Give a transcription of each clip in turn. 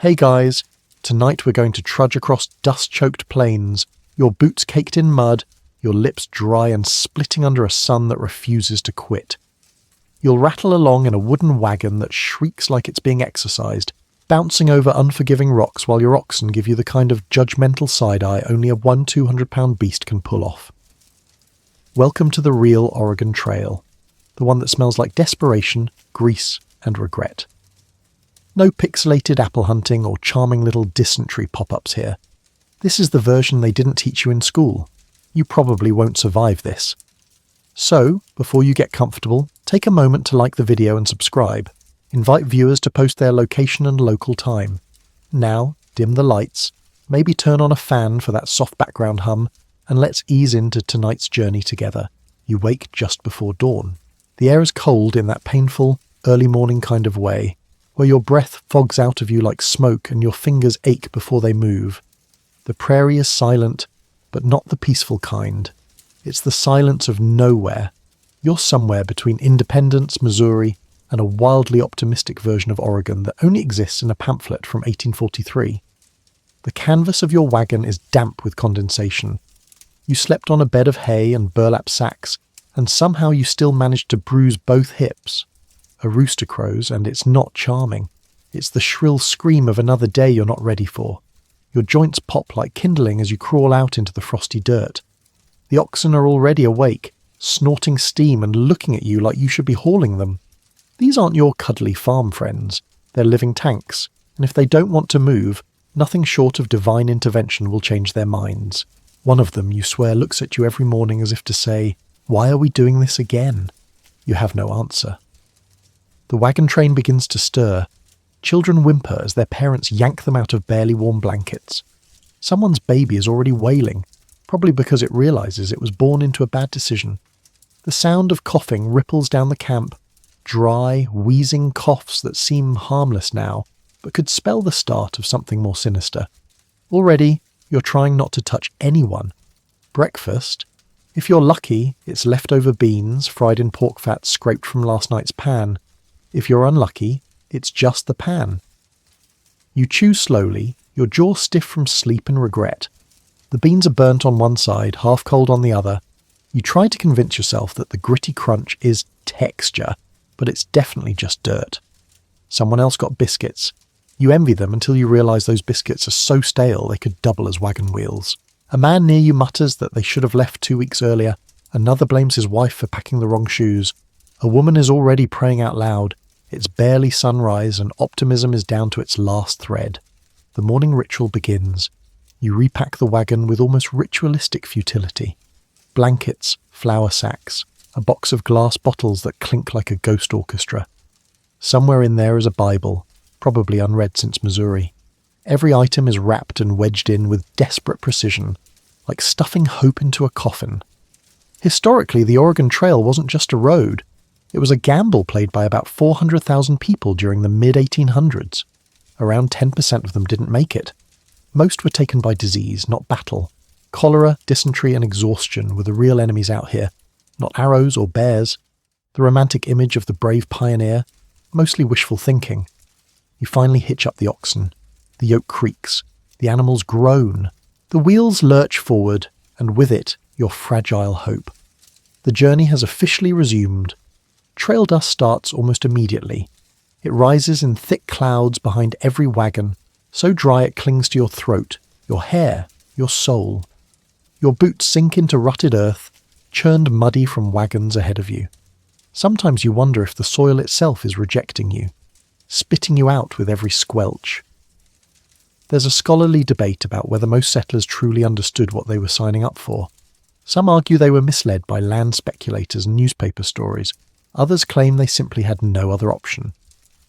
Hey guys, tonight we're going to trudge across dust-choked plains, your boots caked in mud, your lips dry and splitting under a sun that refuses to quit. You'll rattle along in a wooden wagon that shrieks like it's being exercised, bouncing over unforgiving rocks while your oxen give you the kind of judgmental side-eye only a 200-pound beast can pull off. Welcome to the real Oregon Trail, the one that smells like desperation, grease and regret. No pixelated apple hunting or charming little dysentery pop-ups here. This is the version they didn't teach you in school. You probably won't survive this. So, before you get comfortable, take a moment to like the video and subscribe. Invite viewers to post their location and local time. Now, dim the lights, maybe turn on a fan for that soft background hum, and let's ease into tonight's journey together. You wake just before dawn. The air is cold in that painful, early morning kind of way, where your breath fogs out of you like smoke and your fingers ache before they move. The prairie is silent, but not the peaceful kind. It's the silence of nowhere. You're somewhere between Independence, Missouri, and a wildly optimistic version of Oregon that only exists in a pamphlet from 1843. The canvas of your wagon is damp with condensation. You slept on a bed of hay and burlap sacks, and somehow you still managed to bruise both hips. A rooster crows, and it's not charming. It's the shrill scream of another day you're not ready for. Your joints pop like kindling as you crawl out into the frosty dirt. The oxen are already awake, snorting steam and looking at you like you should be hauling them. These aren't your cuddly farm friends. They're living tanks, and if they don't want to move, nothing short of divine intervention will change their minds. One of them, you swear, looks at you every morning as if to say, "Why are we doing this again?" You have no answer. The wagon train begins to stir. Children whimper as their parents yank them out of barely warm blankets. Someone's baby is already wailing, probably because it realizes it was born into a bad decision. The sound of coughing ripples down the camp, dry, wheezing coughs that seem harmless now, but could spell the start of something more sinister. Already, you're trying not to touch anyone. Breakfast? If you're lucky, it's leftover beans fried in pork fat scraped from last night's pan. If you're unlucky, it's just the pan. You chew slowly, your jaw stiff from sleep and regret. The beans are burnt on one side, half cold on the other. You try to convince yourself that the gritty crunch is texture, but it's definitely just dirt. Someone else got biscuits. You envy them until you realise those biscuits are so stale they could double as wagon wheels. A man near you mutters that they should have left 2 weeks earlier. Another blames his wife for packing the wrong shoes. A woman is already praying out loud. It's barely sunrise and optimism is down to its last thread. The morning ritual begins. You repack the wagon with almost ritualistic futility. Blankets, flour sacks, a box of glass bottles that clink like a ghost orchestra. Somewhere in there is a Bible, probably unread since Missouri. Every item is wrapped and wedged in with desperate precision, like stuffing hope into a coffin. Historically, the Oregon Trail wasn't just a road. It was a gamble played by about 400,000 people during the mid-1800s. Around 10% of them didn't make it. Most were taken by disease, not battle. Cholera, dysentery and exhaustion were the real enemies out here, not arrows or bears. The romantic image of the brave pioneer, mostly wishful thinking. You finally hitch up the oxen. The yoke creaks. The animals groan. The wheels lurch forward, and with it, your fragile hope. The journey has officially resumed. Trail dust starts almost immediately. It rises in thick clouds behind every wagon, so dry it clings to your throat, your hair, your soul. Your boots sink into rutted earth, churned muddy from wagons ahead of you. Sometimes you wonder if the soil itself is rejecting you, spitting you out with every squelch. There's a scholarly debate about whether most settlers truly understood what they were signing up for. Some argue they were misled by land speculators and newspaper stories. Others claim they simply had no other option.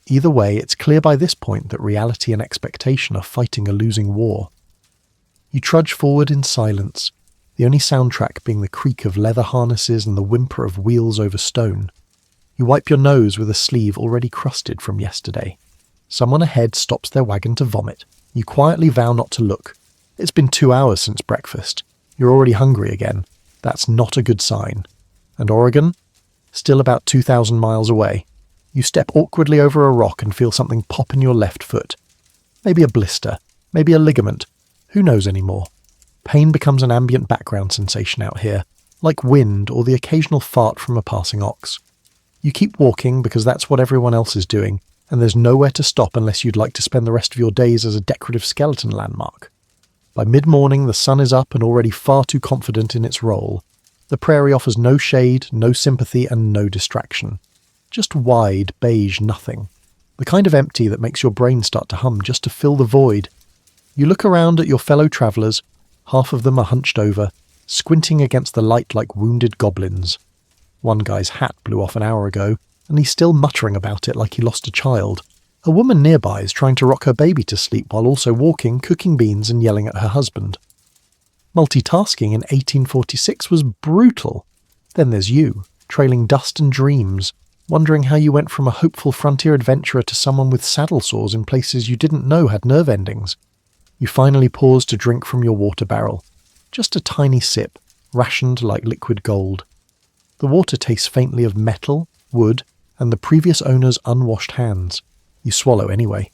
Either way, it's clear by this point that reality and expectation are fighting a losing war. You trudge forward in silence, the only soundtrack being the creak of leather harnesses and the whimper of wheels over stone. You wipe your nose with a sleeve already crusted from yesterday. Someone ahead stops their wagon to vomit. You quietly vow not to look. It's been 2 hours since breakfast. You're already hungry again. That's not a good sign. And Oregon? Still about 2,000 miles away. You step awkwardly over a rock and feel something pop in your left foot. Maybe a blister, maybe a ligament. Who knows anymore? Pain becomes an ambient background sensation out here, like wind or the occasional fart from a passing ox. You keep walking because that's what everyone else is doing, and there's nowhere to stop unless you'd like to spend the rest of your days as a decorative skeleton landmark. By mid-morning, the sun is up and already far too confident in its role. The prairie offers no shade, no sympathy, and no distraction. Just wide, beige nothing. The kind of empty that makes your brain start to hum just to fill the void. You look around at your fellow travellers. Half of them are hunched over, squinting against the light like wounded goblins. One guy's hat blew off an hour ago, and he's still muttering about it like he lost a child. A woman nearby is trying to rock her baby to sleep while also walking, cooking beans and yelling at her husband. Multitasking in 1846 was brutal. Then there's you, trailing dust and dreams, wondering how you went from a hopeful frontier adventurer to someone with saddle sores in places you didn't know had nerve endings. You finally pause to drink from your water barrel. Just a tiny sip, rationed like liquid gold. The water tastes faintly of metal, wood, and the previous owner's unwashed hands. You swallow anyway.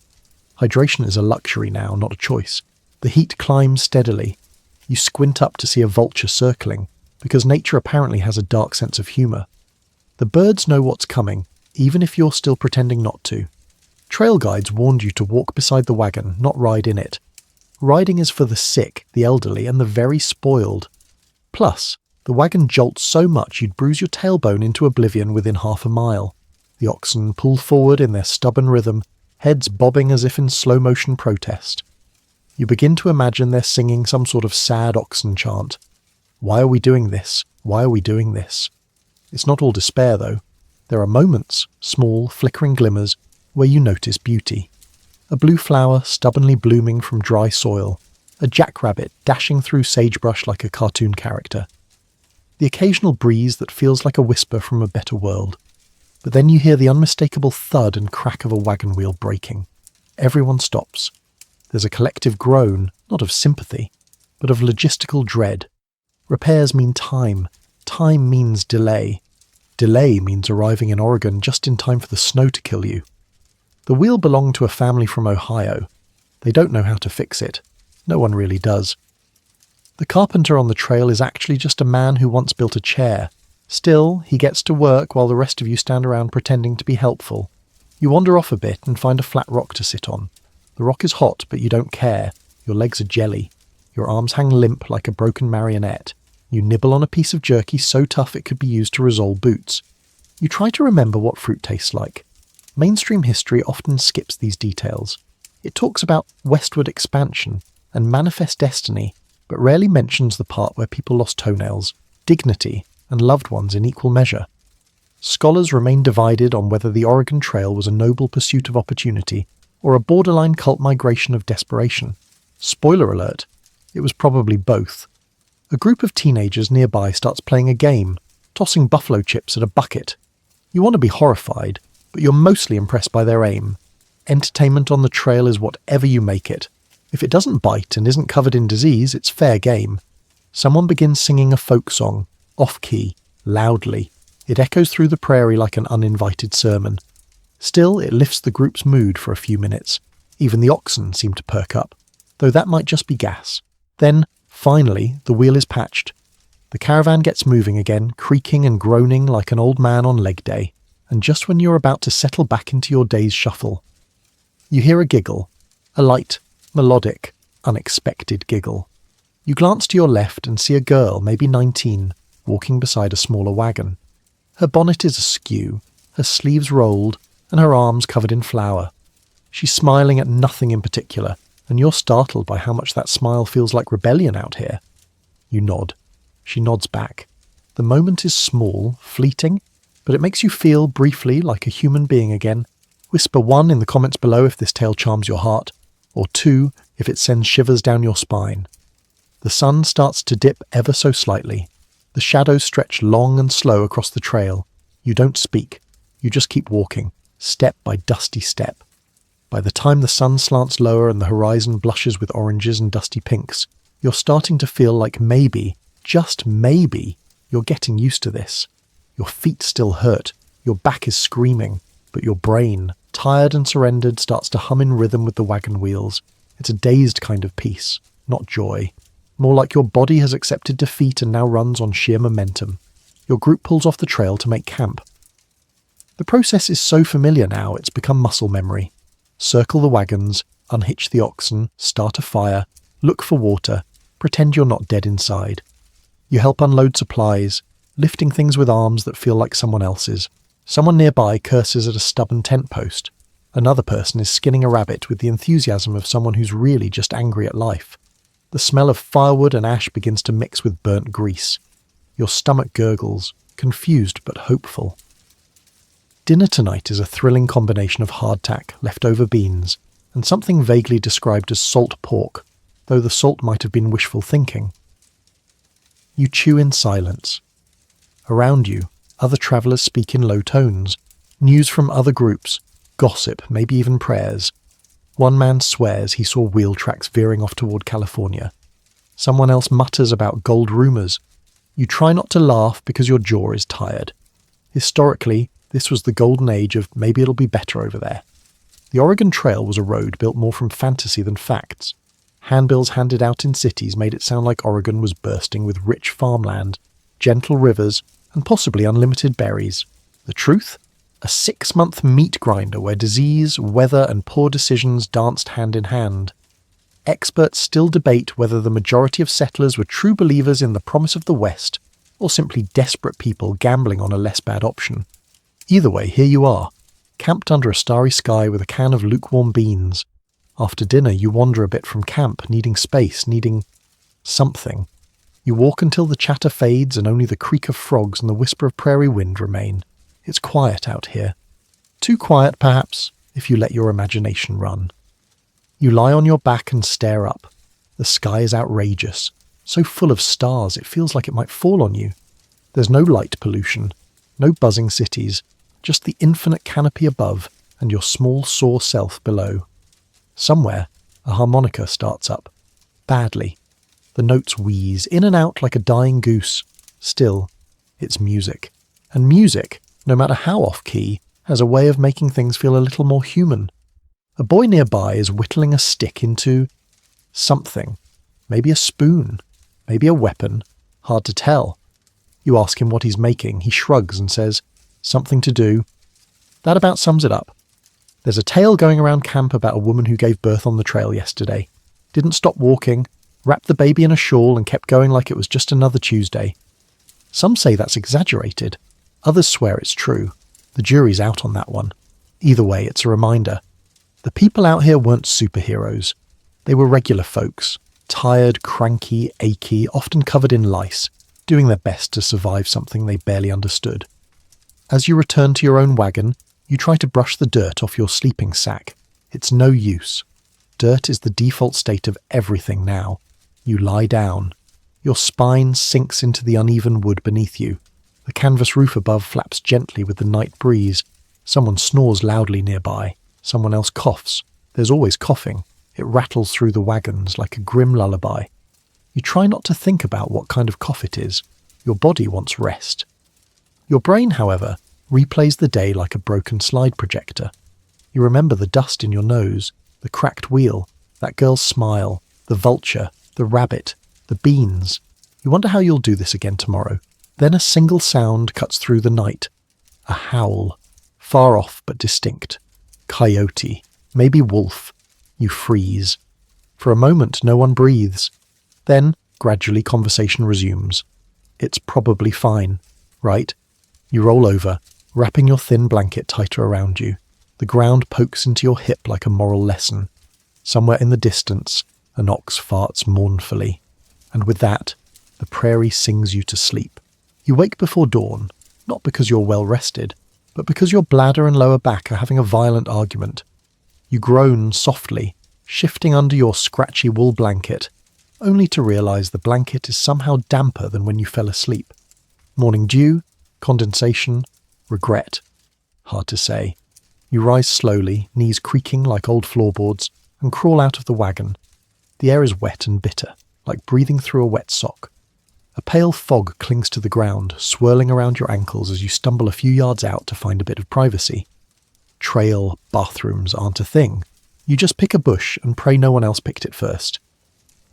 Hydration is a luxury now, not a choice. The heat climbs steadily. You squint up to see a vulture circling, because nature apparently has a dark sense of humour. The birds know what's coming, even if you're still pretending not to. Trail guides warned you to walk beside the wagon, not ride in it. Riding is for the sick, the elderly, and the very spoiled. Plus, the wagon jolts so much you'd bruise your tailbone into oblivion within half a mile. The oxen pull forward in their stubborn rhythm, heads bobbing as if in slow-motion protest. You begin to imagine they're singing some sort of sad oxen chant. Why are we doing this? Why are we doing this? It's not all despair, though. There are moments, small, flickering glimmers, where you notice beauty. A blue flower stubbornly blooming from dry soil, a jackrabbit dashing through sagebrush like a cartoon character. The occasional breeze that feels like a whisper from a better world. But then you hear the unmistakable thud and crack of a wagon wheel breaking. Everyone stops. There's a collective groan, not of sympathy, but of logistical dread. Repairs mean time. Time means delay. Delay means arriving in Oregon just in time for the snow to kill you. The wheel belonged to a family from Ohio. They don't know how to fix it. No one really does. The carpenter on the trail is actually just a man who once built a chair. Still, he gets to work while the rest of you stand around pretending to be helpful. You wander off a bit and find a flat rock to sit on. The rock is hot, but you don't care. Your legs are jelly. Your arms hang limp like a broken marionette. You nibble on a piece of jerky so tough it could be used to resole boots. You try to remember what fruit tastes like. Mainstream history often skips these details. It talks about westward expansion and manifest destiny, but rarely mentions the part where people lost toenails, dignity, and loved ones in equal measure. Scholars remain divided on whether the Oregon Trail was a noble pursuit of opportunity or a borderline cult migration of desperation. Spoiler alert, it was probably both. A group of teenagers nearby starts playing a game, tossing buffalo chips at a bucket. You want to be horrified, but you're mostly impressed by their aim. Entertainment on the trail is whatever you make it. If it doesn't bite and isn't covered in disease, it's fair game. Someone begins singing a folk song, off-key, loudly. It echoes through the prairie like an uninvited sermon. Still, it lifts the group's mood for a few minutes. Even the oxen seem to perk up, though that might just be gas. Then, finally, the wheel is patched. The caravan gets moving again, creaking and groaning like an old man on leg day, and just when you're about to settle back into your day's shuffle, you hear a giggle, a light, melodic, unexpected giggle. You glance to your left and see a girl, maybe 19, walking beside a smaller wagon. Her bonnet is askew, her sleeves rolled, and her arms covered in flour. She's smiling at nothing in particular, and you're startled by how much that smile feels like rebellion out here. You nod. She nods back. The moment is small, fleeting, but it makes you feel, briefly, like a human being again. Whisper 1 in the comments below if this tale charms your heart, or 2 if it sends shivers down your spine. The sun starts to dip ever so slightly. The shadows stretch long and slow across the trail. You don't speak. You just keep walking, step by dusty step. By the time the sun slants lower and the horizon blushes with oranges and dusty pinks, you're starting to feel like maybe, just maybe, you're getting used to this. Your feet still hurt, your back is screaming, but your brain, tired and surrendered, starts to hum in rhythm with the wagon wheels. It's a dazed kind of peace, not joy. More like your body has accepted defeat and now runs on sheer momentum. Your group pulls off the trail to make camp. The process is so familiar now, it's become muscle memory. Circle the wagons, unhitch the oxen, start a fire, look for water, pretend you're not dead inside. You help unload supplies, lifting things with arms that feel like someone else's. Someone nearby curses at a stubborn tent post. Another person is skinning a rabbit with the enthusiasm of someone who's really just angry at life. The smell of firewood and ash begins to mix with burnt grease. Your stomach gurgles, confused but hopeful. Dinner tonight is a thrilling combination of hardtack, leftover beans, and something vaguely described as salt pork, though the salt might have been wishful thinking. You chew in silence. Around you, other travellers speak in low tones, news from other groups, gossip, maybe even prayers. One man swears he saw wheel tracks veering off toward California. Someone else mutters about gold rumours. You try not to laugh because your jaw is tired. Historically, this was the golden age of maybe it'll be better over there. The Oregon Trail was a road built more from fantasy than facts. Handbills handed out in cities made it sound like Oregon was bursting with rich farmland, gentle rivers, and possibly unlimited berries. The truth? A 6-month meat grinder where disease, weather, and poor decisions danced hand in hand. Experts still debate whether the majority of settlers were true believers in the promise of the West, or simply desperate people gambling on a less bad option. Either way, here you are, camped under a starry sky with a can of lukewarm beans. After dinner, you wander a bit from camp, needing space, needing something. You walk until the chatter fades and only the creak of frogs and the whisper of prairie wind remain. It's quiet out here. Too quiet, perhaps, if you let your imagination run. You lie on your back and stare up. The sky is outrageous, so full of stars it feels like it might fall on you. There's no light pollution, no buzzing cities, just the infinite canopy above and your small, sore self below. Somewhere, a harmonica starts up. Badly. The notes wheeze in and out like a dying goose. Still, it's music. And music, no matter how off-key, has a way of making things feel a little more human. A boy nearby is whittling a stick into something. Maybe a spoon. Maybe a weapon. Hard to tell. You ask him what he's making. He shrugs and says, "Something to do." That about sums it up. There's a tale going around camp about a woman who gave birth on the trail yesterday. Didn't stop walking, wrapped the baby in a shawl and kept going like it was just another Tuesday. Some say that's exaggerated. Others swear it's true. The jury's out on that one. Either way, it's a reminder. The people out here weren't superheroes. They were regular folks. Tired, cranky, achy, often covered in lice, doing their best to survive something they barely understood. As you return to your own wagon, you try to brush the dirt off your sleeping sack. It's no use. Dirt is the default state of everything now. You lie down. Your spine sinks into the uneven wood beneath you. The canvas roof above flaps gently with the night breeze. Someone snores loudly nearby. Someone else coughs. There's always coughing. It rattles through the wagons like a grim lullaby. You try not to think about what kind of cough it is. Your body wants rest. Your brain, however, replays the day like a broken slide projector. You remember the dust in your nose, the cracked wheel, that girl's smile, the vulture, the rabbit, the beans. You wonder how you'll do this again tomorrow. Then a single sound cuts through the night. A howl. Far off but distinct. Coyote. Maybe wolf. You freeze. For a moment, no one breathes. Then, gradually, conversation resumes. It's probably fine, right? You roll over, wrapping your thin blanket tighter around you. The ground pokes into your hip like a moral lesson. Somewhere in the distance, an ox farts mournfully. And with that, the prairie sings you to sleep. You wake before dawn, not because you're well rested, but because your bladder and lower back are having a violent argument. You groan softly, shifting under your scratchy wool blanket, only to realise the blanket is somehow damper than when you fell asleep. Morning dew, condensation, regret. Hard to say. You rise slowly, knees creaking like old floorboards, and crawl out of the wagon. The air is wet and bitter, like breathing through a wet sock. A pale fog clings to the ground, swirling around your ankles as you stumble a few yards out to find a bit of privacy. Trail bathrooms aren't a thing. You just pick a bush and pray no one else picked it first.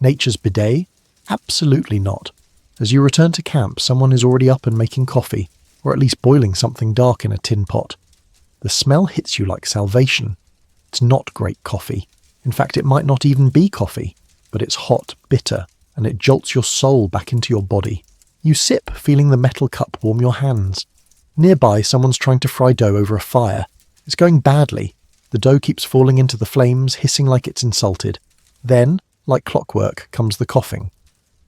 Nature's bidet? Absolutely not. As you return to camp, someone is already up and making coffee, or at least boiling something dark in a tin pot. The smell hits you like salvation. It's not great coffee. In fact, it might not even be coffee, but it's hot, bitter, and it jolts your soul back into your body. You sip, feeling the metal cup warm your hands. Nearby, someone's trying to fry dough over a fire. It's going badly. The dough keeps falling into the flames, hissing like it's insulted. Then, like clockwork, comes the coughing.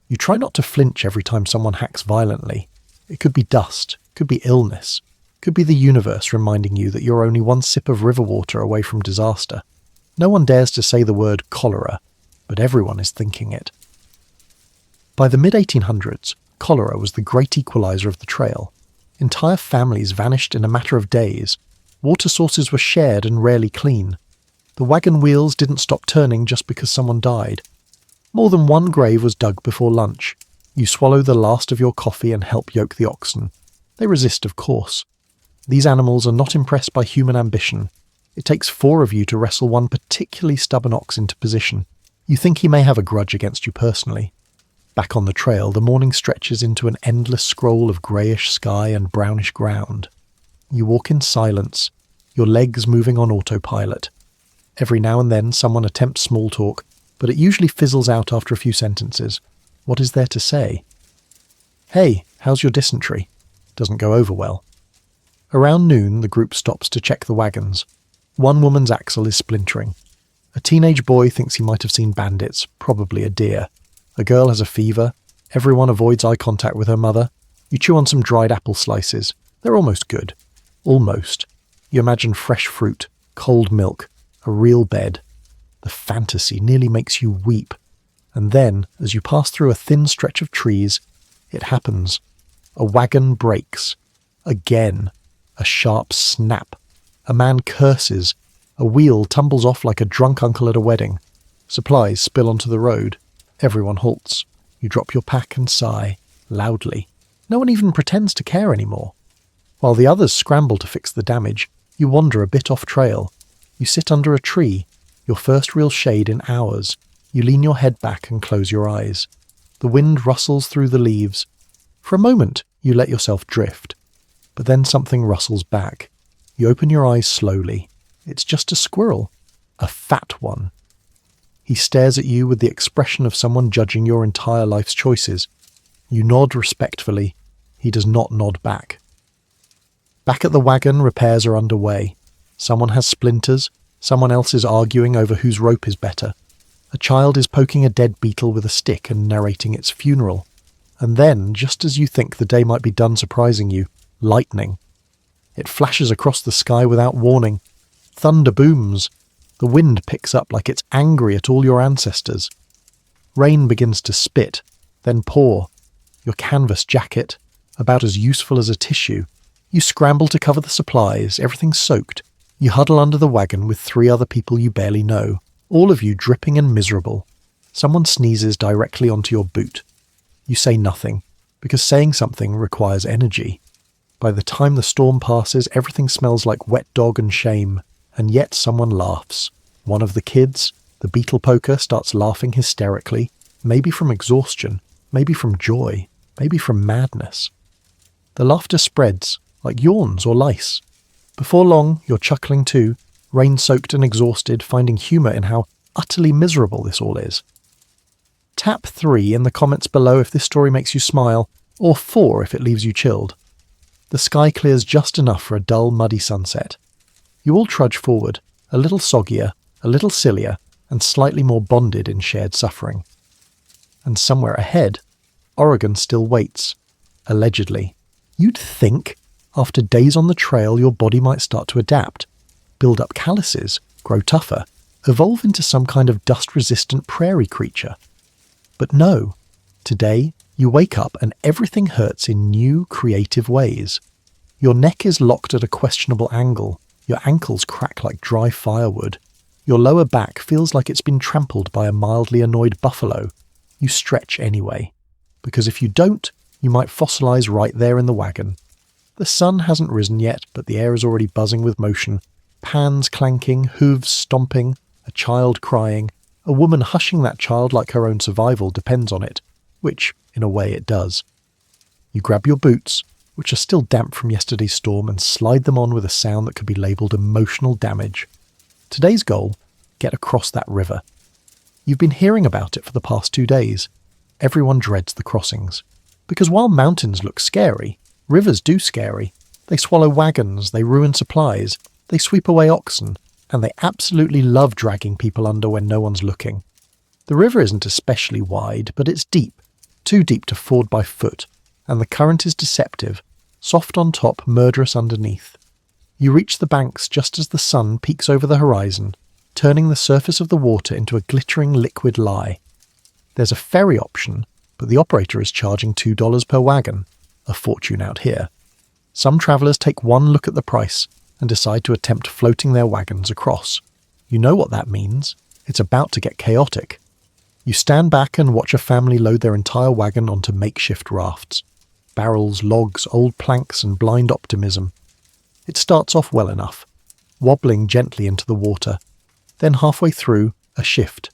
You try not to flinch every time someone hacks violently. It could be dust, could be illness, could be the universe reminding you that you're only one sip of river water away from disaster. No one dares to say the word cholera, but everyone is thinking it. By the mid-1800s, cholera was the great equalizer of the trail. Entire families vanished in a matter of days. Water sources were shared and rarely clean. The wagon wheels didn't stop turning just because someone died. More than one grave was dug before lunch. You swallow the last of your coffee and help yoke the oxen. They resist, of course. These animals are not impressed by human ambition. It takes 4 of you to wrestle one particularly stubborn ox into position. You think he may have a grudge against you personally. Back on the trail, the morning stretches into an endless scroll of greyish sky and brownish ground. You walk in silence, your legs moving on autopilot. Every now and then someone attempts small talk, but it usually fizzles out after a few sentences. What is there to say? Hey, how's your dysentery? Doesn't go over well. Around noon, the group stops to check the wagons. One woman's axle is splintering. A teenage boy thinks he might have seen bandits, probably a deer. A girl has a fever. Everyone avoids eye contact with her mother. You chew on some dried apple slices. They're almost good. Almost. You imagine fresh fruit, cold milk, a real bed. The fantasy nearly makes you weep. And then, as you pass through a thin stretch of trees, it happens. A wagon breaks. Again. A sharp snap. A man curses. A wheel tumbles off like a drunk uncle at a wedding. Supplies spill onto the road. Everyone halts. You drop your pack and sigh, loudly. No one even pretends to care anymore. While the others scramble to fix the damage, you wander a bit off trail. You sit under a tree, your first real shade in hours. You lean your head back and close your eyes. The wind rustles through the leaves. For a moment, you let yourself drift. But then something rustles back. You open your eyes slowly. It's just a squirrel. A fat one. He stares at you with the expression of someone judging your entire life's choices. You nod respectfully. He does not nod back. Back at the wagon, repairs are underway. Someone has splinters. Someone else is arguing over whose rope is better. A child is poking a dead beetle with a stick and narrating its funeral. And then, just as you think the day might be done surprising you, lightning. It flashes across the sky without warning. Thunder booms. The wind picks up like it's angry at all your ancestors. Rain begins to spit, then pour. Your canvas jacket, about as useful as a tissue. You scramble to cover the supplies, everything's soaked. You huddle under the wagon with 3 other people you barely know, all of you dripping and miserable. Someone sneezes directly onto your boot. You say nothing, because saying something requires energy. By the time the storm passes, everything smells like wet dog and shame, and yet someone laughs. One of the kids, the beetle poker, starts laughing hysterically, maybe from exhaustion, maybe from joy, maybe from madness. The laughter spreads, like yawns or lice. Before long, you're chuckling too, rain-soaked and exhausted, finding humour in how utterly miserable this all is. Tap 3 in the comments below if this story makes you smile, or 4 if it leaves you chilled. The sky clears just enough for a dull, muddy sunset. You all trudge forward, a little soggier, a little sillier, and slightly more bonded in shared suffering. And somewhere ahead, Oregon still waits, allegedly. You'd think, after days on the trail, your body might start to adapt, build up calluses, grow tougher, evolve into some kind of dust-resistant prairie creature. But no, today you wake up and everything hurts in new, creative ways. Your neck is locked at a questionable angle, your ankles crack like dry firewood, your lower back feels like it's been trampled by a mildly annoyed buffalo. You stretch anyway, because if you don't, you might fossilise right there in the wagon. The sun hasn't risen yet, but the air is already buzzing with motion, Pans clanking, hooves stomping, a child crying, a woman hushing that child like her own survival depends on it, which, in a way, it does. You grab your boots, which are still damp from yesterday's storm, and slide them on with a sound that could be labelled emotional damage. Today's goal: get across that river. You've been hearing about it for the past 2 days. Everyone dreads the crossings. Because while mountains look scary, rivers do scary. They swallow wagons, they ruin supplies, they sweep away oxen, and they absolutely love dragging people under when no one's looking. The river isn't especially wide, but it's deep, too deep to ford by foot, and the current is deceptive, soft on top, murderous underneath. You reach the banks just as the sun peeks over the horizon, turning the surface of the water into a glittering liquid lie. There's a ferry option, but the operator is charging $2 per wagon, a fortune out here. Some travellers take one look at the price and decide to attempt floating their wagons across. You know what that means. It's about to get chaotic. You stand back and watch a family load their entire wagon onto makeshift rafts. Barrels, logs, old planks, and blind optimism. It starts off well enough, wobbling gently into the water. Then halfway through, a shift,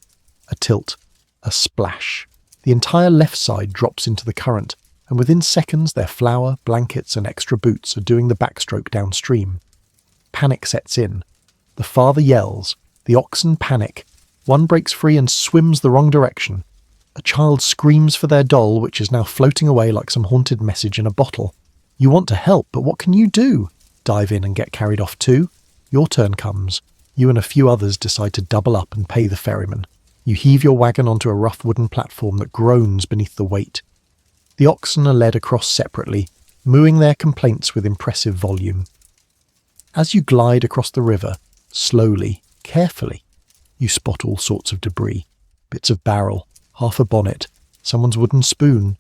a tilt, a splash. The entire left side drops into the current, and within seconds their flour, blankets, and extra boots are doing the backstroke downstream. Panic sets in. The father yells. The oxen panic. One breaks free and swims the wrong direction. A child screams for their doll, which is now floating away like some haunted message in a bottle. You want to help, but what can you do? Dive in and get carried off too? Your turn comes. You and a few others decide to double up and pay the ferryman. You heave your wagon onto a rough wooden platform that groans beneath the weight. The oxen are led across separately, mooing their complaints with impressive volume. As you glide across the river, slowly, carefully, you spot all sorts of debris. Bits of barrel, half a bonnet, someone's wooden spoon.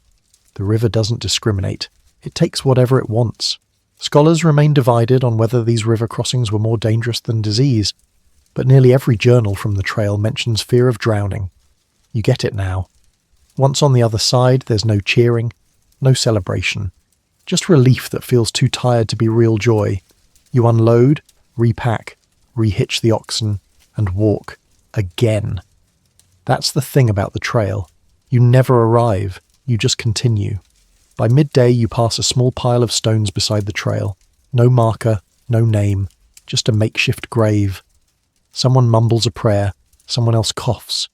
The river doesn't discriminate. It takes whatever it wants. Scholars remain divided on whether these river crossings were more dangerous than disease, but nearly every journal from the trail mentions fear of drowning. You get it now. Once on the other side, there's no cheering, no celebration. Just relief that feels too tired to be real joy. You unload, repack, rehitch the oxen, and walk again. That's the thing about the trail. You never arrive, you just continue. By midday, you pass a small pile of stones beside the trail. No marker, no name, just a makeshift grave. Someone mumbles a prayer, someone else coughs.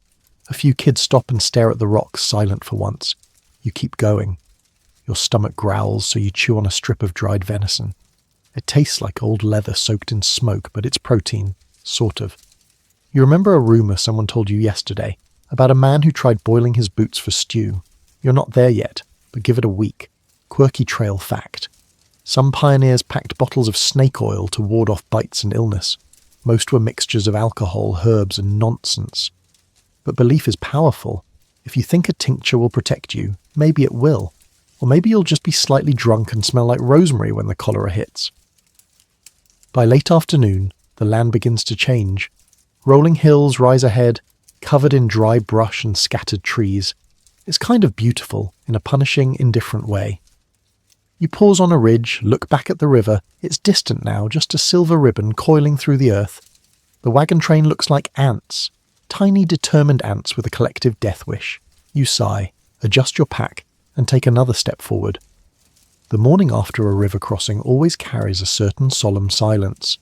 A few kids stop and stare at the rocks, silent for once. You keep going. Your stomach growls, so you chew on a strip of dried venison. It tastes like old leather soaked in smoke, but it's protein, sort of. You remember a rumour someone told you yesterday about a man who tried boiling his boots for stew. You're not there yet, but give it a week. Quirky trail fact. Some pioneers packed bottles of snake oil to ward off bites and illness. Most were mixtures of alcohol, herbs, and nonsense. But belief is powerful. If you think a tincture will protect you, maybe it will. Or maybe you'll just be slightly drunk and smell like rosemary when the cholera hits. By late afternoon, the land begins to change. Rolling hills rise ahead, covered in dry brush and scattered trees. It's kind of beautiful, in a punishing, indifferent way. You pause on a ridge, look back at the river. It's distant now, just a silver ribbon coiling through the earth. The wagon train looks like ants. Tiny, determined ants with a collective death wish. You sigh, adjust your pack, and take another step forward. The morning after a river crossing always carries a certain solemn silence.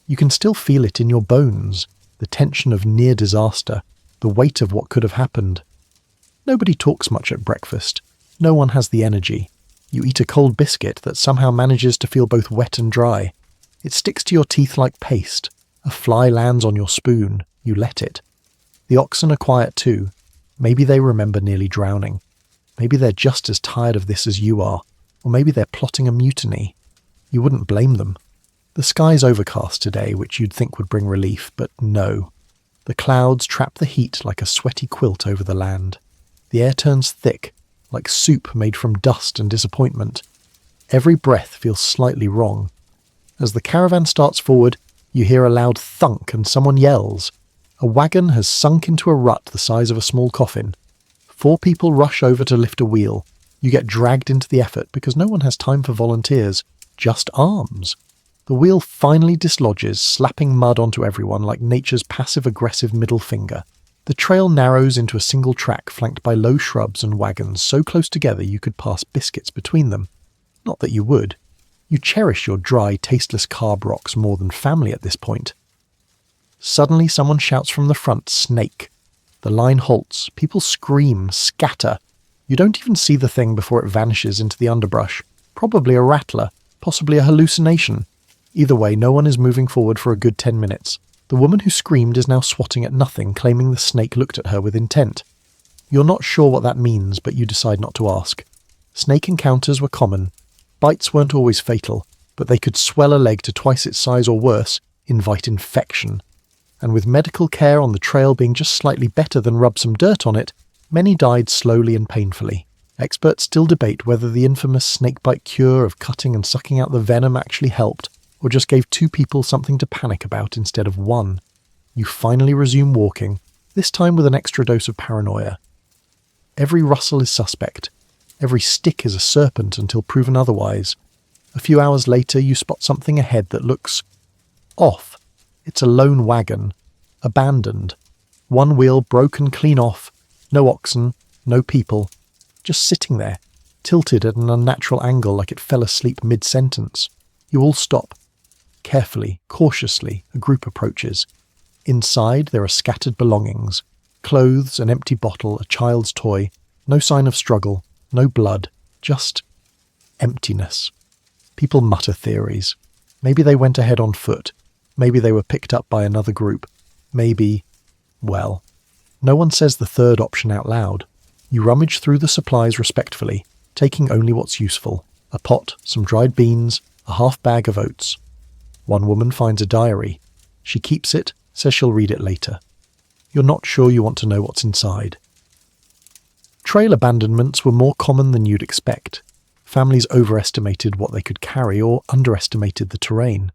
You can still feel it in your bones, the tension of near disaster, the weight of what could have happened. Nobody talks much at breakfast. No one has the energy. You eat a cold biscuit that somehow manages to feel both wet and dry. It sticks to your teeth like paste. A fly lands on your spoon. You let it. The oxen are quiet too. Maybe they remember nearly drowning. Maybe they're just as tired of this as you are. Or maybe they're plotting a mutiny. You wouldn't blame them. The sky's overcast today, which you'd think would bring relief, but no. The clouds trap the heat like a sweaty quilt over the land. The air turns thick, like soup made from dust and disappointment. Every breath feels slightly wrong. As the caravan starts forward, you hear a loud thunk and someone yells. A wagon has sunk into a rut the size of a small coffin. 4 people rush over to lift a wheel. You get dragged into the effort because no one has time for volunteers, just arms. The wheel finally dislodges, slapping mud onto everyone like nature's passive-aggressive middle finger. The trail narrows into a single track flanked by low shrubs and wagons so close together you could pass biscuits between them. Not that you would. You cherish your dry, tasteless carb rocks more than family at this point. Suddenly someone shouts from the front, "Snake!" The line halts, people scream, scatter. You don't even see the thing before it vanishes into the underbrush. Probably a rattler, possibly a hallucination. Either way, no one is moving forward for a good 10 minutes. The woman who screamed is now swatting at nothing, claiming the snake looked at her with intent. You're not sure what that means, but you decide not to ask. Snake encounters were common. Bites weren't always fatal, but they could swell a leg to twice its size or worse, invite infection. And with medical care on the trail being just slightly better than rub some dirt on it, many died slowly and painfully. Experts still debate whether the infamous snakebite cure of cutting and sucking out the venom actually helped, or just gave 2 people something to panic about instead of 1. You finally resume walking, this time with an extra dose of paranoia. Every rustle is suspect. Every stick is a serpent until proven otherwise. A few hours later, you spot something ahead that looks off. It's a lone wagon, abandoned. One wheel broken clean off, no oxen, no people, just sitting there, tilted at an unnatural angle like it fell asleep mid-sentence. You all stop. Carefully, cautiously, a group approaches. Inside, there are scattered belongings. Clothes, an empty bottle, a child's toy. No sign of struggle, no blood, just emptiness. People mutter theories. Maybe they went ahead on foot. Maybe they were picked up by another group. Maybe, well, no one says the third option out loud. You rummage through the supplies respectfully, taking only what's useful. A pot, some dried beans, a half bag of oats. One woman finds a diary. She keeps it, says she'll read it later. You're not sure you want to know what's inside. Trail abandonments were more common than you'd expect. Families overestimated what they could carry or underestimated the terrain.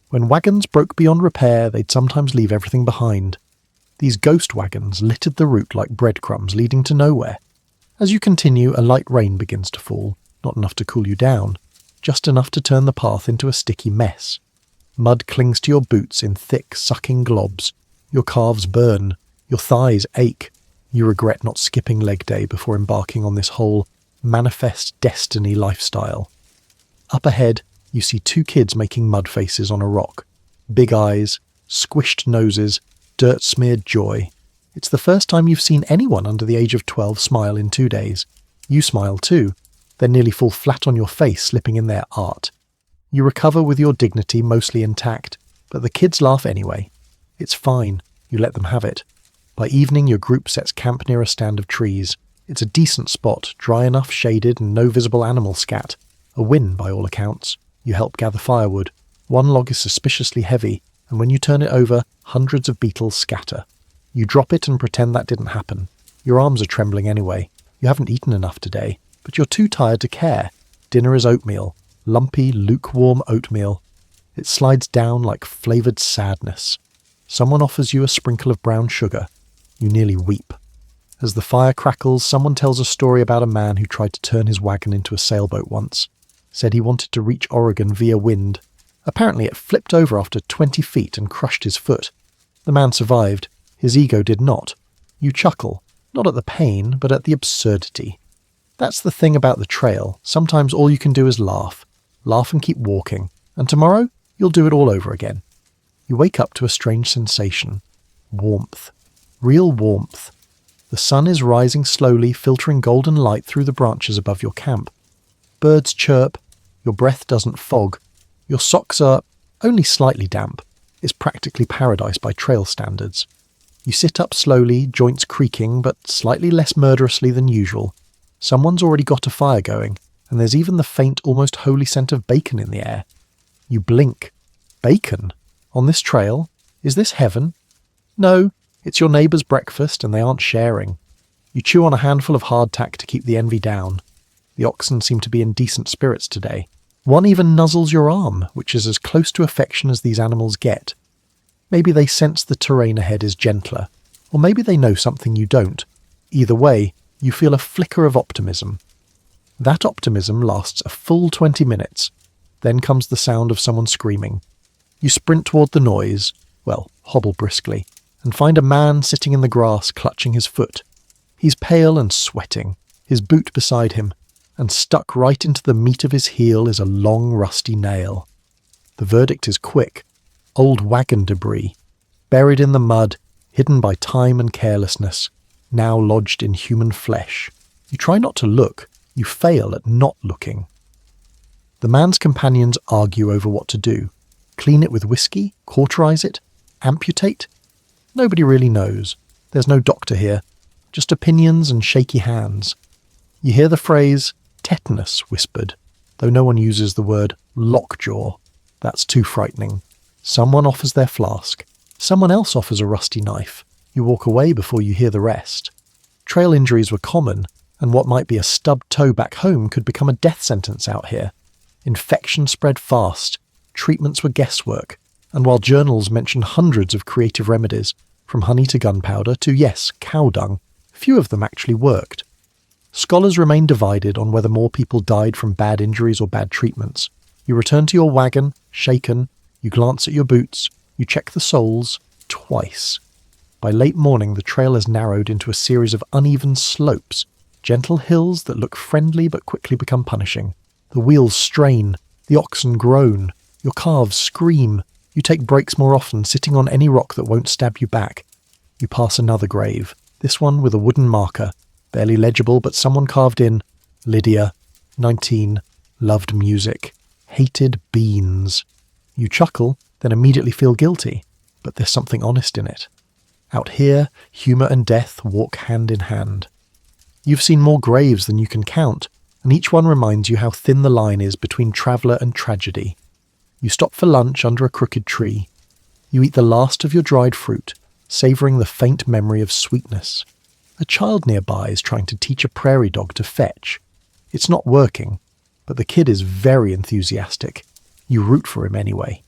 When wagons broke beyond repair, they'd sometimes leave everything behind. These ghost wagons littered the route like breadcrumbs leading to nowhere. As you continue, a light rain begins to fall, not enough to cool you down, just enough to turn the path into a sticky mess. Mud clings to your boots in thick, sucking globs. Your calves burn. Your thighs ache. You regret not skipping leg day before embarking on this whole manifest destiny lifestyle. Up ahead, you see 2 kids making mud faces on a rock. Big eyes, squished noses, dirt-smeared joy. It's the first time you've seen anyone under the age of 12 smile in 2 days. You smile too, then nearly fall flat on your face, slipping in their art. You recover with your dignity mostly intact, but the kids laugh anyway. It's fine, you let them have it. By evening, your group sets camp near a stand of trees. It's a decent spot, dry enough, shaded, and no visible animal scat. A win, by all accounts. You help gather firewood. One log is suspiciously heavy, and when you turn it over, hundreds of beetles scatter. You drop it and pretend that didn't happen. Your arms are trembling anyway. You haven't eaten enough today, but you're too tired to care. Dinner is oatmeal. Lumpy, lukewarm oatmeal. It slides down like flavoured sadness. Someone offers you a sprinkle of brown sugar. You nearly weep. As the fire crackles, someone tells a story about a man who tried to turn his wagon into a sailboat once. Said he wanted to reach Oregon via wind. Apparently it flipped over after 20 feet and crushed his foot. The man survived. His ego did not. You chuckle, not at the pain, but at the absurdity. That's the thing about the trail. Sometimes all you can do is laugh. Laugh and keep walking. And tomorrow, you'll do it all over again. You wake up to a strange sensation. Warmth. Real warmth. The sun is rising slowly, filtering golden light through the branches above your camp. Birds chirp. Your breath doesn't fog. Your socks are only slightly damp. It's practically paradise by trail standards. You sit up slowly, joints creaking, but slightly less murderously than usual. Someone's already got a fire going, and there's even the faint, almost holy scent of bacon in the air. You blink. Bacon? On this trail? Is this heaven? No, it's your neighbour's breakfast and they aren't sharing. You chew on a handful of hardtack to keep the envy down. The oxen seem to be in decent spirits today. One even nuzzles your arm, which is as close to affection as these animals get. Maybe they sense the terrain ahead is gentler, or maybe they know something you don't. Either way, you feel a flicker of optimism. That optimism lasts a full 20 minutes. Then comes the sound of someone screaming. You sprint toward the noise, hobble briskly, and find a man sitting in the grass clutching his foot. He's pale and sweating, his boot beside him, and stuck right into the meat of his heel is a long rusty nail. The verdict is quick. Old wagon debris, buried in the mud, hidden by time and carelessness, now lodged in human flesh. You try not to look, you fail at not looking. The man's companions argue over what to do. Clean it with whiskey? Cauterize it? Amputate? Nobody really knows. There's no doctor here. Just opinions and shaky hands. You hear the phrase, tetanus, whispered, though no one uses the word lockjaw. That's too frightening. Someone offers their flask. Someone else offers a rusty knife. You walk away before you hear the rest. Trail injuries were common, and what might be a stubbed toe back home could become a death sentence out here. Infection spread fast. Treatments were guesswork. And while journals mention hundreds of creative remedies, from honey to gunpowder to, yes, cow dung, few of them actually worked. Scholars remain divided on whether more people died from bad injuries or bad treatments. You return to your wagon, shaken, you glance at your boots, you check the soles, twice. By late morning, the trail has narrowed into a series of uneven slopes, gentle hills that look friendly but quickly become punishing. The wheels strain, the oxen groan, your calves scream. You take breaks more often, sitting on any rock that won't stab you back. You pass another grave, this one with a wooden marker, barely legible but someone carved in, Lydia, 19, loved music, hated beans. You chuckle, then immediately feel guilty, but there's something honest in it. Out here, humour and death walk hand in hand. You've seen more graves than you can count, and each one reminds you how thin the line is between traveller and tragedy. You stop for lunch under a crooked tree. You eat the last of your dried fruit, savouring the faint memory of sweetness. A child nearby is trying to teach a prairie dog to fetch. It's not working, but the kid is very enthusiastic. You root for him anyway.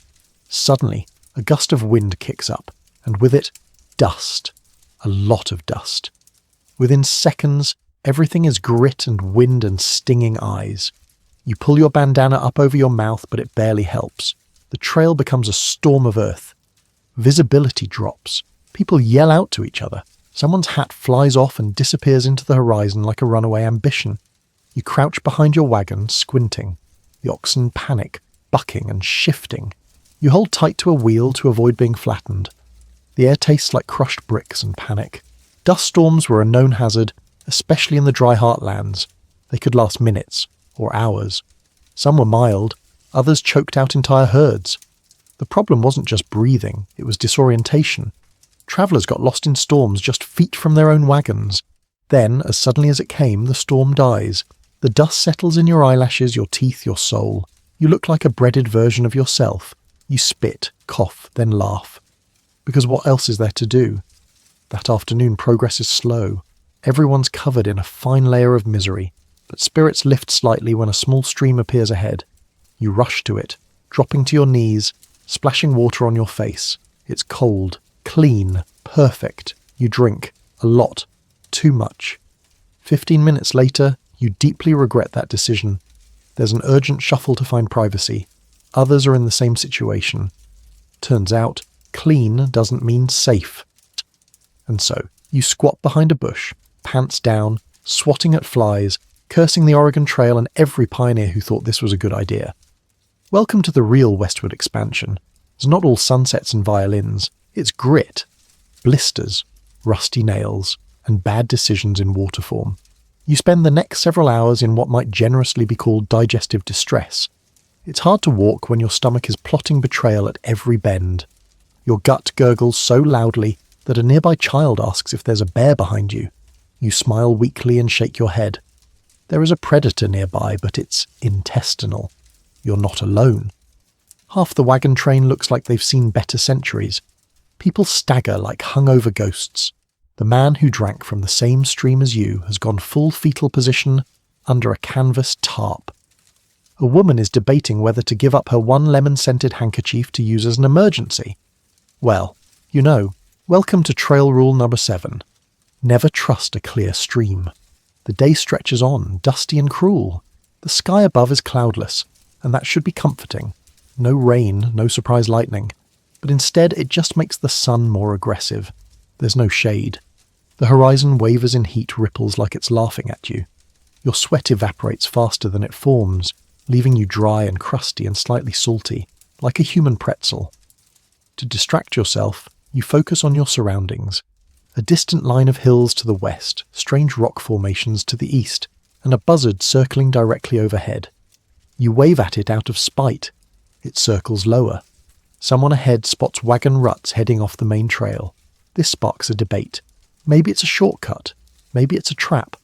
Suddenly, a gust of wind kicks up, and with it, dust. A lot of dust. Within seconds, everything is grit and wind and stinging eyes. You pull your bandana up over your mouth, but it barely helps. The trail becomes a storm of earth. Visibility drops. People yell out to each other. Someone's hat flies off and disappears into the horizon like a runaway ambition. You crouch behind your wagon, squinting. The oxen panic, bucking and shifting. You hold tight to a wheel to avoid being flattened. The air tastes like crushed bricks and panic. Dust storms were a known hazard, especially in the dry heartlands. They could last minutes or hours. Some were mild, others choked out entire herds. The problem wasn't just breathing, it was disorientation. Travellers got lost in storms just feet from their own wagons. Then, as suddenly as it came, the storm dies. The dust settles in your eyelashes, your teeth, your soul. You look like a breaded version of yourself. You spit, cough, then laugh. Because what else is there to do? That afternoon progress is slow. Everyone's covered in a fine layer of misery, but spirits lift slightly when a small stream appears ahead. You rush to it, dropping to your knees, splashing water on your face. It's cold, clean, perfect. You drink. A lot. Too much. 15 minutes later, you deeply regret that decision. There's an urgent shuffle to find privacy. Others are in the same situation. Turns out, clean doesn't mean safe. And so, you squat behind a bush, pants down, swatting at flies, cursing the Oregon Trail and every pioneer who thought this was a good idea. Welcome to the real westward expansion. It's not all sunsets and violins. It's grit, blisters, rusty nails, and bad decisions in water form. You spend the next several hours in what might generously be called digestive distress. It's hard to walk when your stomach is plotting betrayal at every bend. Your gut gurgles so loudly that a nearby child asks if there's a bear behind you. You smile weakly and shake your head. There is a predator nearby, but it's intestinal. You're not alone. Half the wagon train looks like they've seen better centuries. People stagger like hungover ghosts. The man who drank from the same stream as you has gone full fetal position under a canvas tarp. A woman is debating whether to give up her one lemon-scented handkerchief to use as an emergency. Well, welcome to trail rule number 7. Never trust a clear stream. The day stretches on, dusty and cruel. The sky above is cloudless. and that should be comforting. No rain, no surprise lightning. But instead it just makes the sun more aggressive. There's no shade. The horizon wavers in heat ripples like it's laughing at you. Your sweat evaporates faster than it forms, leaving you dry and crusty and slightly salty, like a human pretzel. To distract yourself, you focus on your surroundings. A distant line of hills to the west, strange rock formations to the east, and a buzzard circling directly overhead. You wave at it out of spite. It circles lower. Someone ahead spots wagon ruts heading off the main trail. This sparks a debate. Maybe it's a shortcut. Maybe it's a trap.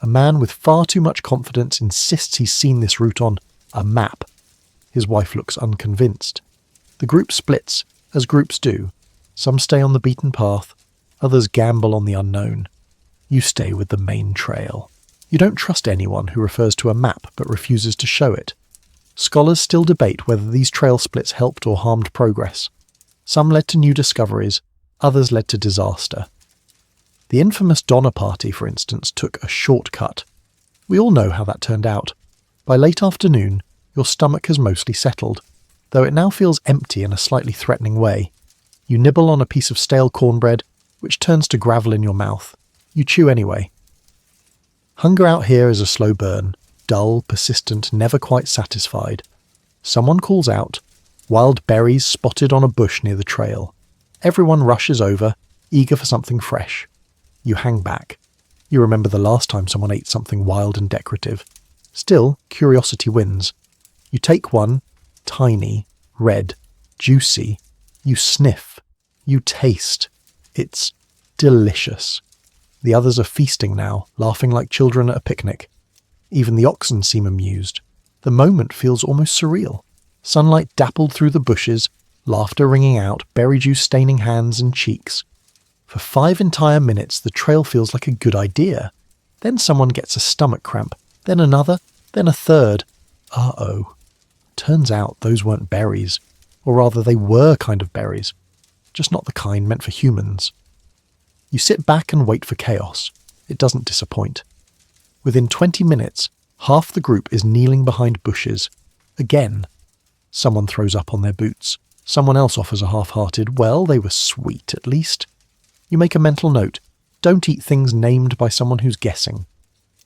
A man with far too much confidence insists he's seen this route on a map. His wife looks unconvinced. The group splits, as groups do. Some stay on the beaten path, others gamble on the unknown. You stay with the main trail. You don't trust anyone who refers to a map but refuses to show it. Scholars still debate whether these trail splits helped or harmed progress. Some led to new discoveries, others led to disaster. The infamous Donner Party, for instance, took a shortcut. We all know how that turned out. By late afternoon, your stomach has mostly settled, though it now feels empty in a slightly threatening way. You nibble on a piece of stale cornbread, which turns to gravel in your mouth. You chew anyway. Hunger out here is a slow burn, dull, persistent, never quite satisfied. Someone calls out, wild berries spotted on a bush near the trail. Everyone rushes over, eager for something fresh. You hang back. You remember the last time someone ate something wild and decorative. Still, curiosity wins. You take one, tiny, red, juicy. You sniff. You taste. It's delicious. The others are feasting now, laughing like children at a picnic. Even the oxen seem amused. The moment feels almost surreal. Sunlight dappled through the bushes, laughter ringing out, berry juice staining hands and cheeks. For 5 entire minutes, the trail feels like a good idea. Then someone gets a stomach cramp, then another, then a third. Uh-oh. Turns out those weren't berries. Or rather, they were kind of berries. Just not the kind meant for humans. You sit back and wait for chaos. It doesn't disappoint. Within 20 minutes, half the group is kneeling behind bushes. Again. Someone throws up on their boots. Someone else offers a half-hearted, well, they were sweet at least. You make a mental note. Don't eat things named by someone who's guessing.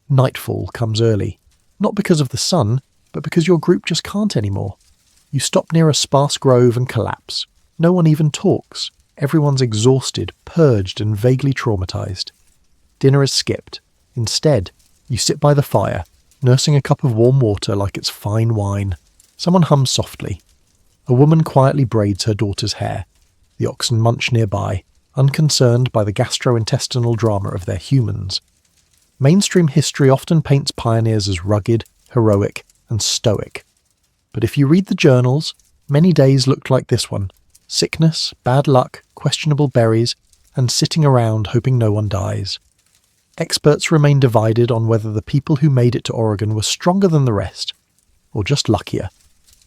Nightfall comes early. Not because of the sun, but because your group just can't anymore. You stop near a sparse grove and collapse. No one even talks. Everyone's exhausted, purged, and vaguely traumatized. Dinner is skipped. Instead, you sit by the fire, nursing a cup of warm water like it's fine wine. Someone hums softly. A woman quietly braids her daughter's hair. The oxen munch nearby, unconcerned by the gastrointestinal drama of their humans. Mainstream history often paints pioneers as rugged, heroic, and stoic. But if you read the journals, many days looked like this one. Sickness, bad luck, questionable berries, and sitting around hoping no one dies. Experts remain divided on whether the people who made it to Oregon were stronger than the rest, or just luckier.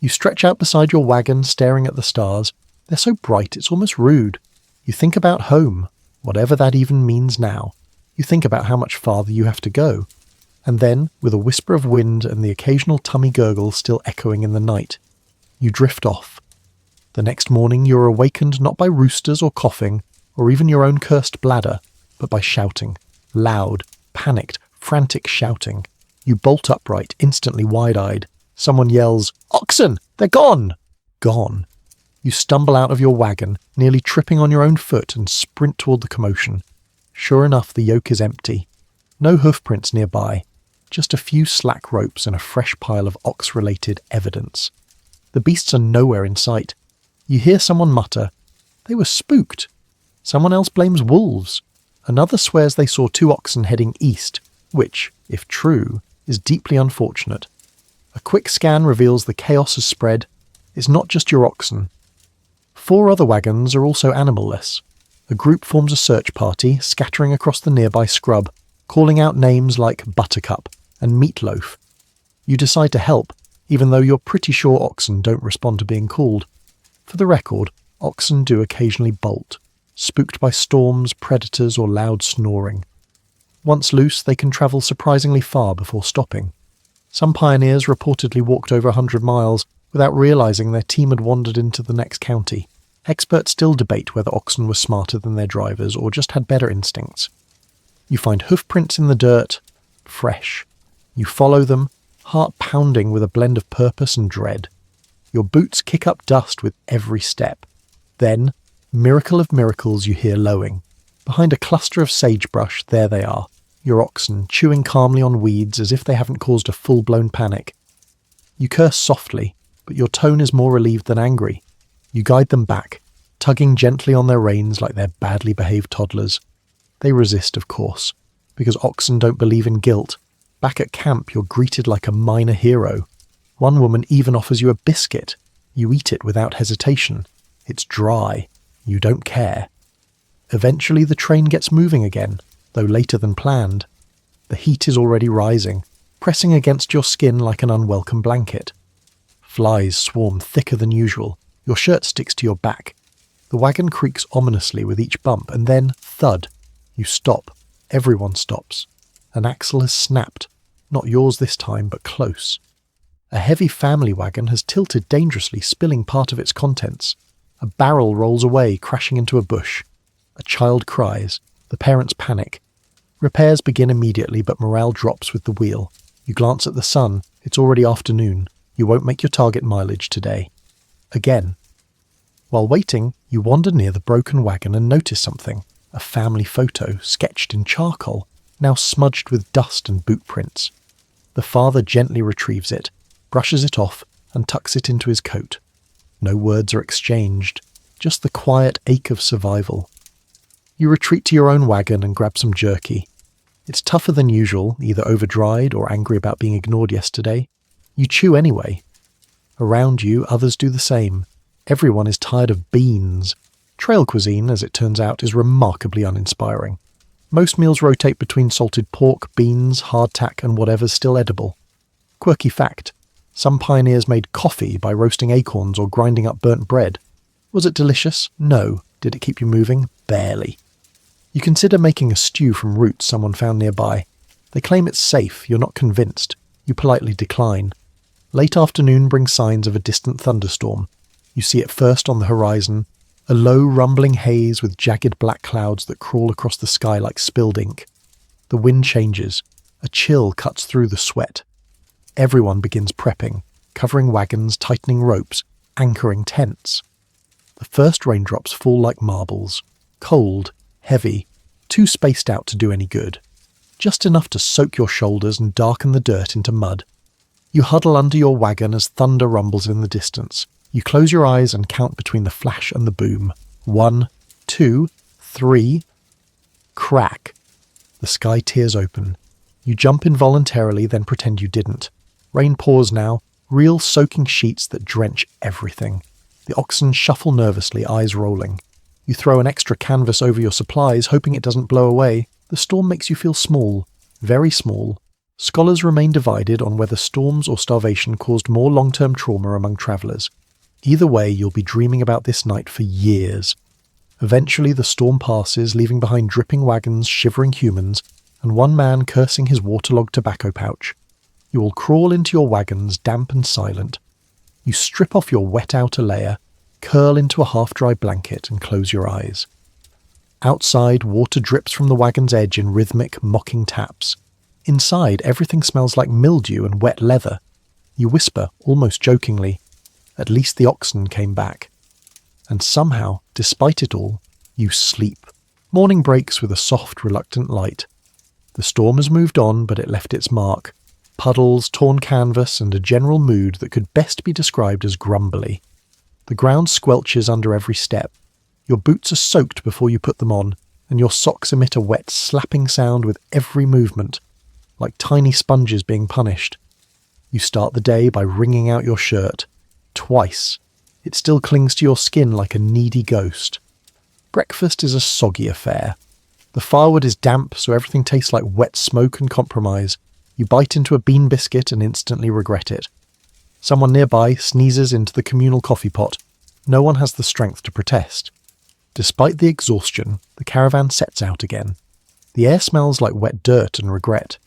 You stretch out beside your wagon staring at the stars. They're so bright it's almost rude. You think about home, whatever that even means now. You think about how much farther you have to go. And then, with a whisper of wind and the occasional tummy gurgle still echoing in the night, you drift off. The next morning you are awakened not by roosters or coughing, or even your own cursed bladder, but by shouting. Loud, panicked, frantic shouting. You bolt upright, instantly wide-eyed. Someone yells, "Oxen! They're gone!" Gone. You stumble out of your wagon, nearly tripping on your own foot, and sprint toward the commotion. Sure enough, the yoke is empty. No hoofprints nearby. Just a few slack ropes and a fresh pile of ox-related evidence. The beasts are nowhere in sight. You hear someone mutter, "They were spooked." Someone else blames wolves. Another swears they saw 2 oxen heading east, which, if true, is deeply unfortunate. A quick scan reveals the chaos has spread. It's not just your oxen. 4 other wagons are also animal-less. A group forms a search party, scattering across the nearby scrub, calling out names like Buttercup and Meatloaf. You decide to help, even though you're pretty sure oxen don't respond to being called. For the record, oxen do occasionally bolt, spooked by storms, predators, or loud snoring. Once loose, they can travel surprisingly far before stopping. Some pioneers reportedly walked over 100 miles without realising their team had wandered into the next county. Experts still debate whether oxen were smarter than their drivers or just had better instincts. You find hoofprints in the dirt, fresh. You follow them, heart pounding with a blend of purpose and dread. Your boots kick up dust with every step. Then, miracle of miracles, you hear lowing. Behind a cluster of sagebrush, there they are, your oxen chewing calmly on weeds as if they haven't caused a full-blown panic. You curse softly, but your tone is more relieved than angry. You guide them back, tugging gently on their reins like they're badly behaved toddlers. They resist, of course, because oxen don't believe in guilt. Back at camp, you're greeted like a minor hero. One woman even offers you a biscuit. You eat it without hesitation. It's dry. You don't care. Eventually the train gets moving again, though later than planned. The heat is already rising, pressing against your skin like an unwelcome blanket. Flies swarm thicker than usual. Your shirt sticks to your back. The wagon creaks ominously with each bump, and then, thud. You stop. Everyone stops. An axle has snapped. Not yours this time, but close. A heavy family wagon has tilted dangerously, spilling part of its contents. A barrel rolls away, crashing into a bush. A child cries. The parents panic. Repairs begin immediately, but morale drops with the wheel. You glance at the sun. It's already afternoon. You won't make your target mileage today. Again. While waiting, you wander near the broken wagon and notice something. A family photo, sketched in charcoal, now smudged with dust and boot prints. The father gently retrieves it, brushes it off, and tucks it into his coat. No words are exchanged, just the quiet ache of survival. You retreat to your own wagon and grab some jerky. It's tougher than usual, either over-dried or angry about being ignored yesterday. You chew anyway. Around you, others do the same. Everyone is tired of beans. Trail cuisine, as it turns out, is remarkably uninspiring. Most meals rotate between salted pork, beans, hardtack, and whatever's still edible. Quirky fact, some pioneers made coffee by roasting acorns or grinding up burnt bread. Was it delicious? No. Did it keep you moving? Barely. You consider making a stew from roots someone found nearby. They claim it's safe. You're not convinced. You politely decline. Late afternoon brings signs of a distant thunderstorm. You see it first on the horizon, a low rumbling haze with jagged black clouds that crawl across the sky like spilled ink. The wind changes. A chill cuts through the sweat. Everyone begins prepping, covering wagons, tightening ropes, anchoring tents. The first raindrops fall like marbles. Cold, heavy, too spaced out to do any good. Just enough to soak your shoulders and darken the dirt into mud. You huddle under your wagon as thunder rumbles in the distance. You close your eyes and count between the flash and the boom. 1, 2, 3. Crack. The sky tears open. You jump involuntarily, then pretend you didn't. Rain pours now, real soaking sheets that drench everything. The oxen shuffle nervously, eyes rolling. You throw an extra canvas over your supplies, hoping it doesn't blow away. The storm makes you feel small, very small. Scholars remain divided on whether storms or starvation caused more long-term trauma among travellers. Either way, you'll be dreaming about this night for years. Eventually the storm passes, leaving behind dripping wagons, shivering humans, and one man cursing his waterlogged tobacco pouch. You will crawl into your wagons, damp and silent. You strip off your wet outer layer, curl into a half-dry blanket and close your eyes. Outside, water drips from the wagon's edge in rhythmic, mocking taps. Inside, everything smells like mildew and wet leather. You whisper, almost jokingly, "At least the oxen came back." And somehow, despite it all, you sleep. Morning breaks with a soft, reluctant light. The storm has moved on, but it left its mark. Puddles, torn canvas, and a general mood that could best be described as grumbly. The ground squelches under every step. Your boots are soaked before you put them on, and your socks emit a wet, slapping sound with every movement, like tiny sponges being punished. You start the day by wringing out your shirt. Twice. It still clings to your skin like a needy ghost. Breakfast is a soggy affair. The firewood is damp, so everything tastes like wet smoke and compromise. You bite into a bean biscuit and instantly regret it. Someone nearby sneezes into the communal coffee pot. No one has the strength to protest. Despite the exhaustion, the caravan sets out again. The air smells like wet dirt and regret.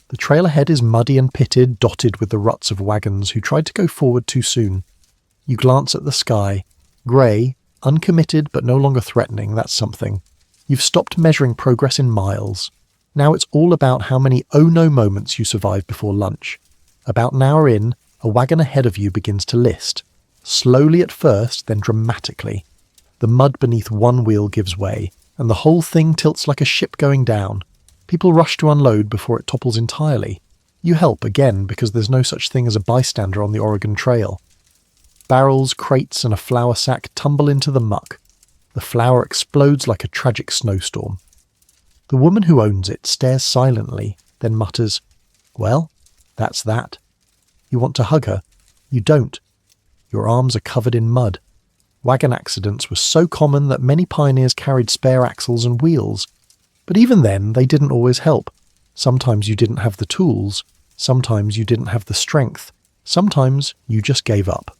The trail ahead is muddy and pitted, dotted with the ruts of wagons who tried to go forward too soon. You glance at the sky. Grey, uncommitted but no longer threatening, that's something. You've stopped measuring progress in miles. Now it's all about how many oh-no moments you survive before lunch. About an hour in, a wagon ahead of you begins to list. Slowly at first, then dramatically. The mud beneath one wheel gives way, and the whole thing tilts like a ship going down. People rush to unload before it topples entirely. You help again because there's no such thing as a bystander on the Oregon Trail. Barrels, crates, and a flour sack tumble into the muck. The flour explodes like a tragic snowstorm. The woman who owns it stares silently, then mutters, "Well, that's that." You want to hug her. You don't. Your arms are covered in mud. Wagon accidents were so common that many pioneers carried spare axles and wheels. But even then, they didn't always help. Sometimes you didn't have the tools. Sometimes you didn't have the strength. Sometimes you just gave up.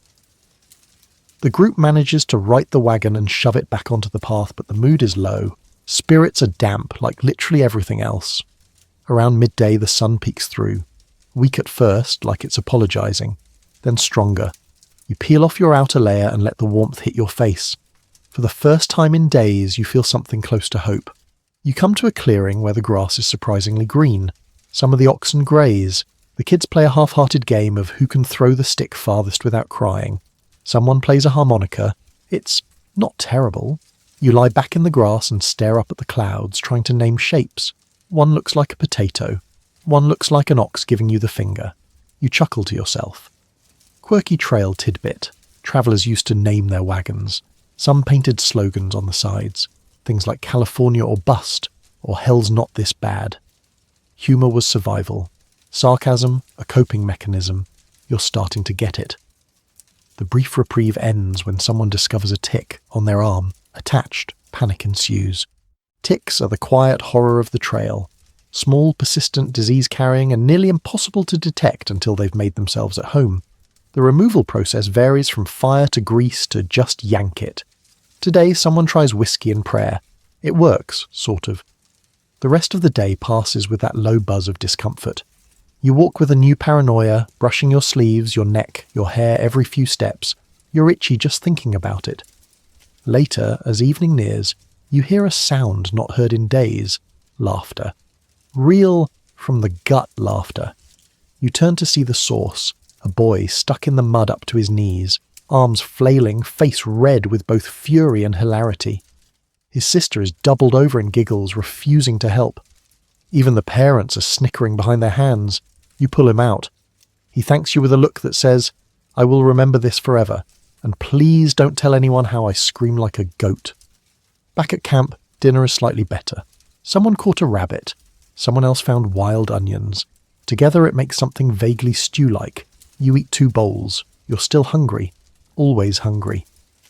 The group manages to right the wagon and shove it back onto the path, but the mood is low. Spirits are damp, like literally everything else. Around midday, the sun peeks through. Weak at first, like it's apologizing, then stronger. You peel off your outer layer and let the warmth hit your face. For the first time in days, you feel something close to hope. You come to a clearing where the grass is surprisingly green. Some of the oxen graze. The kids play a half-hearted game of who can throw the stick farthest without crying. Someone plays a harmonica. It's not terrible. You lie back in the grass and stare up at the clouds, trying to name shapes. One looks like a potato. One looks like an ox giving you the finger. You chuckle to yourself. Quirky trail tidbit. Travellers used to name their wagons. Some painted slogans on the sides. Things like California or bust, or Hell's not this bad. Humour was survival. Sarcasm, a coping mechanism. You're starting to get it. The brief reprieve ends when someone discovers a tick on their arm. Attached, panic ensues. Ticks are the quiet horror of the trail. Small, persistent, disease-carrying and nearly impossible to detect until they've made themselves at home. The removal process varies from fire to grease to just yank it. Today, someone tries whiskey and prayer. It works, sort of. The rest of the day passes with that low buzz of discomfort. You walk with a new paranoia, brushing your sleeves, your neck, your hair every few steps. You're itchy just thinking about it. Later, as evening nears, you hear a sound not heard in days. Laughter. Real, from the gut laughter. You turn to see the source, a boy stuck in the mud up to his knees, arms flailing, face red with both fury and hilarity. His sister is doubled over in giggles, refusing to help. Even the parents are snickering behind their hands. You pull him out. He thanks you with a look that says, "I will remember this forever, and please don't tell anyone how I scream like a goat." Back at camp, dinner is slightly better. Someone caught a rabbit. Someone else found wild onions. Together it makes something vaguely stew-like. You eat 2 bowls. You're still hungry. Always hungry.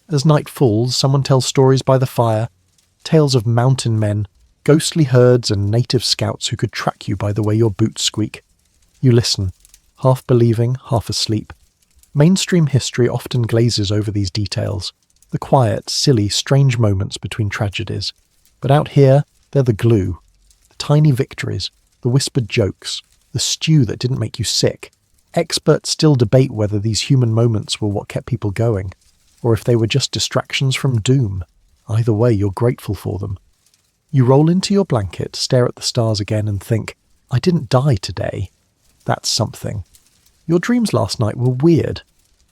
As night falls, someone tells stories by the fire. Tales of mountain men, ghostly herds and native scouts who could track you by the way your boots squeak. You listen, half believing, half asleep. Mainstream history often glazes over these details. The quiet, silly, strange moments between tragedies. But out here, they're the glue. The tiny victories, the whispered jokes, the stew that didn't make you sick. Experts still debate whether these human moments were what kept people going, or if they were just distractions from doom. Either way, you're grateful for them. You roll into your blanket, stare at the stars again and think, I didn't die today. That's something. Your dreams last night were weird.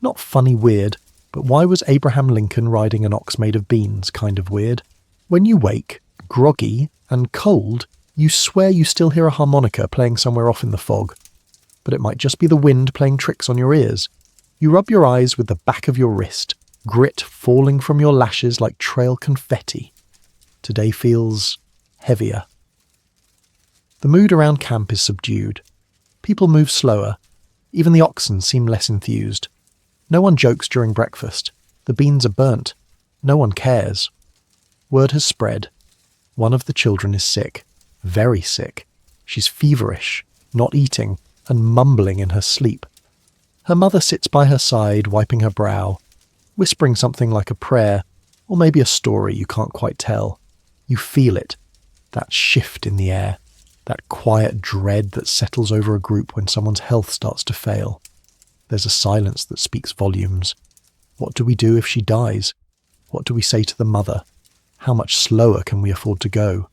Not funny weird, but why was Abraham Lincoln riding an ox made of beans kind of weird? When you wake, groggy and cold, you swear you still hear a harmonica playing somewhere off in the fog. But it might just be the wind playing tricks on your ears. You rub your eyes with the back of your wrist, grit falling from your lashes like trail confetti. Today feels heavier. The mood around camp is subdued. People move slower. Even the oxen seem less enthused. No one jokes during breakfast. The beans are burnt. No one cares. Word has spread. One of the children is sick. Very sick. She's feverish, not eating, and mumbling in her sleep. Her mother sits by her side, wiping her brow, whispering something like a prayer, or maybe a story you can't quite tell. You feel it. That shift in the air. that quiet dread that settles over a group when someone's health starts to fail. There's a silence that speaks volumes. What do we do if she dies? What do we say to the mother? How much slower can we afford to go?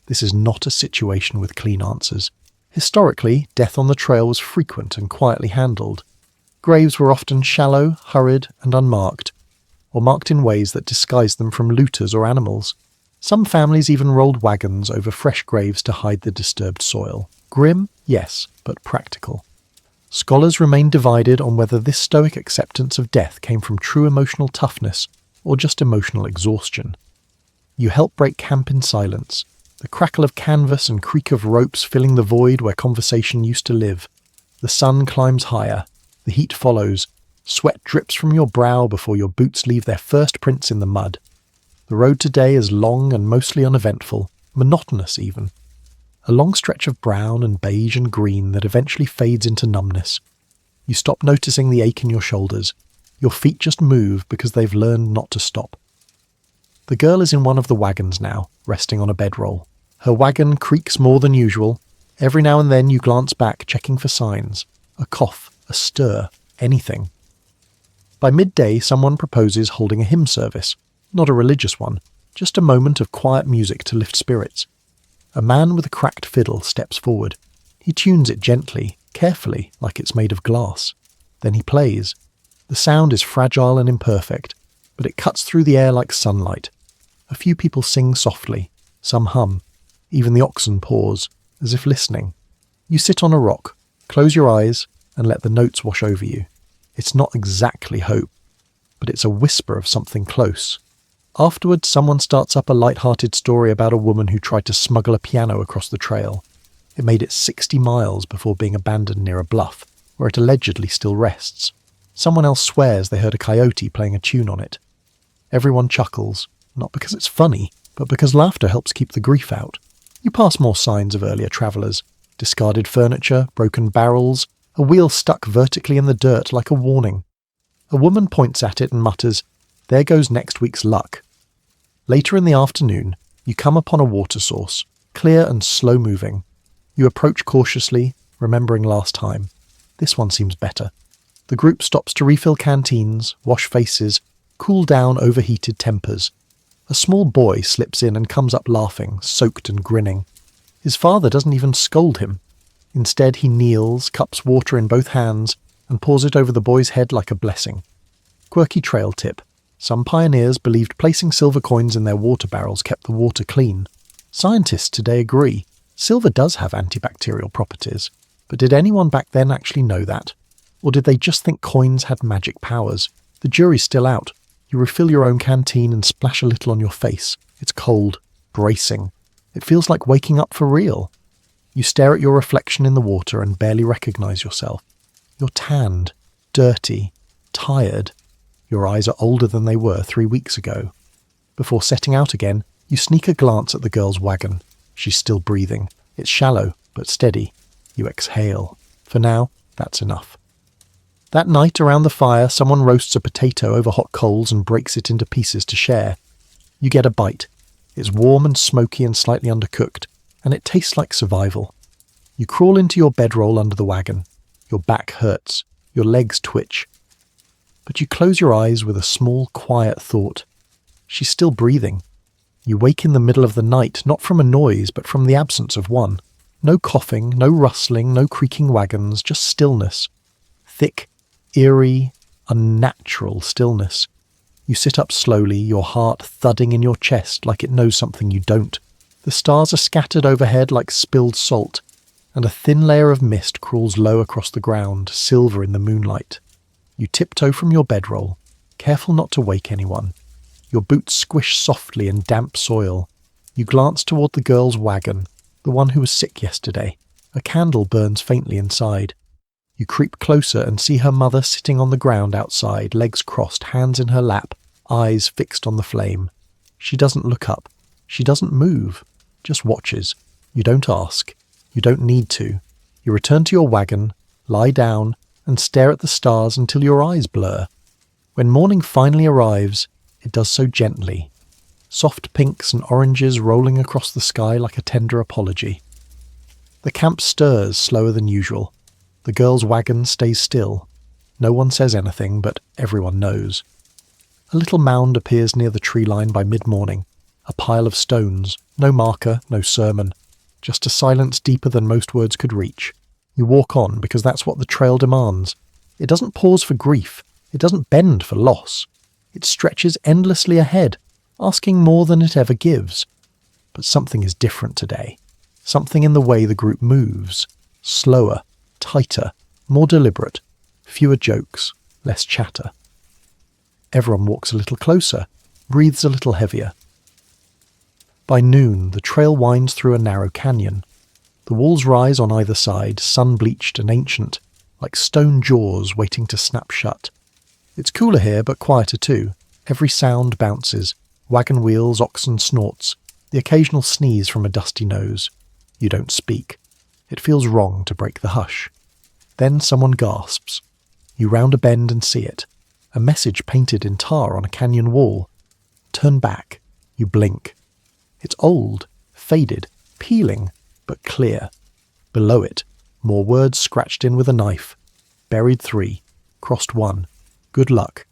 This is not a situation with clean answers. Historically, death on the trail was frequent and quietly handled. Graves were often shallow, hurried, and unmarked, or marked in ways that disguised them from looters or animals. Some families even rolled wagons over fresh graves to hide the disturbed soil. Grim, yes, but practical. Scholars remain divided on whether this stoic acceptance of death came from true emotional toughness or just emotional exhaustion. You help break camp in silence, the crackle of canvas and creak of ropes filling the void where conversation used to live. The sun climbs higher, the heat follows, sweat drips from your brow before your boots leave their first prints in the mud. The road today is long and mostly uneventful, monotonous even. A long stretch of brown and beige and green that eventually fades into numbness. You stop noticing the ache in your shoulders. Your feet just move because they've learned not to stop. The girl is in one of the wagons now, resting on a bedroll. Her wagon creaks more than usual. Every now and then you glance back, checking for signs. A cough, a stir, anything. By midday, someone proposes holding a hymn service. Not a religious one, just a moment of quiet music to lift spirits. A man with a cracked fiddle steps forward. He tunes it gently, carefully, like it's made of glass. Then he plays. The sound is fragile and imperfect, but it cuts through the air like sunlight. A few people sing softly, some hum. Even the oxen pause, as if listening. You sit on a rock, close your eyes, and let the notes wash over you. It's not exactly hope, but it's a whisper of something close. Afterwards, someone starts up a light-hearted story about a woman who tried to smuggle a piano across the trail. It made it 60 miles before being abandoned near a bluff, where it allegedly still rests. Someone else swears they heard a coyote playing a tune on it. Everyone chuckles, not because it's funny, but because laughter helps keep the grief out. You pass more signs of earlier travellers. Discarded furniture, broken barrels, a wheel stuck vertically in the dirt like a warning. A woman points at it and mutters, "There goes next week's luck." Later in the afternoon, you come upon a water source, clear and slow-moving. You approach cautiously, remembering last time. This one seems better. The group stops to refill canteens, wash faces, cool down overheated tempers. A small boy slips in and comes up laughing, soaked and grinning. His father doesn't even scold him. Instead, he kneels, cups water in both hands, and pours it over the boy's head like a blessing. Quirky trail tip. Some pioneers believed placing silver coins in their water barrels kept the water clean. Scientists today agree. Silver does have antibacterial properties. But did anyone back then actually know that? Or did they just think coins had magic powers? The jury's still out. You refill your own canteen and splash a little on your face. It's cold, bracing. It feels like waking up for real. You stare at your reflection in the water and barely recognize yourself. You're tanned, dirty, tired. Your eyes are older than they were 3 weeks ago. Before setting out again, you sneak a glance at the girl's wagon. She's still breathing. It's shallow, but steady. You exhale. For now, that's enough. That night around the fire, someone roasts a potato over hot coals and breaks it into pieces to share. You get a bite. It's warm and smoky and slightly undercooked, and it tastes like survival. You crawl into your bedroll under the wagon. Your back hurts. Your legs twitch. But you close your eyes with a small, quiet thought. She's still breathing. You wake in the middle of the night, not from a noise, but from the absence of one. No coughing, no rustling, no creaking wagons, just stillness. Thick, eerie, unnatural stillness. You sit up slowly, your heart thudding in your chest like it knows something you don't. The stars are scattered overhead like spilled salt, and a thin layer of mist crawls low across the ground, silver in the moonlight. You tiptoe from your bedroll, careful not to wake anyone. Your boots squish softly in damp soil. You glance toward the girl's wagon, the one who was sick yesterday. A candle burns faintly inside. You creep closer and see her mother sitting on the ground outside, legs crossed, hands in her lap, eyes fixed on the flame. She doesn't look up. She doesn't move. Just watches. You don't ask. You don't need to. You return to your wagon, lie down, and stare at the stars until your eyes blur. When morning finally arrives, it does so gently. Soft pinks and oranges rolling across the sky like a tender apology. The camp stirs slower than usual. The girl's wagon stays still. No one says anything, but everyone knows. A little mound appears near the tree line by mid-morning. A pile of stones. No marker, no sermon. Just a silence deeper than most words could reach. You walk on because that's what the trail demands. It doesn't pause for grief. It doesn't bend for loss. It stretches endlessly ahead, asking more than it ever gives. But something is different today. Something in the way the group moves. Slower, tighter, more deliberate. Fewer jokes, less chatter. Everyone walks a little closer, breathes a little heavier. By noon, the trail winds through a narrow canyon. The walls rise on either side, sun-bleached and ancient, like stone jaws waiting to snap shut. It's cooler here, but quieter too. Every sound bounces. Wagon wheels, oxen snorts, the occasional sneeze from a dusty nose. You don't speak. It feels wrong to break the hush. Then someone gasps. You round a bend and see it. A message painted in tar on a canyon wall. Turn back. You blink. It's old, faded, peeling, but clear. Below it, more words scratched in with a knife. Buried 3. Crossed 1. Good luck.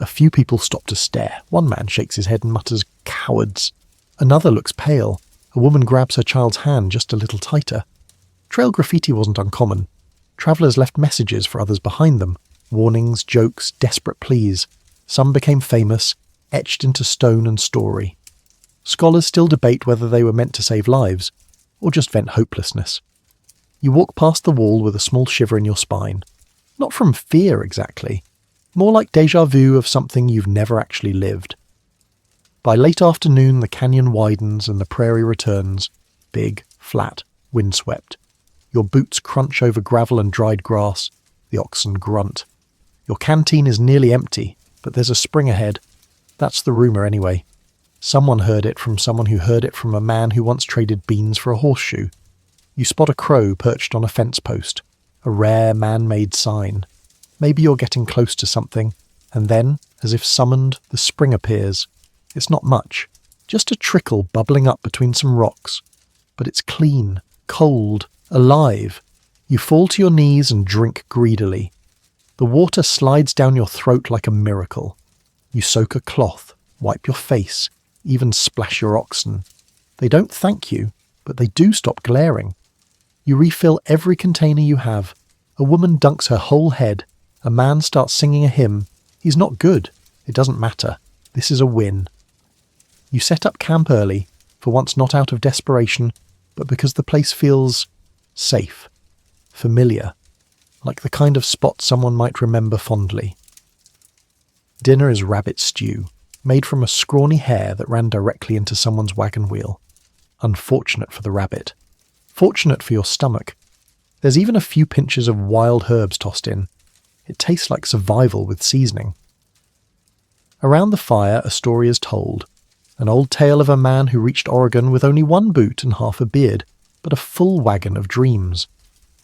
A few people stop to stare. One man shakes his head and mutters, "Cowards." Another looks pale. A woman grabs her child's hand just a little tighter. Trail graffiti wasn't uncommon. Travellers left messages for others behind them. Warnings, jokes, desperate pleas. Some became famous, etched into stone and story. Scholars still debate whether they were meant to save lives, or just vent hopelessness. You walk past the wall with a small shiver in your spine. Not from fear exactly. More like déjà vu of something you've never actually lived. By late afternoon, the canyon widens and the prairie returns. Big, flat, windswept. Your boots crunch over gravel and dried grass. The oxen grunt. Your canteen is nearly empty, but there's a spring ahead. That's the rumour anyway. Someone heard it from someone who heard it from a man who once traded beans for a horseshoe. You spot a crow perched on a fence post. A rare man-made sign. Maybe you're getting close to something, and then, as if summoned, the spring appears. It's not much, just a trickle bubbling up between some rocks. But it's clean, cold, alive. You fall to your knees and drink greedily. The water slides down your throat like a miracle. You soak a cloth, wipe your face, even splash your oxen. They don't thank you, but they do stop glaring. You refill every container you have. A woman dunks her whole head. A man starts singing a hymn. He's not good. It doesn't matter. This is a win. You set up camp early, for once not out of desperation, but because the place feels safe, familiar, like the kind of spot someone might remember fondly. Dinner is rabbit stew, made from a scrawny hare that ran directly into someone's wagon wheel. Unfortunate for the rabbit. Fortunate for your stomach. There's even a few pinches of wild herbs tossed in. It tastes like survival with seasoning. Around the fire, a story is told. An old tale of a man who reached Oregon with only one boot and half a beard, but a full wagon of dreams.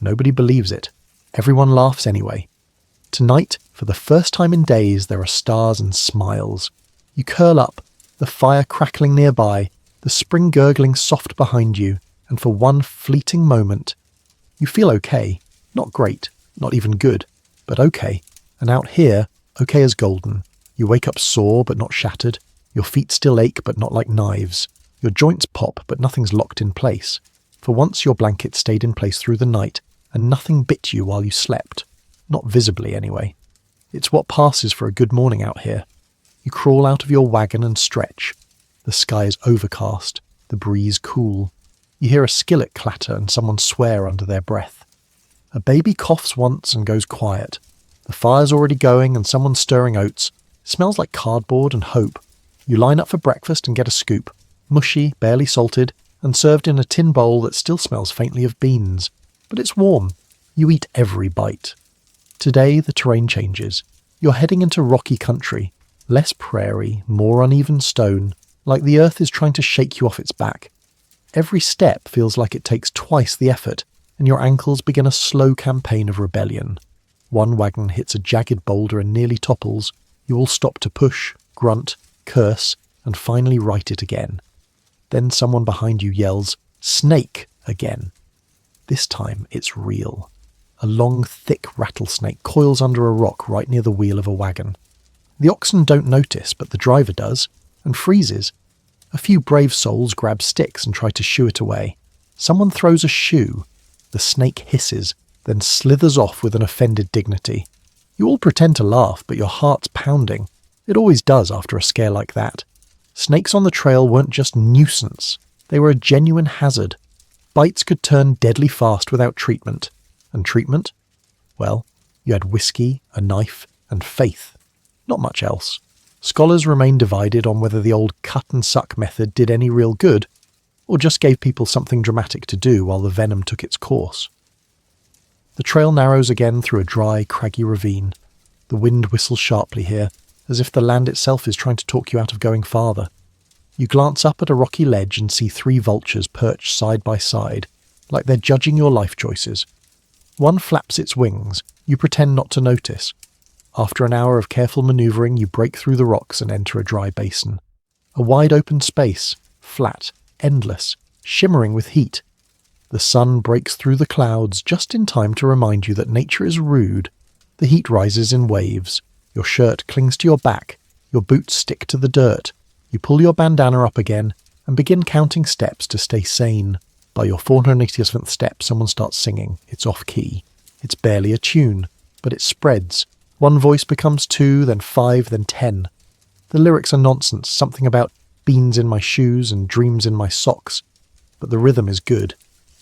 Nobody believes it. Everyone laughs anyway. Tonight, for the first time in days, there are stars and smiles. You curl up, the fire crackling nearby, the spring gurgling soft behind you, and for one fleeting moment, you feel okay. Not great, not even good, but okay. And out here, okay as golden. You wake up sore but not shattered. Your feet still ache but not like knives. Your joints pop but nothing's locked in place. For once your blanket stayed in place through the night, and nothing bit you while you slept. Not visibly anyway. It's what passes for a good morning out here. You crawl out of your wagon and stretch. The sky is overcast, the breeze cool. You hear a skillet clatter and someone swear under their breath. A baby coughs once and goes quiet. The fire's already going and someone's stirring oats. It smells like cardboard and hope. You line up for breakfast and get a scoop, mushy, barely salted, and served in a tin bowl that still smells faintly of beans. But it's warm. You eat every bite. Today the terrain changes. You're heading into rocky country. Less prairie, more uneven stone, like the earth is trying to shake you off its back. Every step feels like it takes twice the effort, and your ankles begin a slow campaign of rebellion. One wagon hits a jagged boulder and nearly topples. You all stop to push, grunt, curse, and finally right it again. Then someone behind you yells, "Snake!" again. This time it's real. A long, thick rattlesnake coils under a rock right near the wheel of a wagon. The oxen don't notice, but the driver does, and freezes. A few brave souls grab sticks and try to shoo it away. Someone throws a shoe. The snake hisses, then slithers off with an offended dignity. You all pretend to laugh, but your heart's pounding. It always does after a scare like that. Snakes on the trail weren't just nuisance. They were a genuine hazard. Bites could turn deadly fast without treatment. And treatment? Well, you had whiskey, a knife, and faith. Not much else. Scholars remain divided on whether the old cut-and-suck method did any real good, or just gave people something dramatic to do while the venom took its course. The trail narrows again through a dry, craggy ravine. The wind whistles sharply here, as if the land itself is trying to talk you out of going farther. You glance up at a rocky ledge and see 3 vultures perched side by side, like they're judging your life choices. One flaps its wings. You pretend not to notice. After an hour of careful manoeuvring, you break through the rocks and enter a dry basin. A wide open space, flat, endless, shimmering with heat. The sun breaks through the clouds just in time to remind you that nature is rude. The heat rises in waves. Your shirt clings to your back. Your boots stick to the dirt. You pull your bandana up again and begin counting steps to stay sane. By your 487th step, someone starts singing. It's off-key. It's barely a tune, but it spreads. One voice becomes 2, then 5, then 10. The lyrics are nonsense, something about beans in my shoes and dreams in my socks. But the rhythm is good.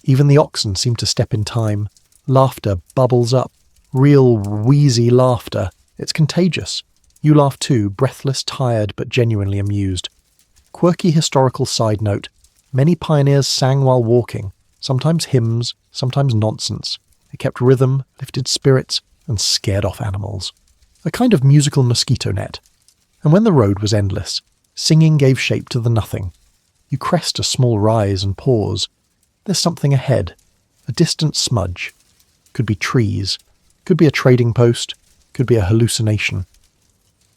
Even the oxen seem to step in time. Laughter bubbles up. Real, wheezy laughter. It's contagious. You laugh too, breathless, tired, but genuinely amused. Quirky historical side note. Many pioneers sang while walking, sometimes hymns, sometimes nonsense. It kept rhythm, lifted spirits, and scared off animals. A kind of musical mosquito net. And when the road was endless, singing gave shape to the nothing. You crest a small rise and pause. There's something ahead, a distant smudge. Could be trees, could be a trading post, could be a hallucination.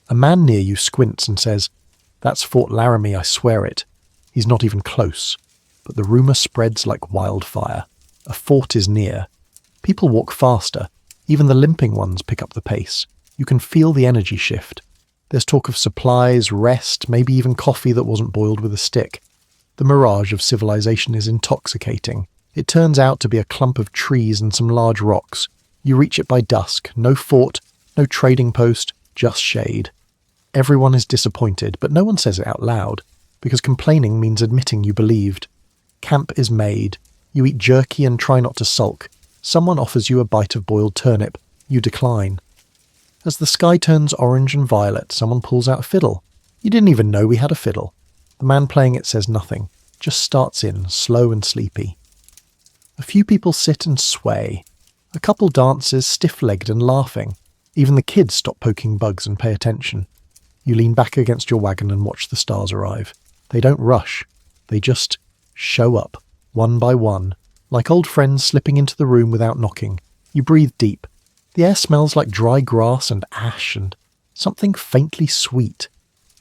A man near you squints and says, "That's Fort Laramie, I swear it." He's not even close, but the rumour spreads like wildfire. A fort is near. People walk faster. Even the limping ones pick up the pace. You can feel the energy shift. There's talk of supplies, rest, maybe even coffee that wasn't boiled with a stick. The mirage of civilization is intoxicating. It turns out to be a clump of trees and some large rocks. You reach it by dusk. No fort, no trading post, just shade. Everyone is disappointed, but no one says it out loud, because complaining means admitting you believed. Camp is made. You eat jerky and try not to sulk. Someone offers you a bite of boiled turnip. You decline. As the sky turns orange and violet, someone pulls out a fiddle. You didn't even know we had a fiddle. The man playing it says nothing, just starts in, slow and sleepy. A few people sit and sway. A couple dances, stiff-legged and laughing. Even the kids stop poking bugs and pay attention. You lean back against your wagon and watch the stars arrive. They don't rush. They just show up, one by one, like old friends slipping into the room without knocking. You breathe deep. The air smells like dry grass and ash and something faintly sweet.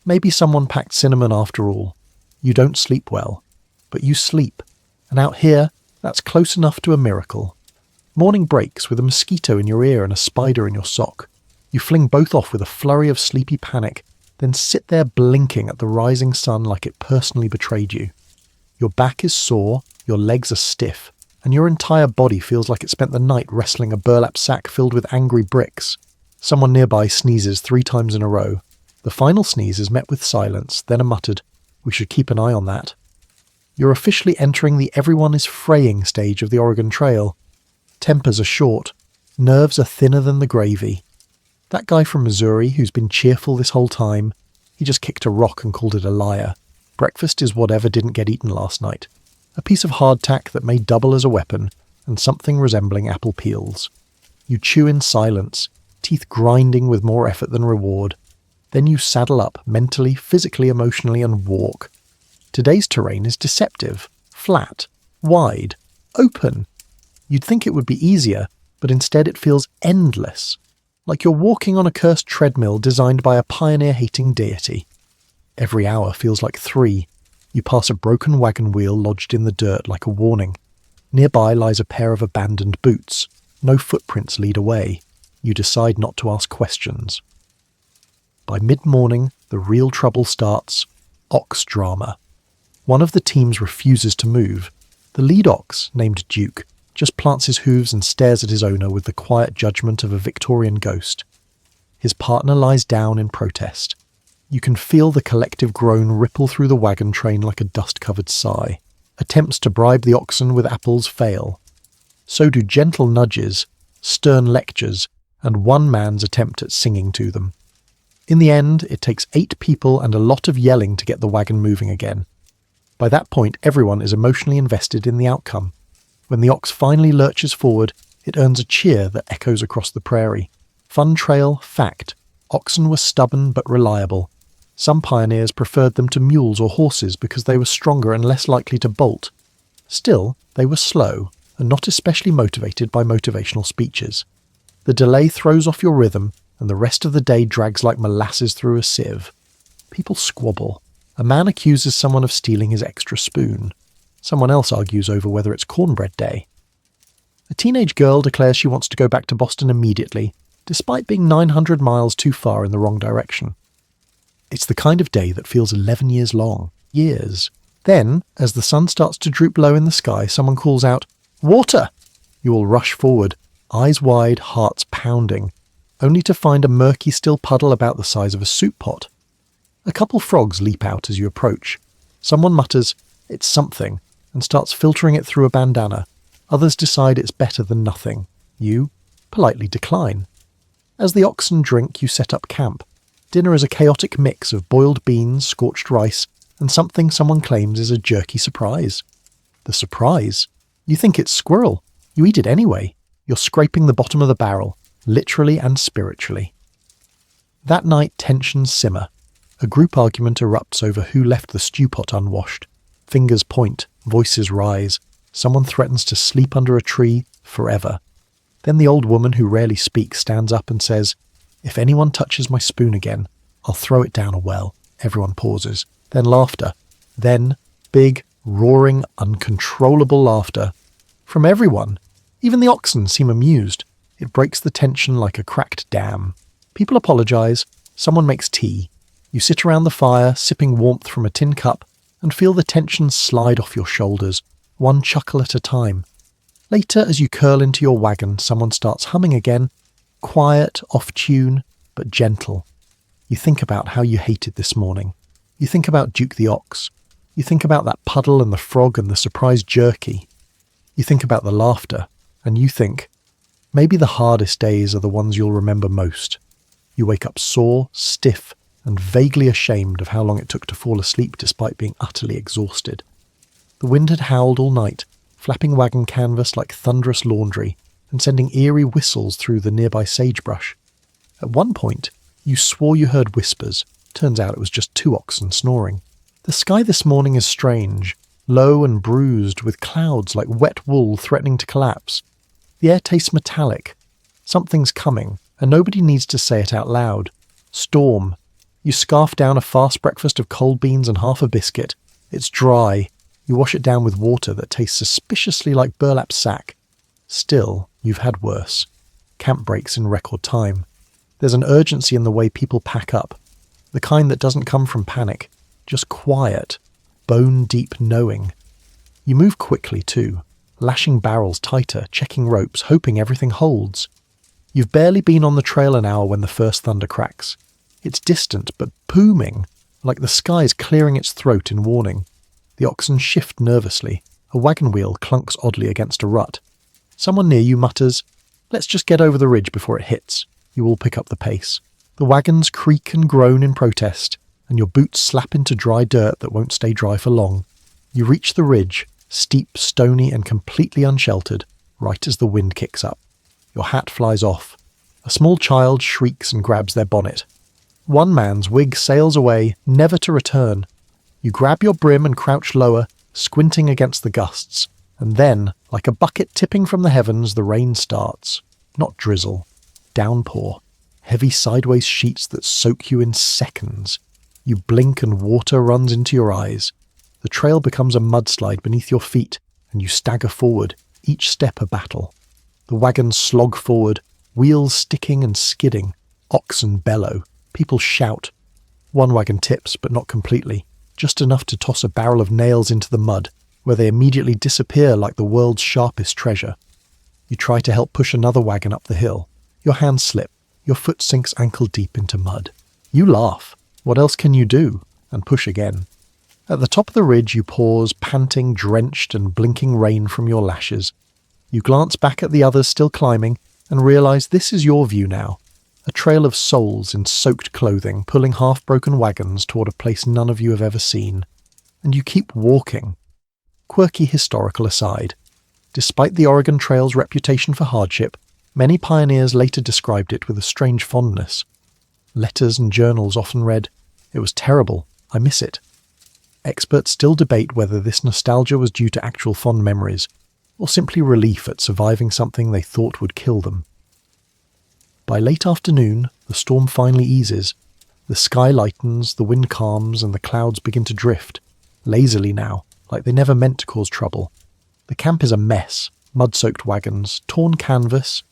Maybe someone packed cinnamon after all. You don't sleep well, but you sleep. And out here, that's close enough to a miracle. Morning breaks with a mosquito in your ear and a spider in your sock. You fling both off with a flurry of sleepy panic, then sit there blinking at the rising sun like it personally betrayed you. Your back is sore, your legs are stiff, and your entire body feels like it spent the night wrestling a burlap sack filled with angry bricks. Someone nearby sneezes 3 times in a row. The final sneeze is met with silence, then a muttered, "We should keep an eye on that." You're officially entering the everyone is fraying stage of the Oregon Trail. Tempers are short. Nerves are thinner than the gravy. That guy from Missouri who's been cheerful this whole time, he just kicked a rock and called it a liar. Breakfast is whatever didn't get eaten last night. A piece of hardtack that may double as a weapon, and something resembling apple peels. You chew in silence, teeth grinding with more effort than reward. Then you saddle up mentally, physically, emotionally, and walk. Today's terrain is deceptive, flat, wide, open. You'd think it would be easier, but instead it feels endless. Like you're walking on a cursed treadmill designed by a pioneer-hating deity. Every hour feels like 3. You pass a broken wagon wheel lodged in the dirt like a warning. Nearby lies a pair of abandoned boots. No footprints lead away. You decide not to ask questions. By mid-morning, the real trouble starts. Ox drama. One of the teams refuses to move. The lead ox, named Duke, just plants his hooves and stares at his owner with the quiet judgment of a Victorian ghost. His partner lies down in protest. You can feel the collective groan ripple through the wagon train like a dust-covered sigh. Attempts to bribe the oxen with apples fail. So do gentle nudges, stern lectures, and one man's attempt at singing to them. In the end, it takes 8 people and a lot of yelling to get the wagon moving again. By that point, everyone is emotionally invested in the outcome. When the ox finally lurches forward, it earns a cheer that echoes across the prairie. Fun trail, fact. Oxen were stubborn but reliable. Some pioneers preferred them to mules or horses because they were stronger and less likely to bolt. Still, they were slow and not especially motivated by motivational speeches. The delay throws off your rhythm, and the rest of the day drags like molasses through a sieve. People squabble. A man accuses someone of stealing his extra spoon. Someone else argues over whether it's cornbread day. A teenage girl declares she wants to go back to Boston immediately, despite being 900 miles too far in the wrong direction. It's the kind of day that feels 11 years long. Years. Then, as the sun starts to droop low in the sky, someone calls out, "Water!" You all rush forward, eyes wide, hearts pounding, only to find a murky still puddle about the size of a soup pot. A couple frogs leap out as you approach. Someone mutters, "It's something," and starts filtering it through a bandana. Others decide it's better than nothing. You politely decline. As the oxen drink, you set up camp. Dinner is a chaotic mix of boiled beans, scorched rice, and something someone claims is a jerky surprise. The surprise? You think it's squirrel. You eat it anyway. You're scraping the bottom of the barrel, literally and spiritually. That night, tensions simmer. A group argument erupts over who left the stew pot unwashed. Fingers point, voices rise. Someone threatens to sleep under a tree forever. Then the old woman who rarely speaks stands up and says, "If anyone touches my spoon again, I'll throw it down a well." Everyone pauses. Then laughter. Then big, roaring, uncontrollable laughter. From everyone. Even the oxen seem amused. It breaks the tension like a cracked dam. People apologize. Someone makes tea. You sit around the fire, sipping warmth from a tin cup, and feel the tension slide off your shoulders, one chuckle at a time. Later, as you curl into your wagon, someone starts humming again, quiet, off-tune, but gentle. You think about how you hated this morning. You think about Duke the Ox. You think about that puddle and the frog and the surprise jerky. You think about the laughter, and you think, maybe the hardest days are the ones you'll remember most. You wake up sore, stiff, and vaguely ashamed of how long it took to fall asleep despite being utterly exhausted. The wind had howled all night, flapping wagon canvas like thunderous laundry, and sending eerie whistles through the nearby sagebrush. At one point, you swore you heard whispers. Turns out it was just 2 oxen snoring. The sky this morning is strange, low and bruised, with clouds like wet wool threatening to collapse. The air tastes metallic. Something's coming, and nobody needs to say it out loud. Storm. You scarf down a fast breakfast of cold beans and half a biscuit. It's dry. You wash it down with water that tastes suspiciously like burlap sack. Still, you've had worse. Camp breaks in record time. There's an urgency in the way people pack up. The kind that doesn't come from panic. Just quiet, bone-deep knowing. You move quickly too, lashing barrels tighter, checking ropes, hoping everything holds. You've barely been on the trail an hour when the first thunder cracks. It's distant, but booming, like the sky's clearing its throat in warning. The oxen shift nervously. A wagon wheel clunks oddly against a rut. Someone near you mutters, "Let's just get over the ridge before it hits." You all pick up the pace. The wagons creak and groan in protest, and your boots slap into dry dirt that won't stay dry for long. You reach the ridge, steep, stony, and completely unsheltered, right as the wind kicks up. Your hat flies off. A small child shrieks and grabs their bonnet. One man's wig sails away, never to return. You grab your brim and crouch lower, squinting against the gusts. And then, like a bucket tipping from the heavens, the rain starts. Not drizzle. Downpour. Heavy sideways sheets that soak you in seconds. You blink and water runs into your eyes. The trail becomes a mudslide beneath your feet, and you stagger forward, each step a battle. The wagons slog forward, wheels sticking and skidding, oxen bellow, people shout. One wagon tips, but not completely, just enough to toss a barrel of nails into the mud, where they immediately disappear like the world's sharpest treasure. You try to help push another wagon up the hill. Your hands slip, your foot sinks ankle deep into mud. You laugh. What else can you do? And push again. At the top of the ridge you pause, panting, drenched and blinking rain from your lashes. You glance back at the others still climbing and realise this is your view now. A trail of souls in soaked clothing pulling half-broken wagons toward a place none of you have ever seen. And you keep walking. Quirky historical aside. Despite the Oregon Trail's reputation for hardship, many pioneers later described it with a strange fondness. Letters and journals often read, "It was terrible, I miss it." Experts still debate whether this nostalgia was due to actual fond memories, or simply relief at surviving something they thought would kill them. By late afternoon, the storm finally eases. The sky lightens, the wind calms, and the clouds begin to drift, lazily now, like they never meant to cause trouble. The camp is a mess, mud-soaked wagons, torn canvas,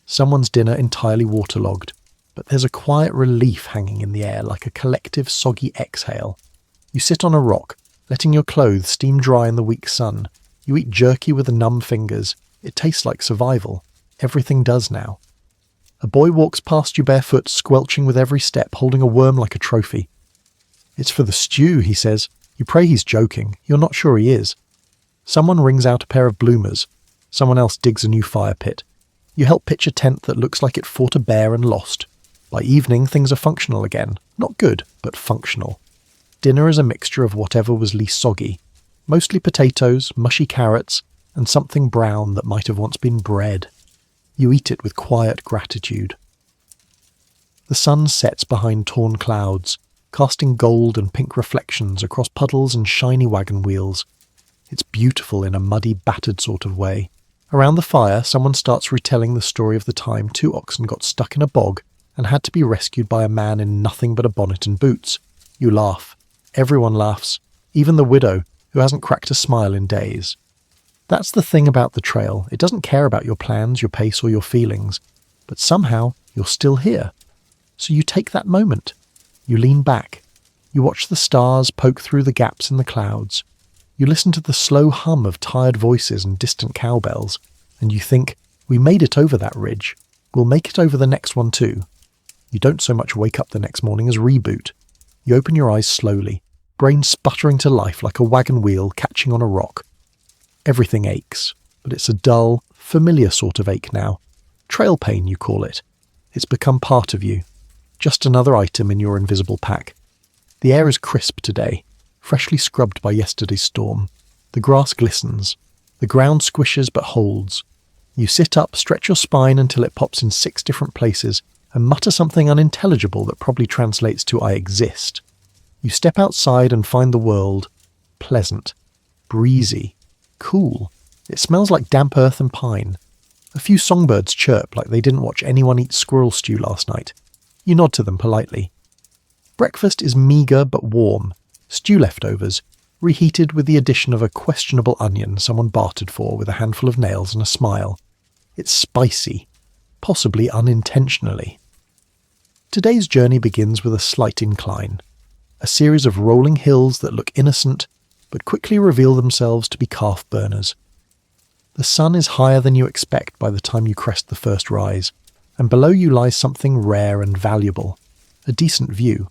someone's dinner entirely waterlogged, but there's a quiet relief hanging in the air like a collective soggy exhale. You sit on a rock, letting your clothes steam dry in the weak sun. You eat jerky with the numb fingers. It tastes like survival. Everything does now. A boy walks past you barefoot, squelching with every step, holding a worm like a trophy. "It's for the stew," he says. You pray he's joking. You're not sure he is. Someone wrings out a pair of bloomers. Someone else digs a new fire pit. You help pitch a tent that looks like it fought a bear and lost. By evening, things are functional again. Not good, but functional. Dinner is a mixture of whatever was least soggy. Mostly potatoes, mushy carrots, and something brown that might have once been bread. You eat it with quiet gratitude. The sun sets behind torn clouds, casting gold and pink reflections across puddles and shiny wagon wheels. It's beautiful in a muddy, battered sort of way. Around the fire, someone starts retelling the story of the time 2 oxen got stuck in a bog and had to be rescued by a man in nothing but a bonnet and boots. You laugh. Everyone laughs, even the widow, who hasn't cracked a smile in days. That's the thing about the trail. It doesn't care about your plans, your pace, or your feelings. But somehow, you're still here. So you take that moment. You lean back. You watch the stars poke through the gaps in the clouds. You listen to the slow hum of tired voices and distant cowbells, and you think, we made it over that ridge. We'll make it over the next one too. You don't so much wake up the next morning as reboot. You open your eyes slowly, brain sputtering to life like a wagon wheel catching on a rock. Everything aches, but it's a dull, familiar sort of ache now. Trail pain, you call it. It's become part of you. Just another item in your invisible pack. The air is crisp today, freshly scrubbed by yesterday's storm. The grass glistens. The ground squishes but holds. You sit up, stretch your spine until it pops in 6 different places, and mutter something unintelligible that probably translates to "I exist." You step outside and find the world pleasant, breezy, cool. It smells like damp earth and pine. A few songbirds chirp like they didn't watch anyone eat squirrel stew last night. You nod to them politely. Breakfast is meagre but warm. Stew leftovers, reheated with the addition of a questionable onion someone bartered for with a handful of nails and a smile. It's spicy, possibly unintentionally. Today's journey begins with a slight incline. A series of rolling hills that look innocent, but quickly reveal themselves to be calf burners. The sun is higher than you expect by the time you crest the first rise, and below you lies something rare and valuable. A decent view.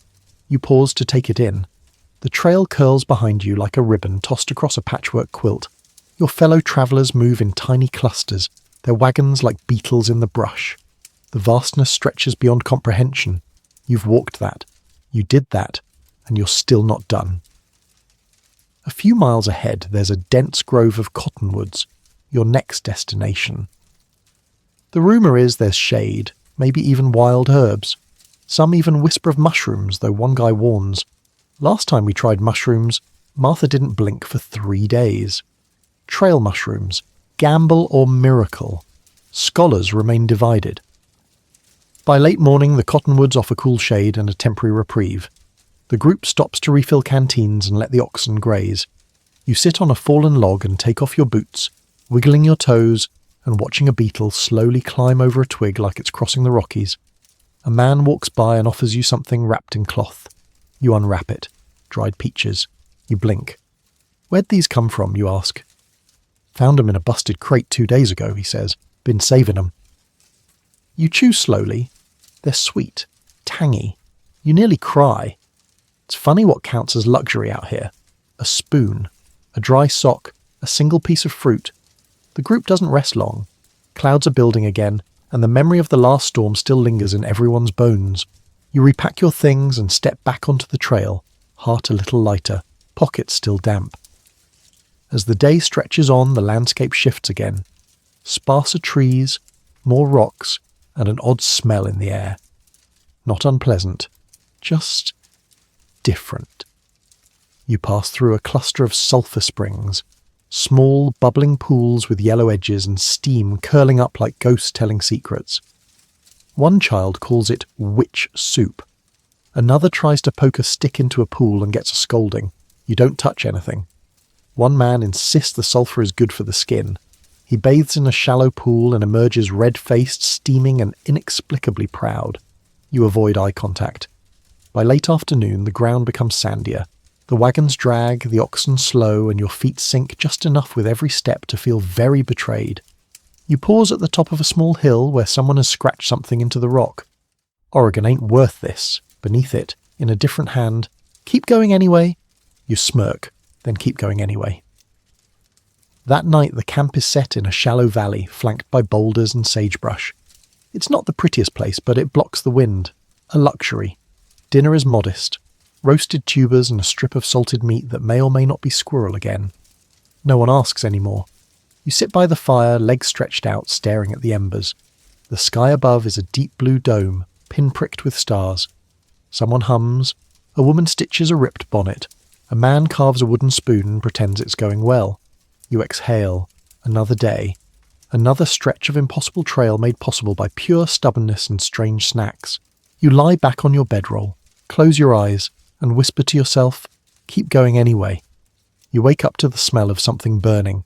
You pause to take it in. The trail curls behind you like a ribbon tossed across a patchwork quilt. Your fellow travellers move in tiny clusters, their wagons like beetles in the brush. The vastness stretches beyond comprehension. You've walked that. You did that. And you're still not done. A few miles ahead, there's a dense grove of cottonwoods, your next destination. The rumour is there's shade, maybe even wild herbs. Some even whisper of mushrooms, though one guy warns. Last time we tried mushrooms, Martha didn't blink for 3 days. Trail mushrooms, gamble or miracle. Scholars remain divided. By late morning, the cottonwoods offer cool shade and a temporary reprieve. The group stops to refill canteens and let the oxen graze. You sit on a fallen log and take off your boots, wiggling your toes and watching a beetle slowly climb over a twig like it's crossing the Rockies. A man walks by and offers you something wrapped in cloth. You unwrap it. Dried peaches. You blink. "Where'd these come from?" you ask. "Found 'em in a busted crate 2 days ago," he says. "Been saving 'em." You chew slowly. They're sweet, tangy. You nearly cry. It's funny what counts as luxury out here. A spoon, a dry sock, a single piece of fruit. The group doesn't rest long. Clouds are building again, and the memory of the last storm still lingers in everyone's bones. You repack your things and step back onto the trail, heart a little lighter, pockets still damp. As the day stretches on, the landscape shifts again. Sparser trees, more rocks, and an odd smell in the air. Not unpleasant, just different. You pass through a cluster of sulphur springs, small, bubbling pools with yellow edges and steam curling up like ghosts telling secrets. One child calls it witch soup. Another tries to poke a stick into a pool and gets a scolding. You don't touch anything. One man insists the sulphur is good for the skin. He bathes in a shallow pool and emerges red-faced, steaming and inexplicably proud. You avoid eye contact. By late afternoon, the ground becomes sandier. The wagons drag, the oxen slow, and your feet sink just enough with every step to feel very betrayed. You pause at the top of a small hill where someone has scratched something into the rock. Oregon ain't worth this. Beneath it, in a different hand, "Keep going anyway." You smirk, then keep going anyway. That night the camp is set in a shallow valley flanked by boulders and sagebrush. It's not the prettiest place, but it blocks the wind. A luxury. Dinner is modest. Roasted tubers and a strip of salted meat that may or may not be squirrel again. No one asks anymore. You sit by the fire, legs stretched out, staring at the embers. The sky above is a deep blue dome, pinpricked with stars. Someone hums. A woman stitches a ripped bonnet. A man carves a wooden spoon and pretends it's going well. You exhale. Another day. Another stretch of impossible trail made possible by pure stubbornness and strange snacks. You lie back on your bedroll, close your eyes, and whisper to yourself, "Keep going anyway." You wake up to the smell of something burning.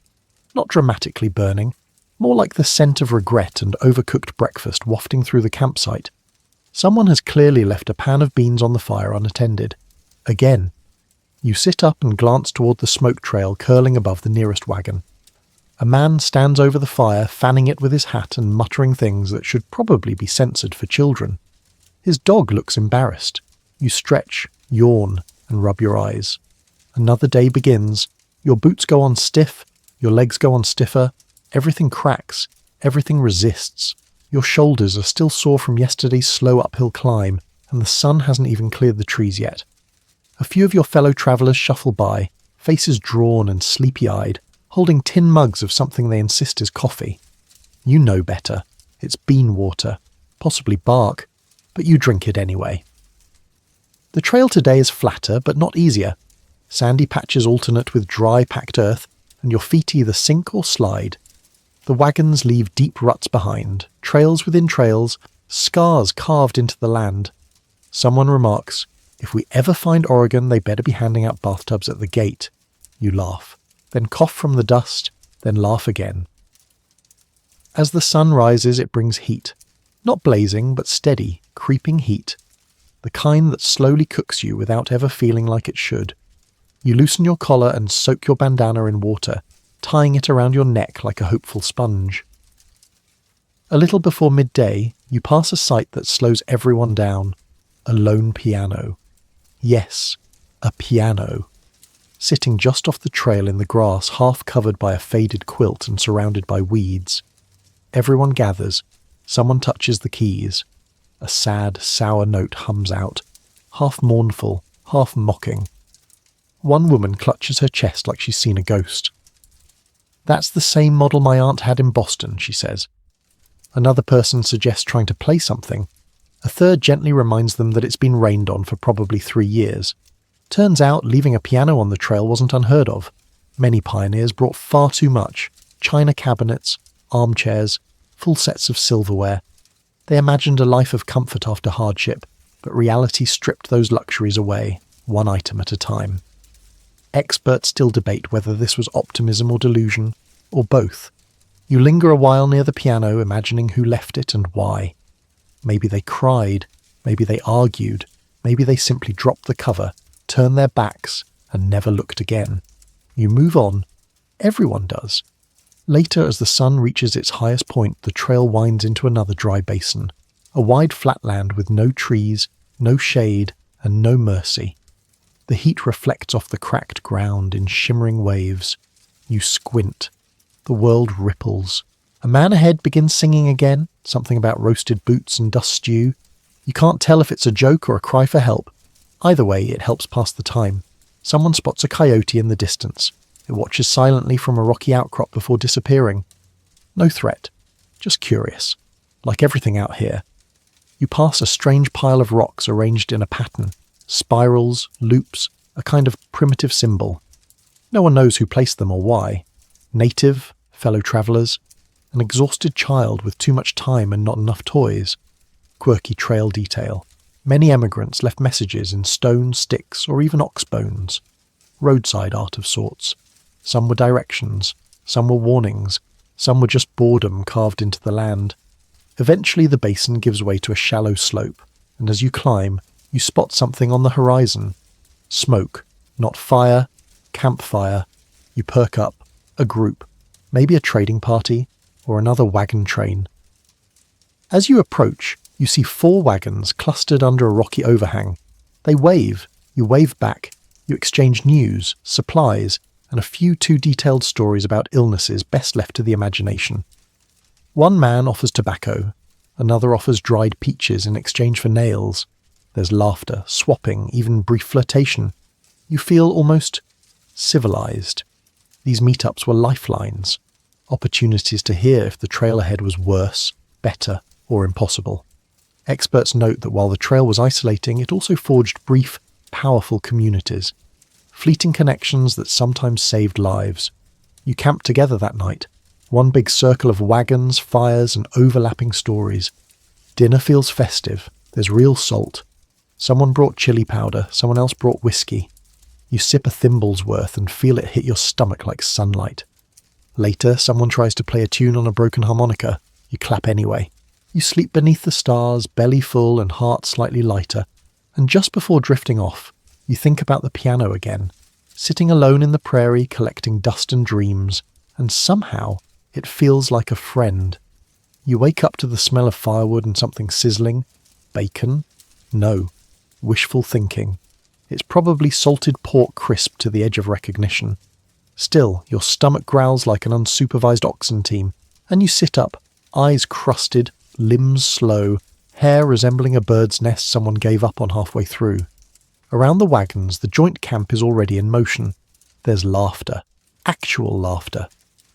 Not dramatically burning, more like the scent of regret and overcooked breakfast wafting through the campsite. Someone has clearly left a pan of beans on the fire unattended. Again. You sit up and glance toward the smoke trail curling above the nearest wagon. A man stands over the fire, fanning it with his hat and muttering things that should probably be censored for children. His dog looks embarrassed. You stretch, yawn, and rub your eyes. Another day begins. Your boots go on stiff, your legs go on stiffer, everything cracks, everything resists. Your shoulders are still sore from yesterday's slow uphill climb, and the sun hasn't even cleared the trees yet. A few of your fellow travellers shuffle by, faces drawn and sleepy-eyed, holding tin mugs of something they insist is coffee. You know better. It's bean water, possibly bark, but you drink it anyway. The trail today is flatter, but not easier. Sandy patches alternate with dry, packed earth, and your feet either sink or slide. The wagons leave deep ruts behind, trails within trails, scars carved into the land. Someone remarks, "If we ever find Oregon, they better be handing out bathtubs at the gate." You laugh, then cough from the dust, then laugh again. As the sun rises, it brings heat. Not blazing, but steady, creeping heat. The kind that slowly cooks you without ever feeling like it should. You loosen your collar and soak your bandana in water, tying it around your neck like a hopeful sponge. A little before midday, you pass a sight that slows everyone down. A lone piano. Yes, a piano. Sitting just off the trail in the grass, half covered by a faded quilt and surrounded by weeds. Everyone gathers. Someone touches the keys. A sad, sour note hums out, half mournful, half mocking. One woman clutches her chest like she's seen a ghost. "That's the same model my aunt had in Boston," she says. Another person suggests trying to play something. A third gently reminds them that it's been rained on for probably 3 years. Turns out leaving a piano on the trail wasn't unheard of. Many pioneers brought far too much. China cabinets, armchairs, full sets of silverware. They imagined a life of comfort after hardship, but reality stripped those luxuries away, one item at a time. Experts still debate whether this was optimism or delusion, or both. You linger a while near the piano, imagining who left it and why. Maybe they cried, maybe they argued, maybe they simply dropped the cover, turned their backs, and never looked again. You move on. Everyone does. Later, as the sun reaches its highest point, the trail winds into another dry basin, a wide flatland with no trees, no shade, and no mercy. The heat reflects off the cracked ground in shimmering waves. You squint. The world ripples. A man ahead begins singing again, something about roasted boots and dust stew. You can't tell if it's a joke or a cry for help. Either way, it helps pass the time. Someone spots a coyote in the distance. It watches silently from a rocky outcrop before disappearing. No threat, just curious, like everything out here. You pass a strange pile of rocks arranged in a pattern, spirals, loops, a kind of primitive symbol. No one knows who placed them or why. Native, fellow travellers, an exhausted child with too much time and not enough toys. Quirky trail detail. Many emigrants left messages in stone, sticks, or even ox bones. Roadside art of sorts. Some were directions, some were warnings, some were just boredom carved into the land. Eventually the basin gives way to a shallow slope, and as you climb, you spot something on the horizon. Smoke, not fire, campfire. You perk up. A group, maybe a trading party, or another wagon train. As you approach, you see 4 wagons clustered under a rocky overhang. They wave. You wave back. You exchange news, supplies, and a few too detailed stories about illnesses best left to the imagination. One man offers tobacco, another offers dried peaches in exchange for nails. There's laughter, swapping, even brief flirtation. You feel almost civilized. These meetups were lifelines, opportunities to hear if the trail ahead was worse, better, or impossible. Experts note that while the trail was isolating, it also forged brief, powerful communities. Fleeting connections that sometimes saved lives. You camped together that night. One big circle of wagons, fires, and overlapping stories. Dinner feels festive. There's real salt. Someone brought chili powder, someone else brought whiskey. You sip a thimble's worth and feel it hit your stomach like sunlight. Later, someone tries to play a tune on a broken harmonica. You clap anyway. You sleep beneath the stars, belly full and heart slightly lighter. And just before drifting off, you think about the piano again, sitting alone in the prairie collecting dust and dreams, and somehow it feels like a friend. You wake up to the smell of firewood and something sizzling. Bacon? No. Wishful thinking. It's probably salted pork crisp to the edge of recognition. Still, your stomach growls like an unsupervised oxen team, and you sit up, eyes crusted, limbs slow, hair resembling a bird's nest someone gave up on halfway through. Around the wagons, the joint camp is already in motion. There's laughter. Actual laughter.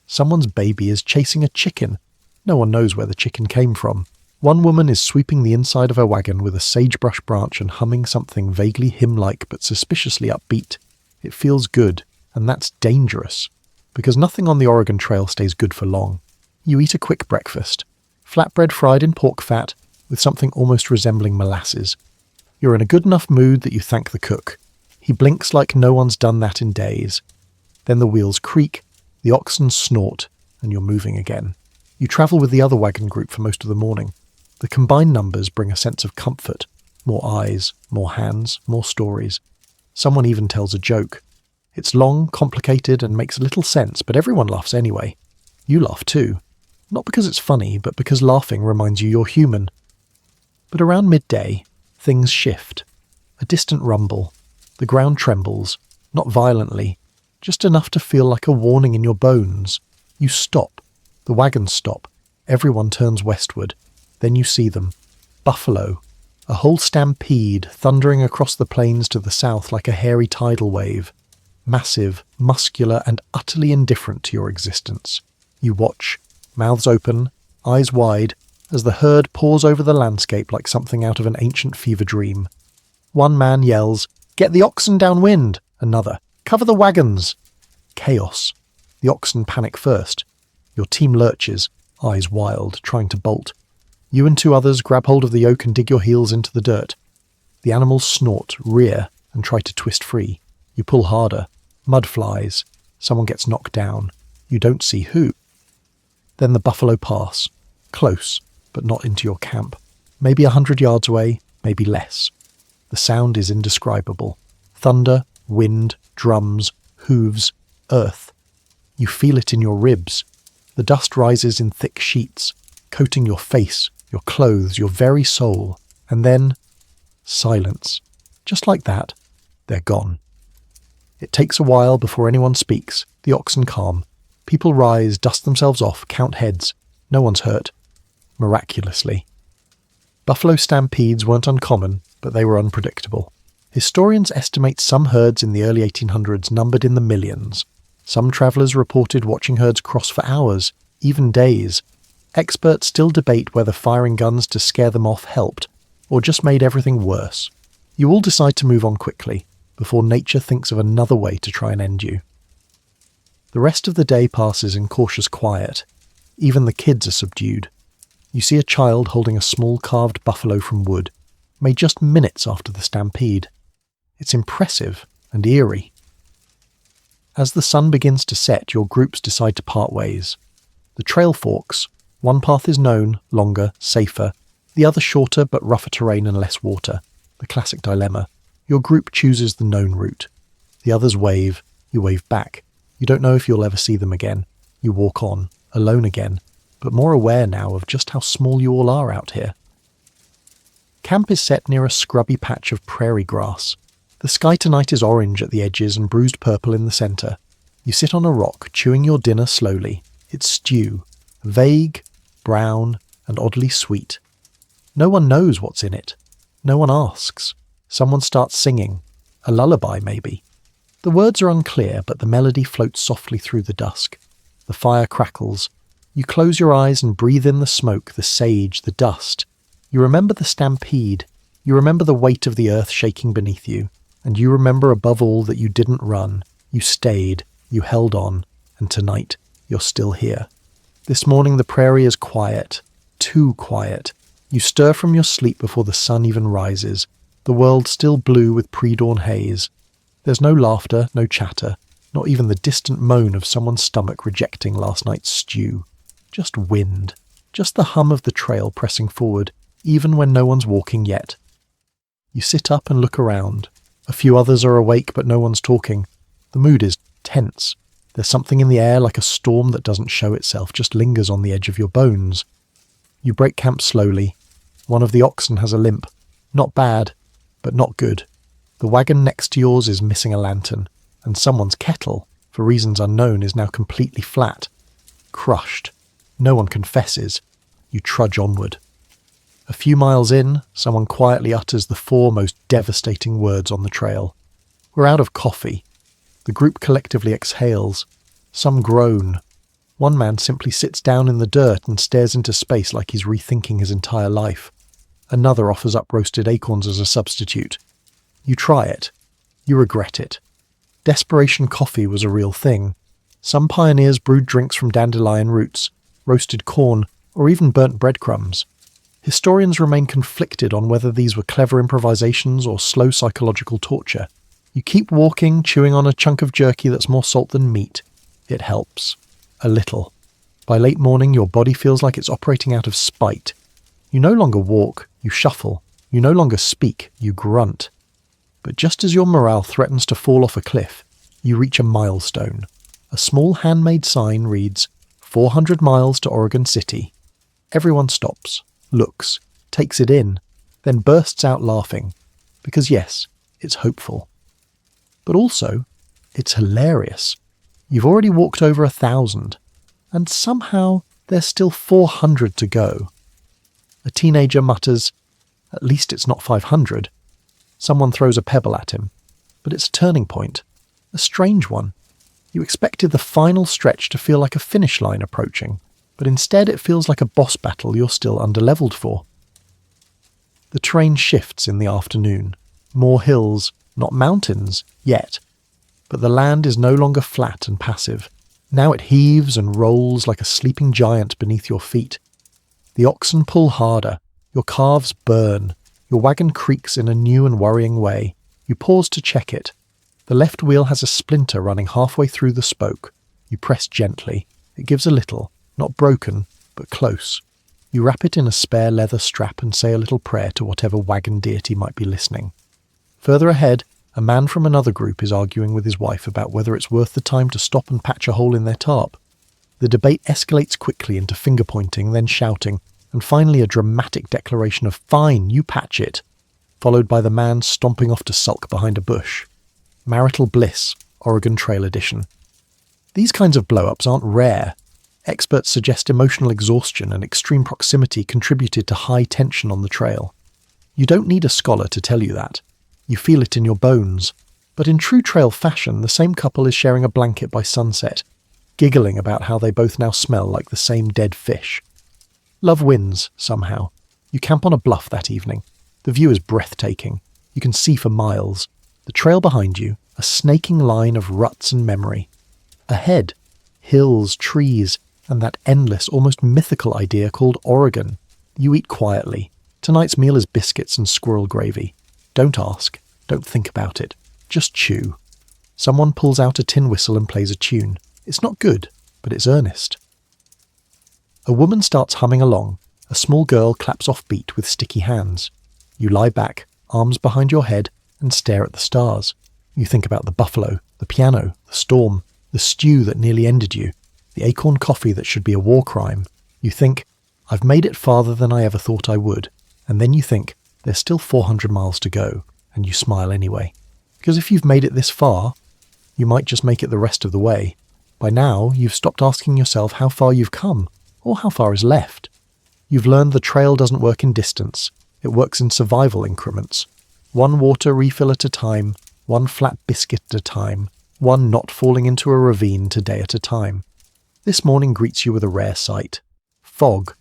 Someone's baby is chasing a chicken. No one knows where the chicken came from. One woman is sweeping the inside of her wagon with a sagebrush branch and humming something vaguely hymn-like but suspiciously upbeat. It feels good, and that's dangerous, because nothing on the Oregon Trail stays good for long. You eat a quick breakfast. Flatbread fried in pork fat, with something almost resembling molasses. You're in a good enough mood that you thank the cook. He blinks like no one's done that in days. Then the wheels creak, the oxen snort, and you're moving again. You travel with the other wagon group for most of the morning. The combined numbers bring a sense of comfort. More eyes, more hands, more stories. Someone even tells a joke. It's long, complicated, and makes little sense, but everyone laughs anyway. You laugh too. Not because it's funny, but because laughing reminds you you're human. But around midday, things shift. A distant rumble. The ground trembles, not violently, just enough to feel like a warning in your bones. You stop. The wagons stop. Everyone turns westward. Then you see them. Buffalo. A whole stampede thundering across the plains to the south like a hairy tidal wave. Massive, muscular, and utterly indifferent to your existence. You watch, mouths open, eyes wide, as the herd pours over the landscape like something out of an ancient fever dream. One man yells, "Get the oxen downwind!" Another, "Cover the wagons!" Chaos. The oxen panic first. Your team lurches, eyes wild, trying to bolt. You and 2 others grab hold of the yoke and dig your heels into the dirt. The animals snort, rear, and try to twist free. You pull harder. Mud flies. Someone gets knocked down. You don't see who. Then the buffalo pass. Close, but not into your camp. Maybe 100 yards away, maybe less. The sound is indescribable. Thunder, wind, drums, hooves, earth. You feel it in your ribs. The dust rises in thick sheets, coating your face, your clothes, your very soul. And then, silence. Just like that, they're gone. It takes a while before anyone speaks. The oxen calm. People rise, dust themselves off, count heads. No one's hurt. Miraculously. Buffalo stampedes weren't uncommon, but they were unpredictable. Historians estimate some herds in the early 1800s numbered in the millions. Some travellers reported watching herds cross for hours, even days. Experts still debate whether firing guns to scare them off helped, or just made everything worse. You all decide to move on quickly, before nature thinks of another way to try and end you. The rest of the day passes in cautious quiet. Even the kids are subdued. You see a child holding a small carved buffalo from wood, made just minutes after the stampede. It's impressive and eerie. As the sun begins to set, your groups decide to part ways. The trail forks. One path is known, longer, safer. The other shorter but rougher terrain and less water. The classic dilemma. Your group chooses the known route. The others wave. You wave back. You don't know if you'll ever see them again. You walk on, alone again, but more aware now of just how small you all are out here. Camp is set near a scrubby patch of prairie grass. The sky tonight is orange at the edges and bruised purple in the centre. You sit on a rock, chewing your dinner slowly. It's stew, vague, brown, and oddly sweet. No one knows what's in it. No one asks. Someone starts singing. A lullaby, maybe. The words are unclear, but the melody floats softly through the dusk. The fire crackles. You close your eyes and breathe in the smoke, the sage, the dust. You remember the stampede. You remember the weight of the earth shaking beneath you. And you remember above all that you didn't run. You stayed. You held on. And tonight, you're still here. This morning the prairie is quiet. Too quiet. You stir from your sleep before the sun even rises. The world still blue with pre-dawn haze. There's no laughter, no chatter, not even the distant moan of someone's stomach rejecting last night's stew. Just wind. Just the hum of the trail pressing forward, even when no one's walking yet. You sit up and look around. A few others are awake, but no one's talking. The mood is tense. There's something in the air like a storm that doesn't show itself, just lingers on the edge of your bones. You break camp slowly. One of the oxen has a limp. Not bad, but not good. The wagon next to yours is missing a lantern, and someone's kettle, for reasons unknown, is now completely flat. Crushed. No one confesses. You trudge onward. A few miles in, someone quietly utters the 4 most devastating words on the trail. We're out of coffee. The group collectively exhales. Some groan. One man simply sits down in the dirt and stares into space like he's rethinking his entire life. Another offers up roasted acorns as a substitute. You try it. You regret it. Desperation coffee was a real thing. Some pioneers brewed drinks from dandelion roots, roasted corn, or even burnt breadcrumbs. Historians remain conflicted on whether these were clever improvisations or slow psychological torture. You keep walking, chewing on a chunk of jerky that's more salt than meat. It helps. A little. By late morning, your body feels like it's operating out of spite. You no longer walk, you shuffle. You no longer speak, you grunt. But just as your morale threatens to fall off a cliff, you reach a milestone. A small handmade sign reads, 400 miles to Oregon City. Everyone stops, looks, takes it in, then bursts out laughing. Because yes, it's hopeful. But also, it's hilarious. You've already walked over 1,000, and somehow there's still 400 to go. A teenager mutters, "At least it's not 500. Someone throws a pebble at him. But it's a turning point. A strange one. You expected the final stretch to feel like a finish line approaching, but instead it feels like a boss battle you're still underleveled for. The terrain shifts in the afternoon. More hills, not mountains, yet. But the land is no longer flat and passive. Now it heaves and rolls like a sleeping giant beneath your feet. The oxen pull harder. Your calves burn. Your wagon creaks in a new and worrying way. You pause to check it. The left wheel has a splinter running halfway through the spoke. You press gently. It gives a little, not broken, but close. You wrap it in a spare leather strap and say a little prayer to whatever wagon deity might be listening. Further ahead, a man from another group is arguing with his wife about whether it's worth the time to stop and patch a hole in their tarp. The debate escalates quickly into finger-pointing, then shouting, and finally a dramatic declaration of "Fine, you patch it," followed by the man stomping off to sulk behind a bush. Marital bliss, Oregon Trail edition. These kinds of blow-ups aren't rare. Experts suggest emotional exhaustion and extreme proximity contributed to high tension on the trail. You don't need a scholar to tell you that. You feel it in your bones. But in true trail fashion, the same couple is sharing a blanket by sunset, giggling about how they both now smell like the same dead fish. Love wins, somehow. You camp on a bluff that evening. The view is breathtaking. You can see for miles. The trail behind you, a snaking line of ruts and memory. Ahead, hills, trees, and that endless, almost mythical idea called Oregon. You eat quietly. Tonight's meal is biscuits and squirrel gravy. Don't ask. Don't think about it. Just chew. Someone pulls out a tin whistle and plays a tune. It's not good, but it's earnest. A woman starts humming along. A small girl claps off beat with sticky hands. You lie back, arms behind your head, and stare at the stars. You think about the buffalo, the piano, the storm, the stew that nearly ended you, the acorn coffee that should be a war crime. You think, I've made it farther than I ever thought I would. And then you think, there's still 400 miles to go, and you smile anyway. Because if you've made it this far, you might just make it the rest of the way. By now, you've stopped asking yourself how far you've come, or how far is left. You've learned the trail doesn't work in distance. It works in survival increments. One water refill at a time, one flat biscuit at a time, one not falling into a ravine today at a time. This morning greets you with a rare sight. Fog.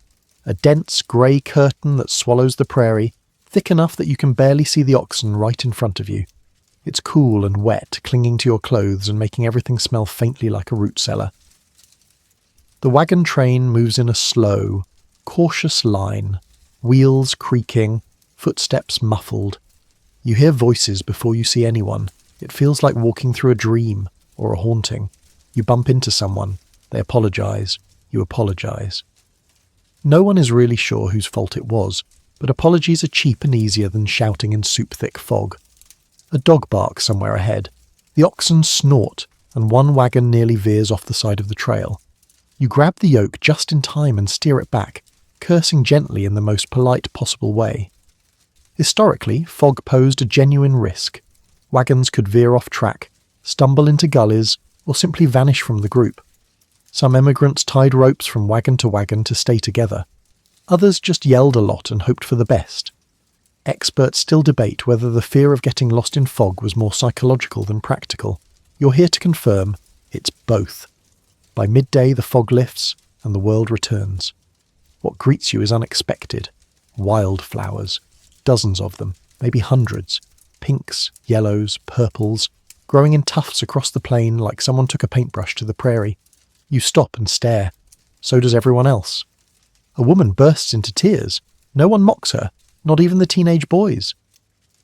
A dense grey curtain that swallows the prairie, thick enough that you can barely see the oxen right in front of you. It's cool and wet, clinging to your clothes and making everything smell faintly like a root cellar. The wagon train moves in a slow, cautious line, wheels creaking, footsteps muffled. You hear voices before you see anyone. It feels like walking through a dream or a haunting. You bump into someone. They apologise. You apologise. No one is really sure whose fault it was, but apologies are cheap and easier than shouting in soup-thick fog. A dog barks somewhere ahead. The oxen snort, and one wagon nearly veers off the side of the trail. You grab the yoke just in time and steer it back, cursing gently in the most polite possible way. Historically, fog posed a genuine risk. Wagons could veer off track, stumble into gullies, or simply vanish from the group. Some emigrants tied ropes from wagon to stay together. Others just yelled a lot and hoped for the best. Experts still debate whether the fear of getting lost in fog was more psychological than practical. You're here to confirm it's both. By midday the fog lifts and the world returns. What greets you is unexpected. Wildflowers. Dozens of them, maybe hundreds. Pinks, yellows, purples, growing in tufts across the plain like someone took a paintbrush to the prairie. You stop and stare. So does everyone else. A woman bursts into tears. No one mocks her, not even the teenage boys.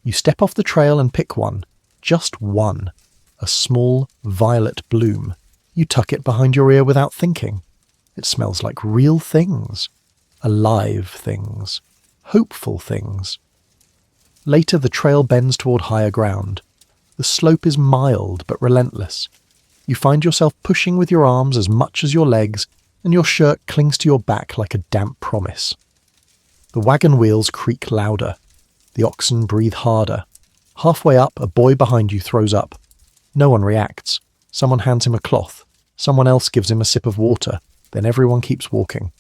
You step off the trail and pick one. Just one. A small, violet bloom. You tuck it behind your ear without thinking. It smells like real things. Alive things. Hopeful things. Later the trail bends toward higher ground. The slope is mild but relentless. You find yourself pushing with your arms as much as your legs, and your shirt clings to your back like a damp promise. The wagon wheels creak louder. The oxen breathe harder. Halfway up, a boy behind you throws up. No one reacts. Someone hands him a cloth. Someone else gives him a sip of water. Then everyone keeps walking.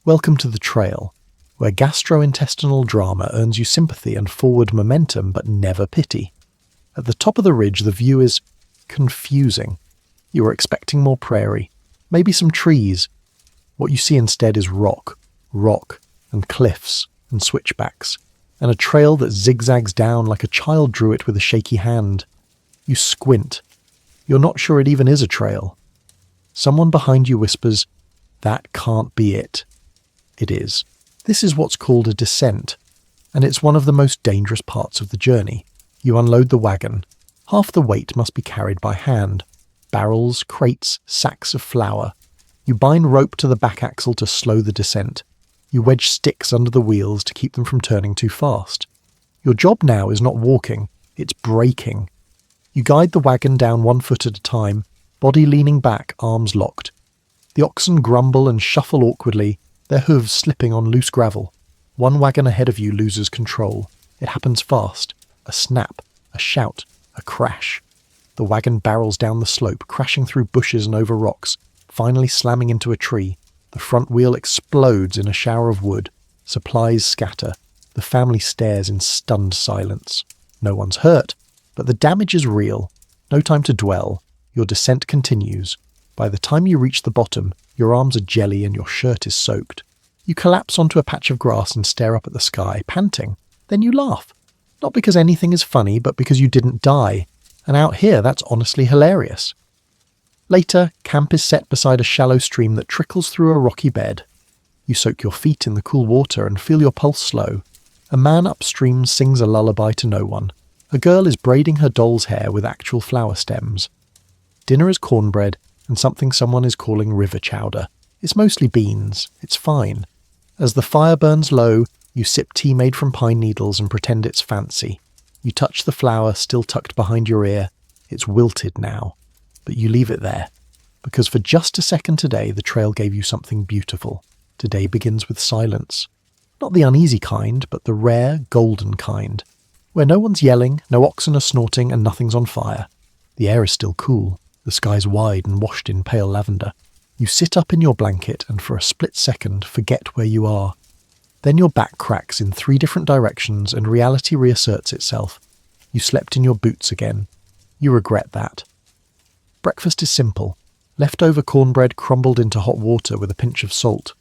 Welcome to the trail, where gastrointestinal drama earns you sympathy and forward momentum, but never pity. At the top of the ridge, the view is confusing. You were expecting more prairie, maybe some trees. What you see instead is rock, and cliffs, and switchbacks, and a trail that zigzags down like a child drew it with a shaky hand. You squint. You're not sure it even is a trail. Someone behind you whispers, "That can't be it." It is. This is what's called a descent, and it's one of the most dangerous parts of the journey. You unload the wagon. Half the weight must be carried by hand. Barrels, crates, sacks of flour. You bind rope to the back axle to slow the descent. You wedge sticks under the wheels to keep them from turning too fast. Your job now is not walking, it's braking. You guide the wagon down 1 foot at a time, body leaning back, arms locked. The oxen grumble and shuffle awkwardly, their hooves slipping on loose gravel. One wagon ahead of you loses control. It happens fast. A snap, a shout, a crash. The wagon barrels down the slope, crashing through bushes and over rocks, finally slamming into a tree. The front wheel explodes in a shower of wood. Supplies scatter. The family stares in stunned silence. No one's hurt, but the damage is real. No time to dwell. Your descent continues. By the time you reach the bottom, your arms are jelly and your shirt is soaked. You collapse onto a patch of grass and stare up at the sky, panting. Then you laugh. Not because anything is funny, but because you didn't die. And out here, that's honestly hilarious. Later, camp is set beside a shallow stream that trickles through a rocky bed. You soak your feet in the cool water and feel your pulse slow. A man upstream sings a lullaby to no one. A girl is braiding her doll's hair with actual flower stems. Dinner is cornbread and something someone is calling river chowder. It's mostly beans. It's fine. As the fire burns low, you sip tea made from pine needles and pretend it's fancy. You touch the flower still tucked behind your ear. It's wilted now. But you leave it there. Because for just a second today, the trail gave you something beautiful. Today begins with silence. Not the uneasy kind, but the rare, golden kind. Where no one's yelling, no oxen are snorting, and nothing's on fire. The air is still cool. The sky's wide and washed in pale lavender. You sit up in your blanket and for a split second forget where you are. Then your back cracks in 3 different directions and reality reasserts itself. You slept in your boots again. You regret that. Breakfast is simple. Leftover cornbread crumbled into hot water with a pinch of salt.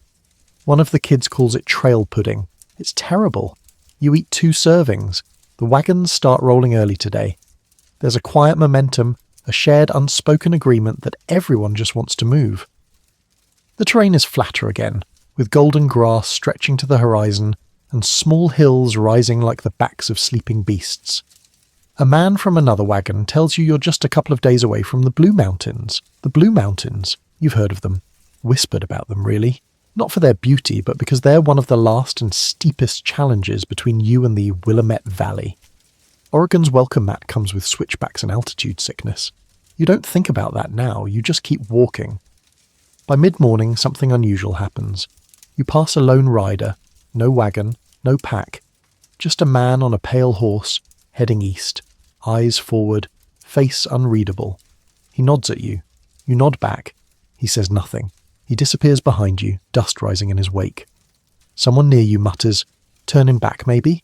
One of the kids calls it trail pudding. It's terrible. You eat 2 servings. The wagons start rolling early today. There's a quiet momentum, a shared unspoken agreement that everyone just wants to move. The terrain is flatter again, with golden grass stretching to the horizon and small hills rising like the backs of sleeping beasts. A man from another wagon tells you you're just a couple of days away from the Blue Mountains. The Blue Mountains. You've heard of them. Whispered about them, really. Not for their beauty, but because they're one of the last and steepest challenges between you and the Willamette Valley. Oregon's welcome mat comes with switchbacks and altitude sickness. You don't think about that now, you just keep walking. By mid-morning, something unusual happens. You pass a lone rider, no wagon, no pack, just a man on a pale horse, heading east, eyes forward, face unreadable. He nods at you. You nod back. He says nothing. He disappears behind you, dust rising in his wake. Someone near you mutters, "Turn him back, maybe?"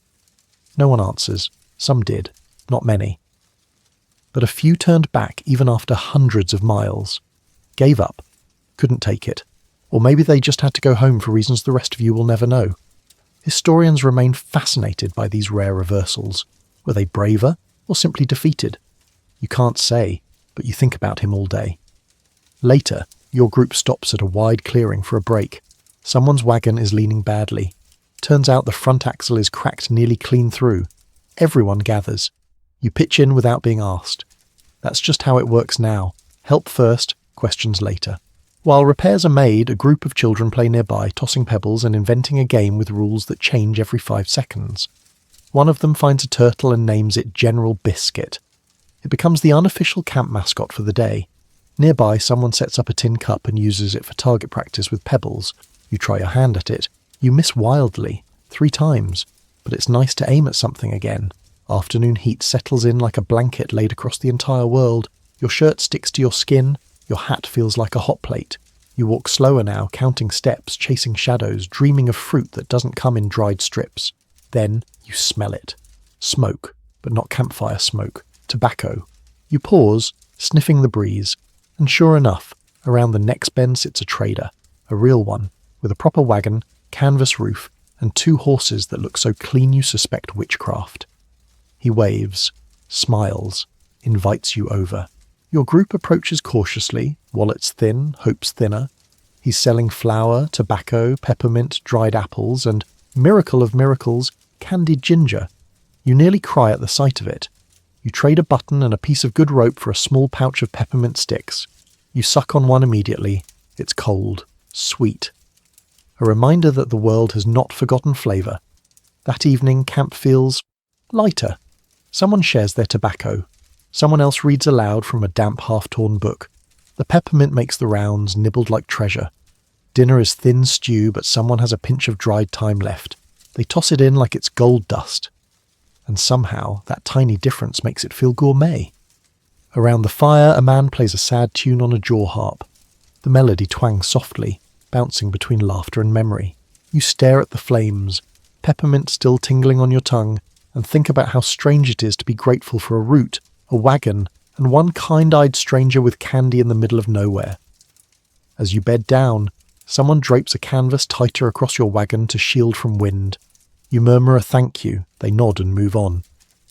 No one answers. Some did. Not many. But a few turned back even after hundreds of miles. Gave up. Couldn't take it. Or maybe they just had to go home for reasons the rest of you will never know. Historians remain fascinated by these rare reversals. Were they braver or simply defeated? You can't say, but you think about him all day. Later, your group stops at a wide clearing for a break. Someone's wagon is leaning badly. Turns out the front axle is cracked nearly clean through. Everyone gathers. You pitch in without being asked. That's just how it works now. Help first, questions later. While repairs are made, a group of children play nearby, tossing pebbles and inventing a game with rules that change every 5 seconds. One of them finds a turtle and names it General Biscuit. It becomes the unofficial camp mascot for the day. Nearby, someone sets up a tin cup and uses it for target practice with pebbles. You try your hand at it. You miss wildly, 3 times. But it's nice to aim at something again. Afternoon heat settles in like a blanket laid across the entire world. Your shirt sticks to your skin. Your hat feels like a hot plate. You walk slower now, counting steps, chasing shadows, dreaming of fruit that doesn't come in dried strips. Then you smell it. Smoke, but not campfire smoke. Tobacco. You pause, sniffing the breeze. And sure enough, around the next bend sits a trader. A real one, with a proper wagon, canvas roof, and 2 horses that look so clean you suspect witchcraft. He waves, smiles, invites you over. Your group approaches cautiously, wallets thin, hopes thinner. He's selling flour, tobacco, peppermint, dried apples, and, miracle of miracles, candied ginger. You nearly cry at the sight of it. You trade a button and a piece of good rope for a small pouch of peppermint sticks. You suck on one immediately. It's cold, sweet. A reminder that the world has not forgotten flavour. That evening, camp feels lighter. Someone shares their tobacco. Someone else reads aloud from a damp, half-torn book. The peppermint makes the rounds, nibbled like treasure. Dinner is thin stew, but someone has a pinch of dried thyme left. They toss it in like it's gold dust. And somehow, that tiny difference makes it feel gourmet. Around the fire, a man plays a sad tune on a jaw harp. The melody twangs softly, bouncing between laughter and memory. You stare at the flames, peppermint still tingling on your tongue, and think about how strange it is to be grateful for a root, a wagon, and one kind-eyed stranger with candy in the middle of nowhere. As you bed down, someone drapes a canvas tighter across your wagon to shield from wind. You murmur a thank you, they nod and move on.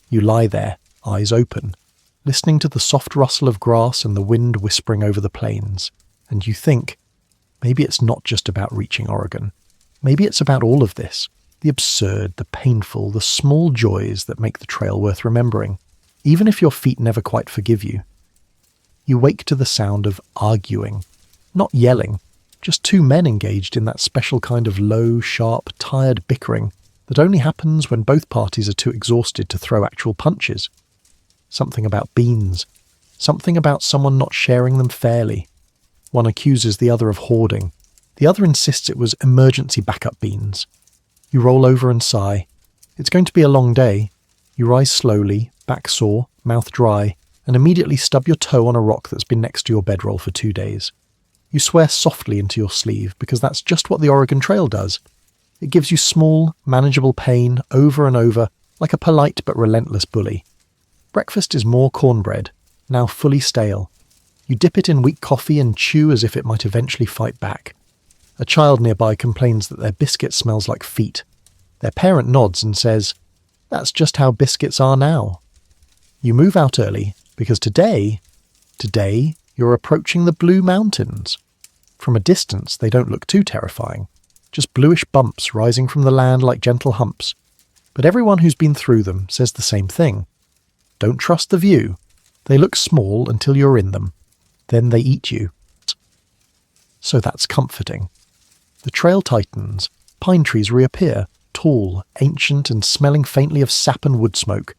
You lie there, eyes open, listening to the soft rustle of grass and the wind whispering over the plains. And you think, maybe it's not just about reaching Oregon. Maybe it's about all of this. The absurd, the painful, the small joys that make the trail worth remembering, even if your feet never quite forgive you. You wake to the sound of arguing. Not yelling, just two men engaged in that special kind of low, sharp, tired bickering that only happens when both parties are too exhausted to throw actual punches. Something about beans. Something about someone not sharing them fairly. One accuses the other of hoarding. The other insists it was emergency backup beans. You roll over and sigh. It's going to be a long day. You rise slowly, back sore, mouth dry, and immediately stub your toe on a rock that's been next to your bedroll for 2 days. You swear softly into your sleeve because that's just what the Oregon Trail does. It gives you small, manageable pain over and over, like a polite but relentless bully. Breakfast is more cornbread, now fully stale. You dip it in weak coffee and chew as if it might eventually fight back. A child nearby complains that their biscuit smells like feet. Their parent nods and says, "That's just how biscuits are now." You move out early because today, you're approaching the Blue Mountains. From a distance, they don't look too terrifying. Just bluish bumps rising from the land like gentle humps. But everyone who's been through them says the same thing. Don't trust the view. They look small until you're in them. Then they eat you. So that's comforting. The trail tightens. Pine trees reappear, tall, ancient, and smelling faintly of sap and wood smoke.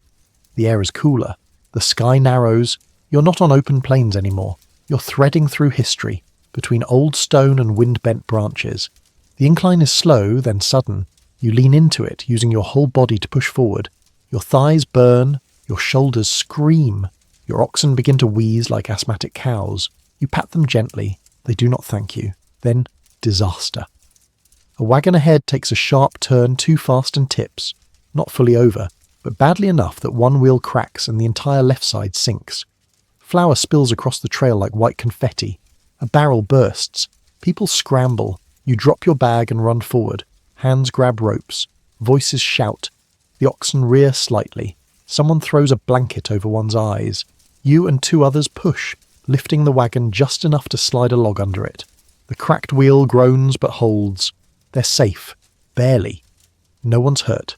The air is cooler. The sky narrows. You're not on open plains anymore. You're threading through history, between old stone and wind-bent branches. The incline is slow, then sudden. You lean into it, using your whole body to push forward. Your thighs burn. Your shoulders scream. Your oxen begin to wheeze like asthmatic cows. You pat them gently. They do not thank you. Then, disaster. A wagon ahead takes a sharp turn too fast and tips. Not fully over, but badly enough that one wheel cracks and the entire left side sinks. Flour spills across the trail like white confetti. A barrel bursts. People scramble. You drop your bag and run forward. Hands grab ropes. Voices shout. The oxen rear slightly. Someone throws a blanket over one's eyes. You and 2 others push, lifting the wagon just enough to slide a log under it. The cracked wheel groans but holds. They're safe. Barely. No one's hurt.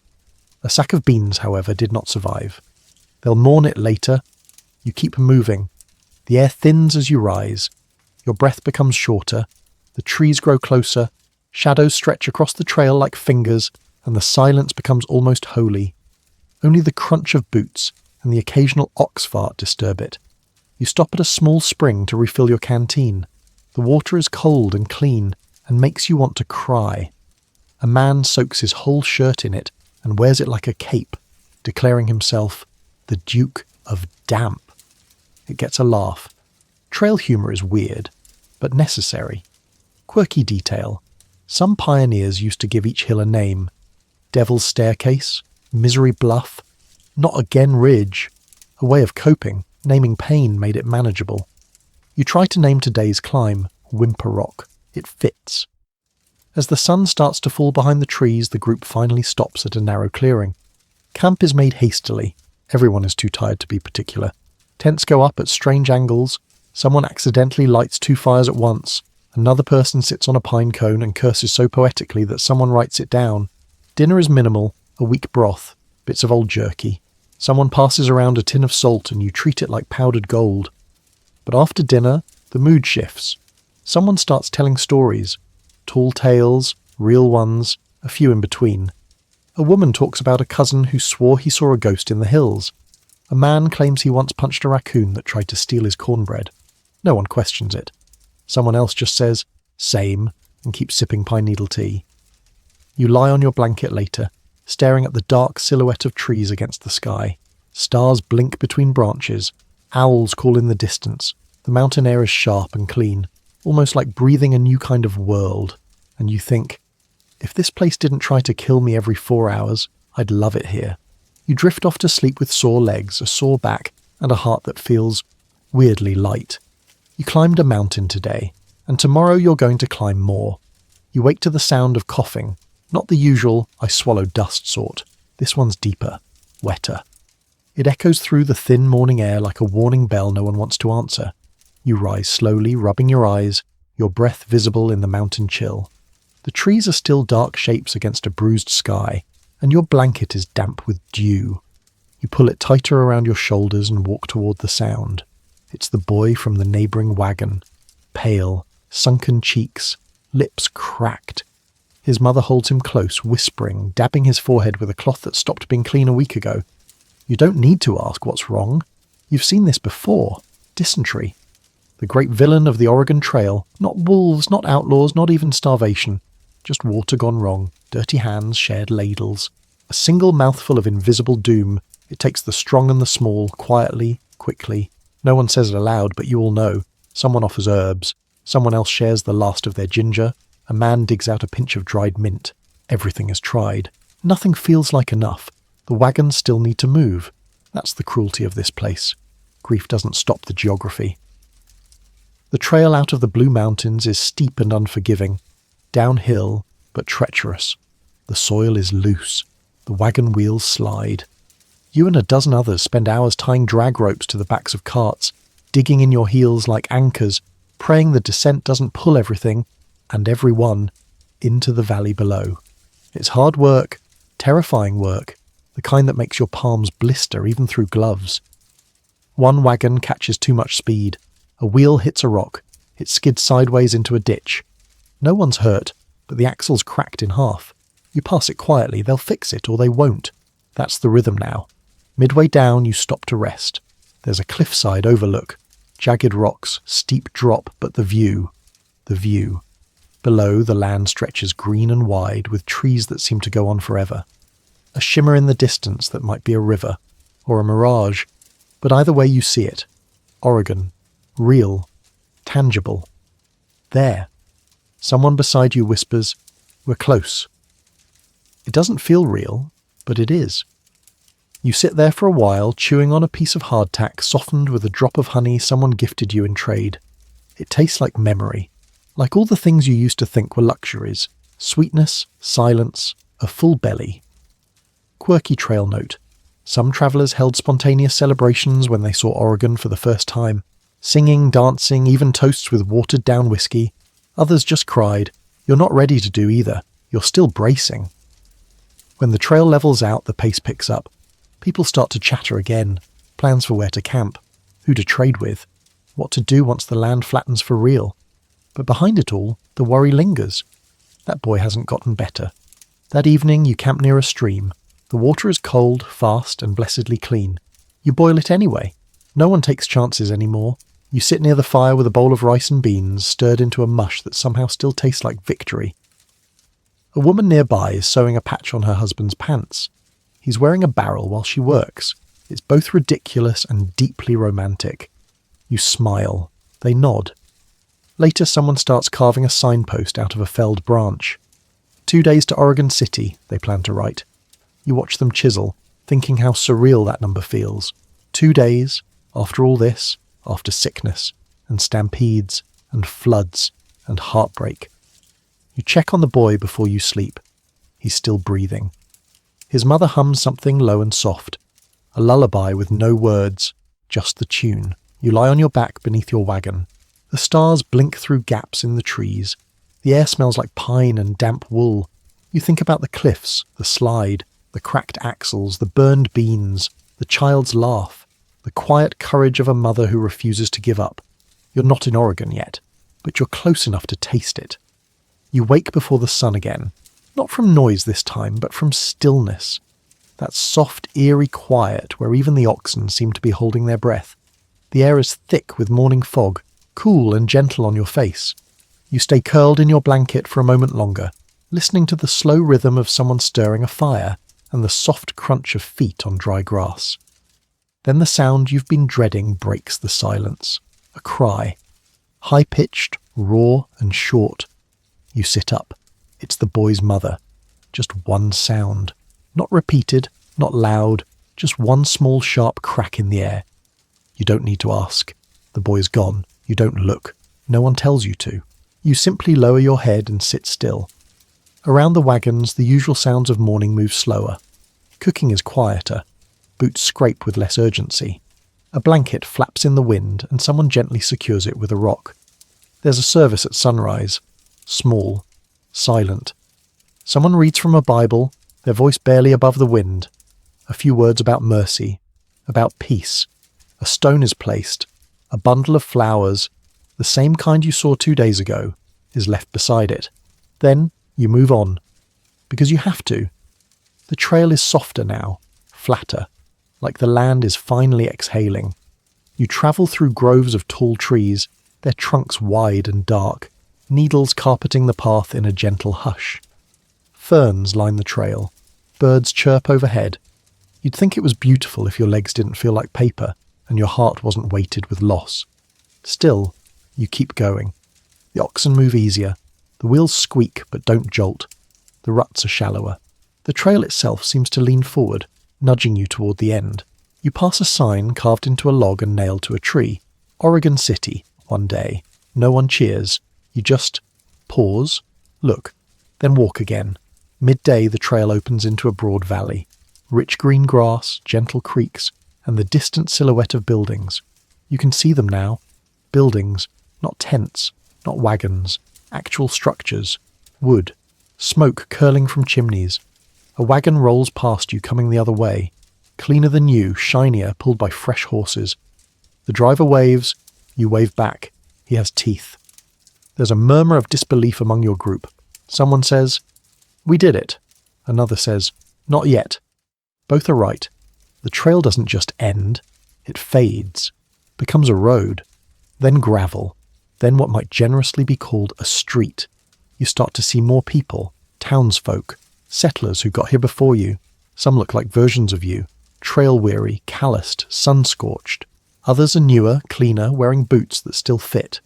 A sack of beans, however, did not survive. They'll mourn it later. You keep moving. The air thins as you rise. Your breath becomes shorter. The trees grow closer. Shadows stretch across the trail like fingers, and the silence becomes almost holy. Only the crunch of boots and the occasional ox fart disturb it. You stop at a small spring to refill your canteen. The water is cold and clean and makes you want to cry. A man soaks his whole shirt in it and wears it like a cape, declaring himself the Duke of Damp. It gets a laugh. Trail humour is weird, but necessary. Quirky detail. Some pioneers used to give each hill a name. Devil's Staircase, Misery Bluff, Not Again Ridge. A way of coping, naming pain made it manageable. You try to name today's climb, Whimper Rock. It fits. As the sun starts to fall behind the trees, the group finally stops at a narrow clearing. Camp is made hastily. Everyone is too tired to be particular. Tents go up at strange angles. Someone accidentally lights 2 fires at once. Another person sits on a pine cone and curses so poetically that someone writes it down. Dinner is minimal, a weak broth, bits of old jerky. Someone passes around a tin of salt and you treat it like powdered gold. But after dinner, the mood shifts. Someone starts telling stories. Tall tales, real ones, a few in between. A woman talks about a cousin who swore he saw a ghost in the hills. A man claims he once punched a raccoon that tried to steal his cornbread. No one questions it. Someone else just says, "Same," and keeps sipping pine needle tea. You lie on your blanket later, staring at the dark silhouette of trees against the sky. Stars blink between branches. Owls call in the distance. The mountain air is sharp and clean, almost like breathing a new kind of world. And you think, if this place didn't try to kill me every 4 hours, I'd love it here. You drift off to sleep with sore legs, a sore back, and a heart that feels weirdly light. You climbed a mountain today, and tomorrow you're going to climb more. You wake to the sound of coughing, not the usual "I swallow dust" sort. This one's deeper, wetter. It echoes through the thin morning air like a warning bell no one wants to answer. You rise slowly, rubbing your eyes, your breath visible in the mountain chill. The trees are still dark shapes against a bruised sky, and your blanket is damp with dew. You pull it tighter around your shoulders and walk toward the sound. It's the boy from the neighbouring wagon. Pale, sunken cheeks, lips cracked. His mother holds him close, whispering, dabbing his forehead with a cloth that stopped being clean a week ago. You don't need to ask what's wrong. You've seen this before. Dysentery. The great villain of the Oregon Trail. Not wolves, not outlaws, not even starvation. Just water gone wrong, dirty hands, shared ladles. A single mouthful of invisible doom. It takes the strong and the small, quietly, quickly. No one says it aloud, but you all know. Someone offers herbs. Someone else shares the last of their ginger. A man digs out a pinch of dried mint. Everything is tried. Nothing feels like enough. The wagons still need to move. That's the cruelty of this place. Grief doesn't stop the geography. The trail out of the Blue Mountains is steep and unforgiving. Downhill, but treacherous. The soil is loose. The wagon wheels slide. You and a dozen others spend hours tying drag ropes to the backs of carts, digging in your heels like anchors, praying the descent doesn't pull everything, and everyone, into the valley below. It's hard work, terrifying work, the kind that makes your palms blister even through gloves. One wagon catches too much speed. A wheel hits a rock. It skids sideways into a ditch. No one's hurt, but the axle's cracked in half. You pass it quietly, they'll fix it or they won't. That's the rhythm now. Midway down, you stop to rest. There's a cliffside overlook. Jagged rocks, steep drop, but the view. The view. Below, the land stretches green and wide, with trees that seem to go on forever. A shimmer in the distance that might be a river, or a mirage, but either way you see it. Oregon. Real. Tangible. There. Someone beside you whispers, "We're close." It doesn't feel real, but it is. You sit there for a while, chewing on a piece of hardtack softened with a drop of honey someone gifted you in trade. It tastes like memory, like all the things you used to think were luxuries. Sweetness, silence, a full belly. Quirky trail note. Some travellers held spontaneous celebrations when they saw Oregon for the first time. Singing, dancing, even toasts with watered-down whiskey. Others just cried. You're not ready to do either. You're still bracing. When the trail levels out, the pace picks up. People start to chatter again. Plans for where to camp. Who to trade with. What to do once the land flattens for real. But behind it all, the worry lingers. That boy hasn't gotten better. That evening, you camp near a stream. The water is cold, fast, and blessedly clean. You boil it anyway. No one takes chances anymore. You sit near the fire with a bowl of rice and beans, stirred into a mush that somehow still tastes like victory. A woman nearby is sewing a patch on her husband's pants. He's wearing a barrel while she works. It's both ridiculous and deeply romantic. You smile. They nod. Later, someone starts carving a signpost out of a felled branch. 2 days to Oregon City, they plan to write. You watch them chisel, thinking how surreal that number feels. 2 days, after all this, after sickness, and stampedes, and floods, and heartbreak. You check on the boy before you sleep. He's still breathing. His mother hums something low and soft. A lullaby with no words, just the tune. You lie on your back beneath your wagon. The stars blink through gaps in the trees. The air smells like pine and damp wool. You think about the cliffs, the slide, the cracked axles, the burned beans, the child's laugh, the quiet courage of a mother who refuses to give up. You're not in Oregon yet, but you're close enough to taste it. You wake before the sun again, not from noise this time, but from stillness. That soft, eerie quiet where even the oxen seem to be holding their breath. The air is thick with morning fog, cool and gentle on your face. You stay curled in your blanket for a moment longer, listening to the slow rhythm of someone stirring a fire and the soft crunch of feet on dry grass. Then the sound you've been dreading breaks the silence. A cry. High-pitched, raw and short. You sit up. It's the boy's mother. Just one sound. Not repeated, not loud, just one small sharp crack in the air. You don't need to ask. The boy's gone. You don't look. No one tells you to. You simply lower your head and sit still. Around the wagons, the usual sounds of morning move slower. Cooking is quieter. Boots scrape with less urgency. A blanket flaps in the wind and someone gently secures it with a rock. There's a service at sunrise. Small. Silent. Someone reads from a Bible, their voice barely above the wind. A few words about mercy, about peace. A stone is placed. A bundle of flowers, the same kind you saw 2 days ago, is left beside it. Then you move on. Because you have to. The trail is softer now, flatter, like the land is finally exhaling. You travel through groves of tall trees, their trunks wide and dark, needles carpeting the path in a gentle hush. Ferns line the trail. Birds chirp overhead. You'd think it was beautiful if your legs didn't feel like paper and your heart wasn't weighted with loss. Still, you keep going. The oxen move easier. The wheels squeak but don't jolt. The ruts are shallower. The trail itself seems to lean forward, nudging you toward the end. You pass a sign carved into a log and nailed to a tree. Oregon City, one day. No one cheers. You just pause, look, then walk again. Midday the trail opens into a broad valley. Rich green grass, gentle creeks, and the distant silhouette of buildings. You can see them now. Buildings, not tents, not wagons, actual structures. Wood, smoke curling from chimneys. A wagon rolls past you coming the other way. Cleaner than you, shinier, pulled by fresh horses. The driver waves, you wave back. He has teeth. There's a murmur of disbelief among your group. Someone says, "We did it." Another says, "Not yet." Both are right. The trail doesn't just end. It fades, becomes a road, then gravel, then what might generously be called a street. You start to see more people, townsfolk, settlers who got here before you. Some look like versions of you, trail-weary, calloused, sun-scorched. Others are newer, cleaner, wearing boots that still fit.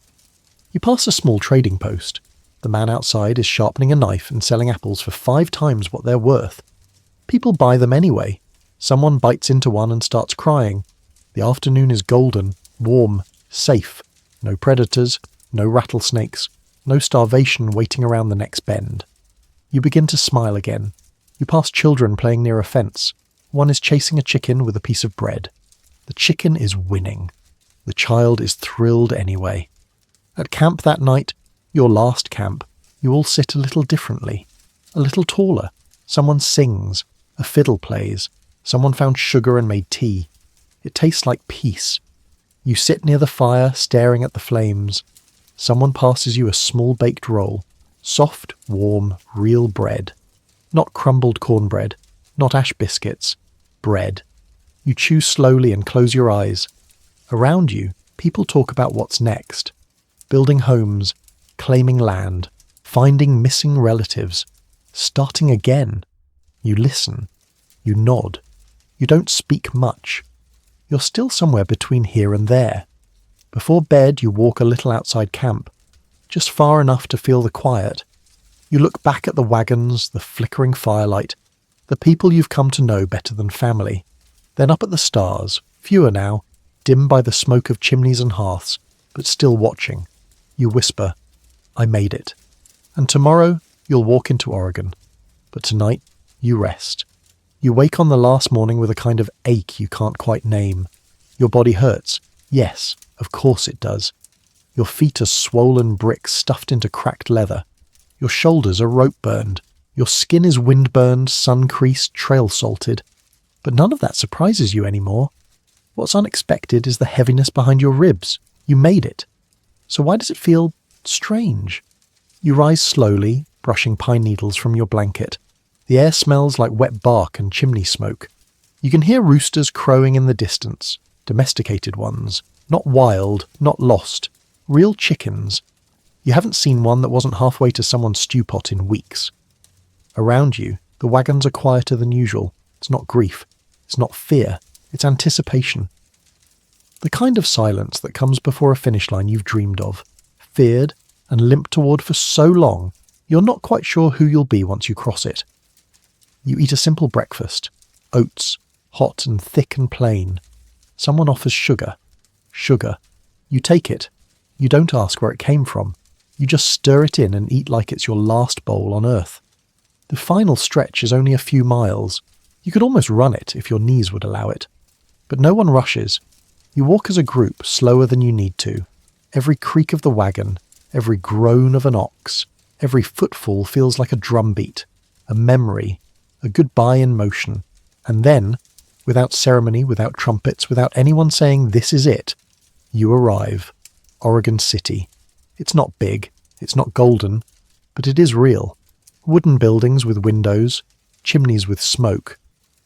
You pass a small trading post. The man outside is sharpening a knife and selling apples for 5 times what they're worth. People buy them anyway. Someone bites into one and starts crying. The afternoon is golden, warm, safe. No predators, no rattlesnakes, no starvation waiting around the next bend. You begin to smile again. You pass children playing near a fence. One is chasing a chicken with a piece of bread. The chicken is winning. The child is thrilled anyway. At camp that night, your last camp, you all sit a little differently, a little taller. Someone sings, a fiddle plays, someone found sugar and made tea. It tastes like peace. You sit near the fire, staring at the flames. Someone passes you a small baked roll, soft, warm, real bread. Not crumbled cornbread, not ash biscuits, bread. You chew slowly and close your eyes. Around you, people talk about what's next. Building homes, claiming land, finding missing relatives, starting again. You listen. You nod. You don't speak much. You're still somewhere between here and there. Before bed, you walk a little outside camp, just far enough to feel the quiet. You look back at the wagons, the flickering firelight, the people you've come to know better than family. Then up at the stars, fewer now, dim by the smoke of chimneys and hearths, but still watching. You whisper, "I made it." And tomorrow, you'll walk into Oregon. But tonight, you rest. You wake on the last morning with a kind of ache you can't quite name. Your body hurts. Yes, of course it does. Your feet are swollen bricks stuffed into cracked leather. Your shoulders are rope-burned. Your skin is wind-burned, sun-creased, trail-salted. But none of that surprises you anymore. What's unexpected is the heaviness behind your ribs. You made it. So why does it feel strange? You rise slowly, brushing pine needles from your blanket. The air smells like wet bark and chimney smoke. You can hear roosters crowing in the distance, domesticated ones, not wild, not lost, real chickens. You haven't seen one that wasn't halfway to someone's stew pot in weeks. Around you, the wagons are quieter than usual. It's not grief. It's not fear. It's anticipation. The kind of silence that comes before a finish line you've dreamed of, feared, and limped toward for so long, you're not quite sure who you'll be once you cross it. You eat a simple breakfast. Oats, hot and thick and plain. Someone offers sugar. Sugar. You take it. You don't ask where it came from. You just stir it in and eat like it's your last bowl on earth. The final stretch is only a few miles. You could almost run it if your knees would allow it. But no one rushes. You walk as a group, slower than you need to. Every creak of the wagon, every groan of an ox, every footfall feels like a drumbeat, a memory, a goodbye in motion. And then, without ceremony, without trumpets, without anyone saying this is it, you arrive. Oregon City. It's not big, it's not golden, but it is real. Wooden buildings with windows, chimneys with smoke,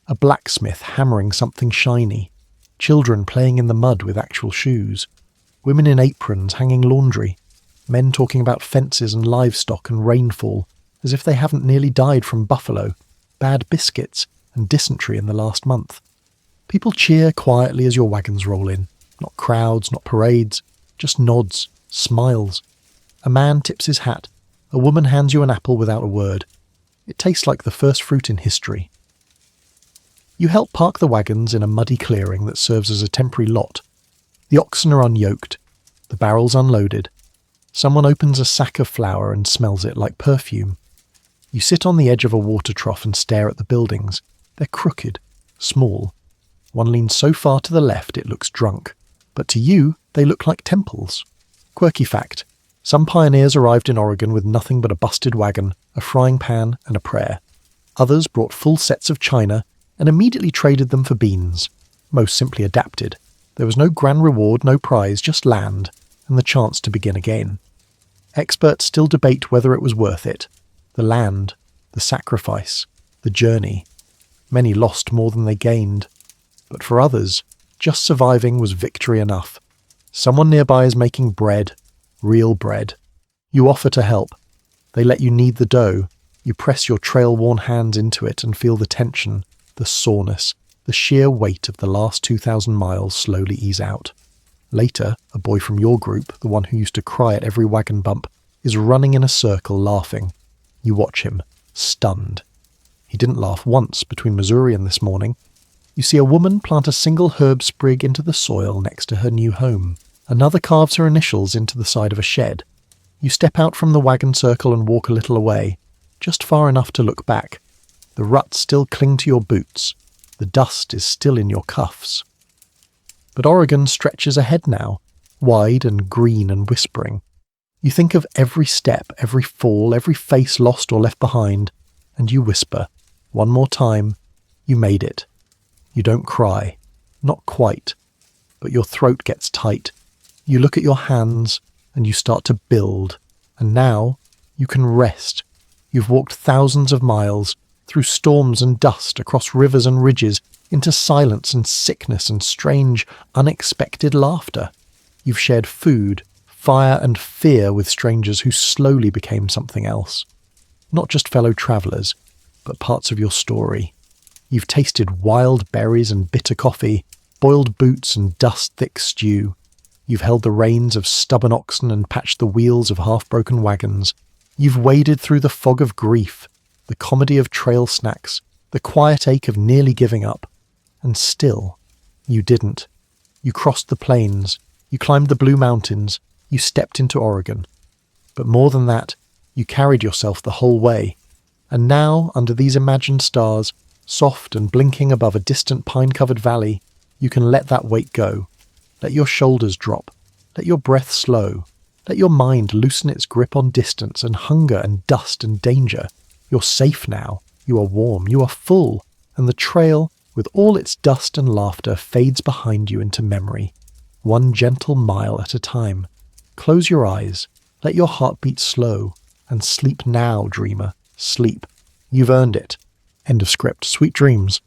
a blacksmith hammering something shiny, children playing in the mud with actual shoes, women in aprons hanging laundry, men talking about fences and livestock and rainfall, as if they haven't nearly died from buffalo, bad biscuits, and dysentery in the last month. People cheer quietly as your wagons roll in. Not crowds, not parades, just nods, smiles. A man tips his hat. A woman hands you an apple without a word. It tastes like the first fruit in history. You help park the wagons in a muddy clearing that serves as a temporary lot. The oxen are unyoked, the barrels unloaded. Someone opens a sack of flour and smells it like perfume. You sit on the edge of a water trough and stare at the buildings. They're crooked, small. One leans so far to the left it looks drunk, but to you they look like temples. Quirky fact. Some pioneers arrived in Oregon with nothing but a busted wagon, a frying pan, and a prayer. Others brought full sets of china and immediately traded them for beans. Most simply adapted. There was no grand reward, no prize, just land, and the chance to begin again. Experts still debate whether it was worth it. The land, the sacrifice, the journey. Many lost more than they gained. But for others, just surviving was victory enough. Someone nearby is making bread. Real bread. You offer to help. They let you knead the dough. You press your trail-worn hands into it and feel the tension, the soreness, the sheer weight of the last 2,000 miles slowly ease out. Later, a boy from your group, the one who used to cry at every wagon bump, is running in a circle laughing. You watch him, stunned. He didn't laugh once between Missouri and this morning. You see a woman plant a single herb sprig into the soil next to her new home. Another carves her initials into the side of a shed. You step out from the wagon circle and walk a little away, just far enough to look back. The ruts still cling to your boots. The dust is still in your cuffs. But Oregon stretches ahead now, wide and green and whispering. You think of every step, every fall, every face lost or left behind, and you whisper, one more time, you made it. You don't cry. Not quite. But your throat gets tight. You look at your hands, and you start to build. And now, you can rest. You've walked thousands of miles, through storms and dust, across rivers and ridges, into silence and sickness and strange, unexpected laughter. You've shared food, fire and fear with strangers who slowly became something else. Not just fellow travellers, but parts of your story. You've tasted wild berries and bitter coffee, boiled boots and dust-thick stew. You've held the reins of stubborn oxen and patched the wheels of half-broken wagons. You've waded through the fog of grief, the comedy of trail snacks, the quiet ache of nearly giving up. And still, you didn't. You crossed the plains, you climbed the Blue Mountains, you stepped into Oregon. But more than that, you carried yourself the whole way. And now, under these imagined stars, soft and blinking above a distant pine-covered valley, you can let that weight go. Let your shoulders drop. Let your breath slow. Let your mind loosen its grip on distance and hunger and dust and danger. You're safe now. You are warm. You are full. And the trail, with all its dust and laughter, fades behind you into memory, one gentle mile at a time. Close your eyes, let your heart beat slow, and sleep now, dreamer, sleep. You've earned it. End of script. Sweet dreams.